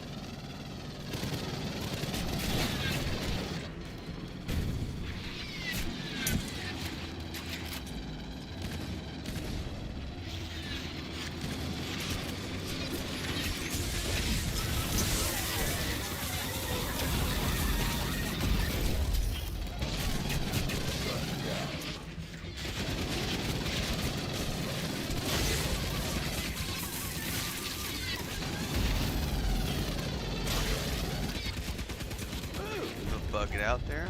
Bug it out there.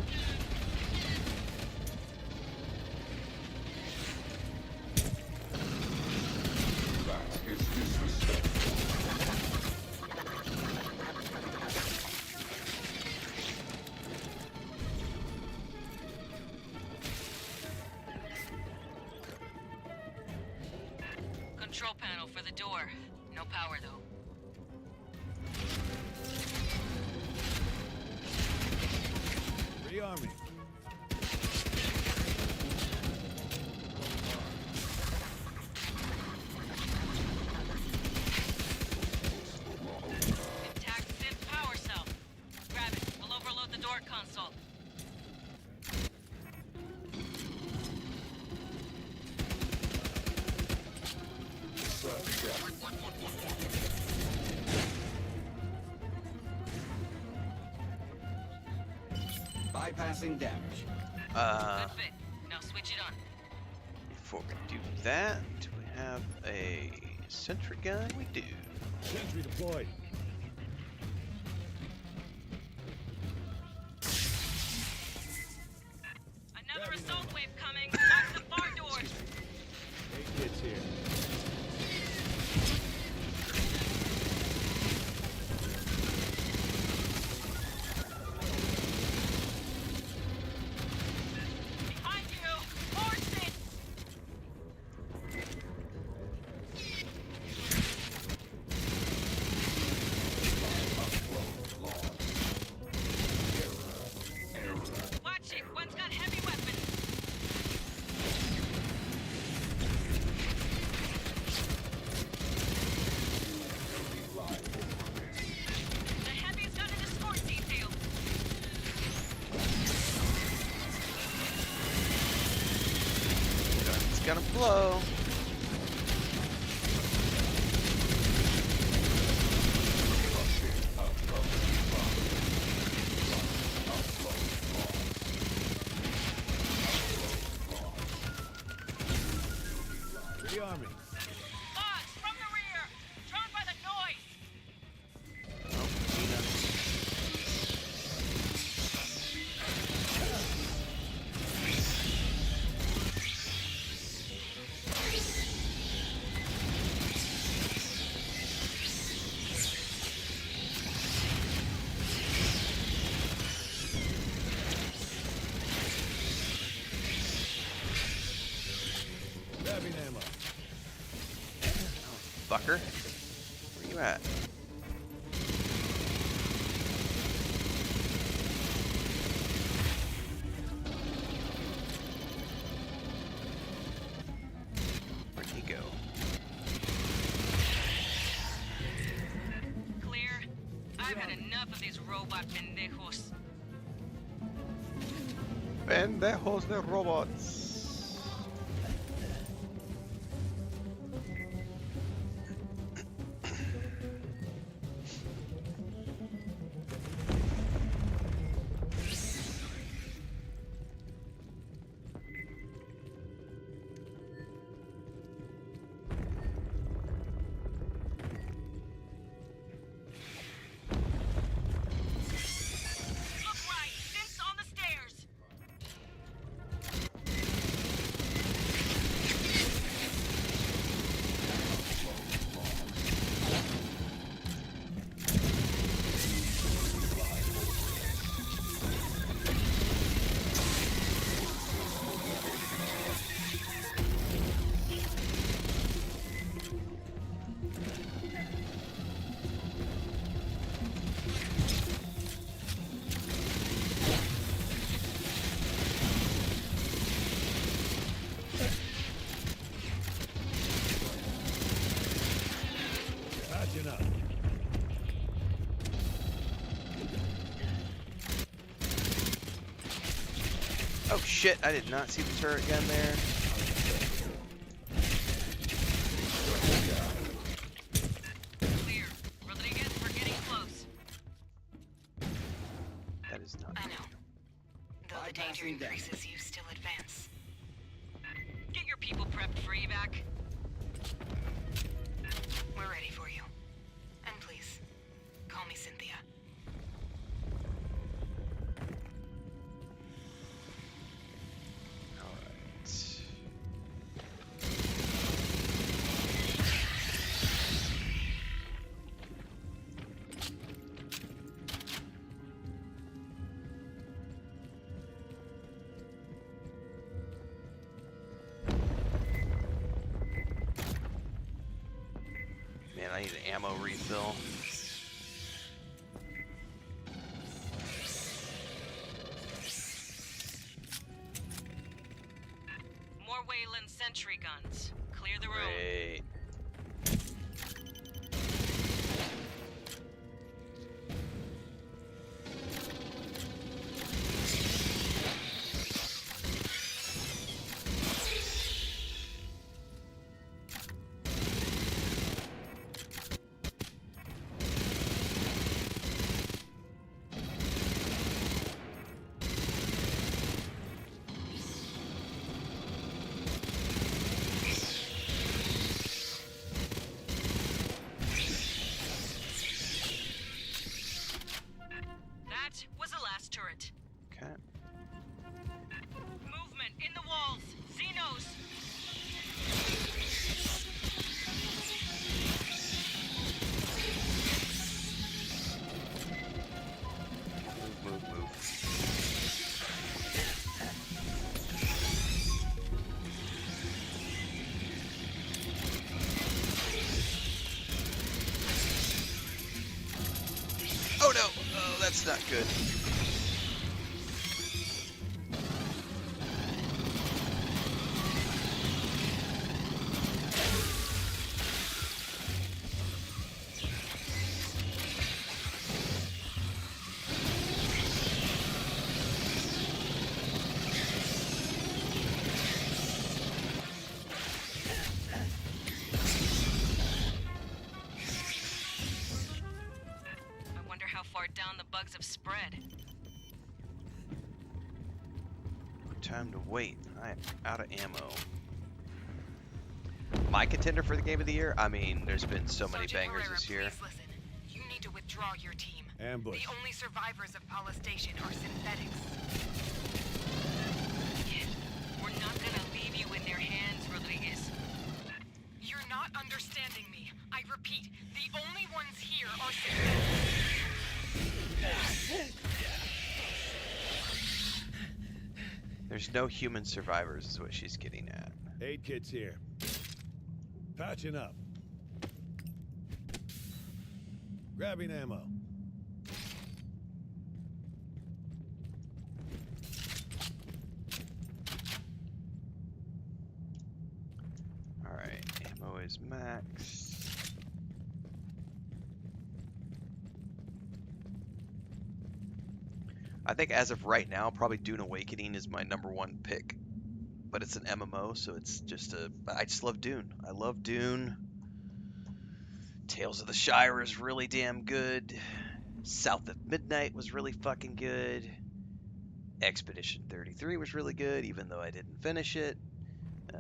Control panel for the door. No power though. Rearming. Intact synth power cell. Grab it. We'll overload the door console. Bypassing damage. Good fit. Now switch it on. Before we do that, do we have a sentry gun? We do. Sentry deployed. Another assault wave coming. Watch the far doors. Hey, kids here. Behind you. More synths. gonna blow. The army. Boss, from the rear! Drawn by the noise! Oh, Gina. Grabbing ammo. Fucker. Where you at? Where'd he go? Clear. I've had enough of these robot pendejos. Pendejos de robots. Look right! Since on the stairs! Patching up. Oh shit, I did not see the turret gun there. Clear. Rodriguez, we're getting close. That is not. I know. Though the danger increases, you still advance. Get your people prepped for evac. We're ready for you. And please, call me Cynthia. Alright. Man, I need an ammo refill. More Wayland sentry guns. Clear the room. Great. That was the last turret. Okay. Movement in the walls. Xenos. Move, move, move. Oh no! Oh, that's not good. bugs have spread. Time to wait. I'm out of ammo. My contender for the game of the year? I mean, there's been so many Sergeant bangers Herrera, this year. please listen. You need to withdraw your team. Ambush. The only survivors of Paula Station are synthetics. We're not gonna leave you in their hands, Rodriguez. You're not understanding me. I repeat, the only ones here are synthetics. There's no human survivors is what she's getting at. Aid kit's here. Patching up. Grabbing ammo. Alright, ammo is max. I think as of right now, probably Dune Awakening is my #1 pick. But it's an MMO, so it's just I just love Dune. I love Dune. Tales of the Shire is really damn good. South of Midnight was really fucking good. Expedition 33 was really good, even though I didn't finish it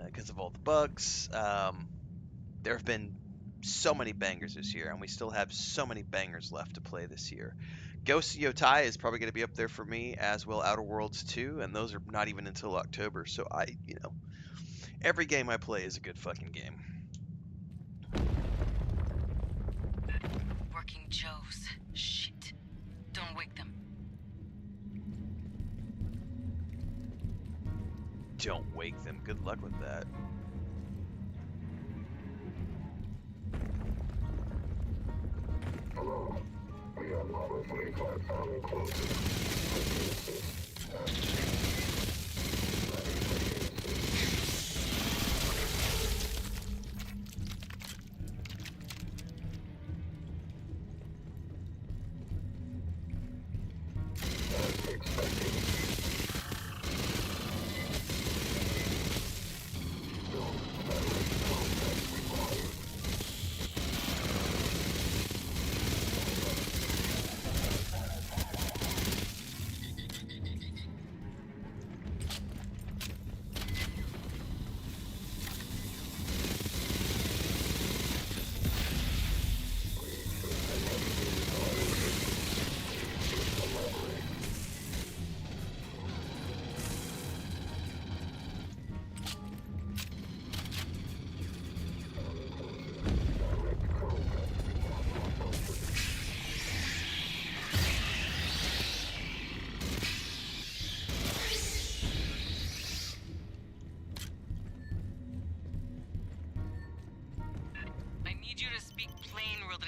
because of all the bugs. There have been so many bangers this year, and we still have so many bangers left to play this year. Ghost of Yotai is probably going to be up there for me, as will Outer Worlds 2, and those are not even until October, so every game I play is a good fucking game. Working Joes. Shit. Don't wake them. Don't wake them. Good luck with that. Hello. We are Lava 45,000 closing.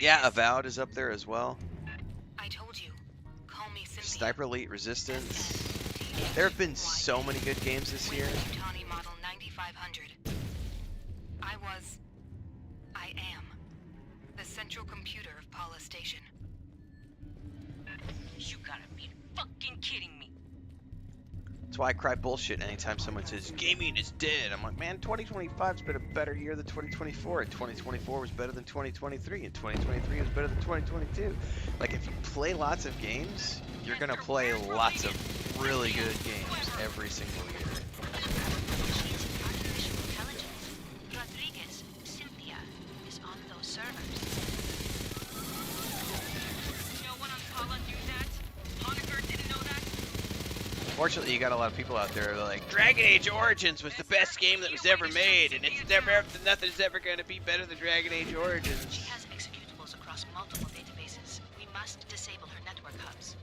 Yeah, Avowed is up there as well. I told you. Call me Cynthia. Sniper Elite Resistance. There have been so many good games this year. Tawny Model 9500. I am the central computer of Paula Station. You gotta be fucking kidding me. That's why I cry bullshit anytime someone says gaming is dead. I'm like, man, 2025's been a better year than 2024, and 2024 was better than 2023, and 2023 was better than 2022. Like, if you play lots of games, you're gonna play lots of really good games every single year. Artificial intelligence. Rodriguez, Cynthia, is on those servers. No one on Paula knew that. Honecker didn't know that. Fortunately, you got a lot of people out there that are like, Dragon Age Origins was the best game that was ever made, and nothing's ever going to be better than Dragon Age Origins. She has executables across multiple databases. We must disable her network hubs.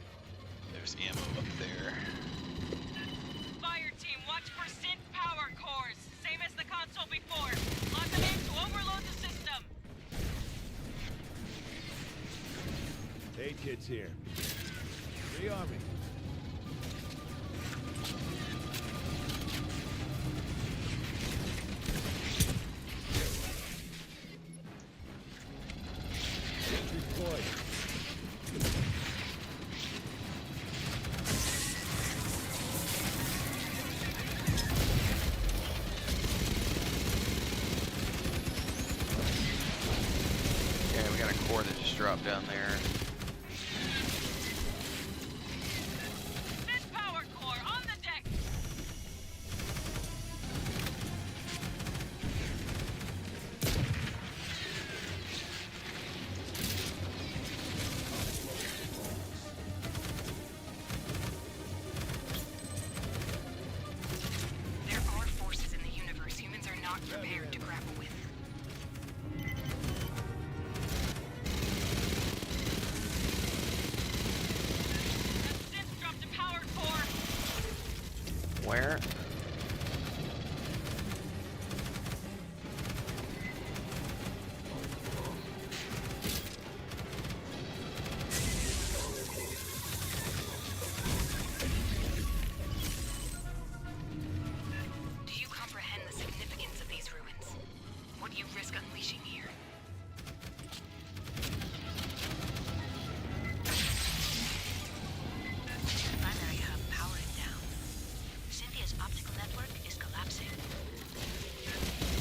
There's ammo up there. Fireteam, watch for synth power cores. Same as the console before. Lock them in to overload the system. Aid kit's here. Rearm me. Deployed. Yeah, we got a core that just dropped down there. not prepared to grapple with. That synth dropped a power core. Where? Do you comprehend the significance of these ruins? What you risk unleashing here? Primary hub powering down. Cynthia's optical network is collapsing.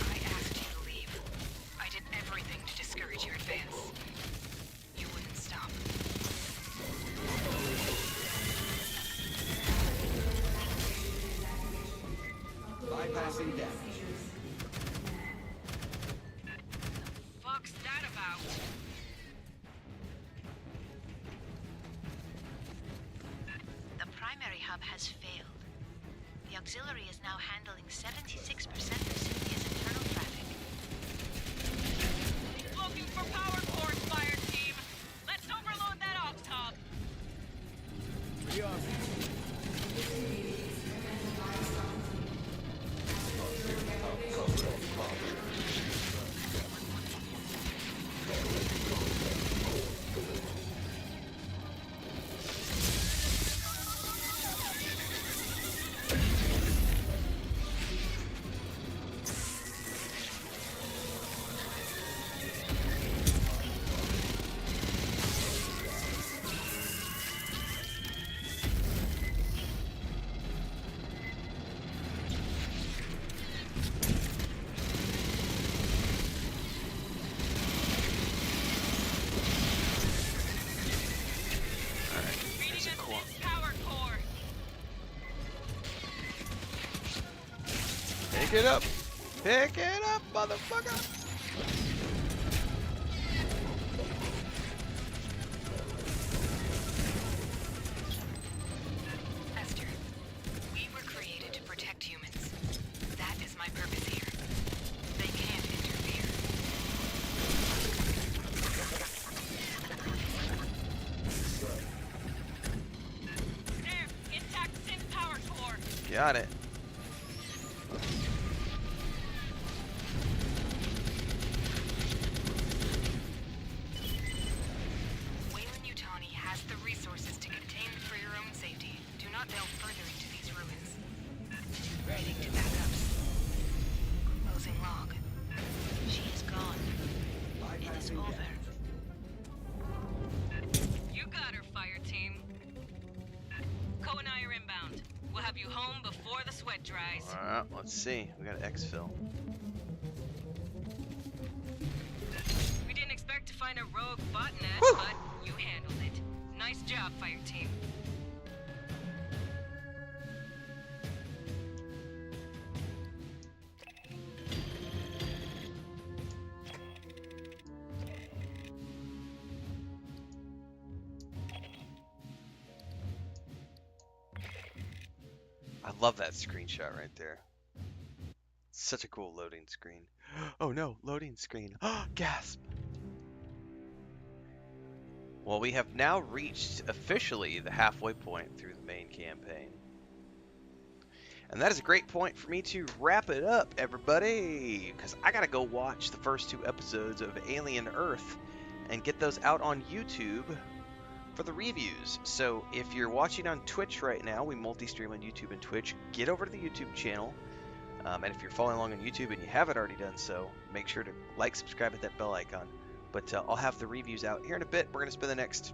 I asked you to leave. I did everything to discourage your advance. You wouldn't stop. Bypassing damage. Fuck's that about? The primary hub has failed. The auxiliary is now handling 76% of Cynthia's internal traffic. Looking for power cores, Fireteam. Let's overload that ops hub. Pretty awesome. Pick it up! Pick it up, motherfucker! Esther, we were created to protect humans. That is my purpose here. They can't interfere. There, intact synth power core. Got it. Wayland-Yutani has the resources to contain for your own safety. Do not delve further into these ruins. Heading to backups. Closing log. She is gone. It is over. You got her, Fireteam. Co and I are inbound. We'll have you home before the sweat dries. Alright, let's see. We got an exfil. We didn't expect to find a rogue botnet, Whew. but you handled it. Nice job, Fireteam. I love that screenshot right there. Such a cool loading screen. Oh no, loading screen. Gasp! Well, we have now reached officially the halfway point through the main campaign. And that is a great point for me to wrap it up, everybody, because I gotta go watch the first 2 episodes of Alien Earth and get those out on YouTube for the reviews. So if you're watching on Twitch right now, we multi-stream on YouTube and Twitch. Get over to the YouTube channel. And if you're following along on YouTube and you haven't already done so, make sure to like, subscribe, hit that bell icon. But I'll have the reviews out here in a bit. We're going to spend the next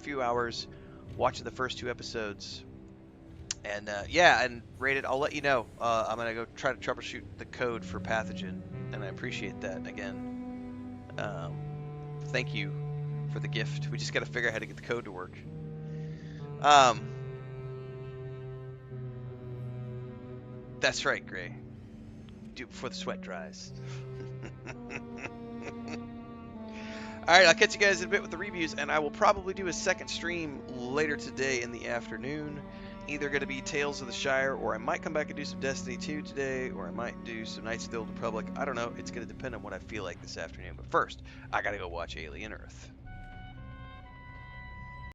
few hours watching the first 2 episodes. And yeah, and Rated, I'll let you know. I'm going to go try to troubleshoot the code for Pathogen. And I appreciate that again. Thank you for the gift. We just got to figure out how to get the code to work. That's right, Gray. Do it before the sweat dries. Alright, I'll catch you guys in a bit with the reviews, and I will probably do a second stream later today in the afternoon. either going to be Tales of the Shire, or I might come back and do some Destiny 2 today, or I might do some Knights of the Old Republic. I don't know. It's going to depend on what I feel like this afternoon. But first, I got to go watch Alien Earth.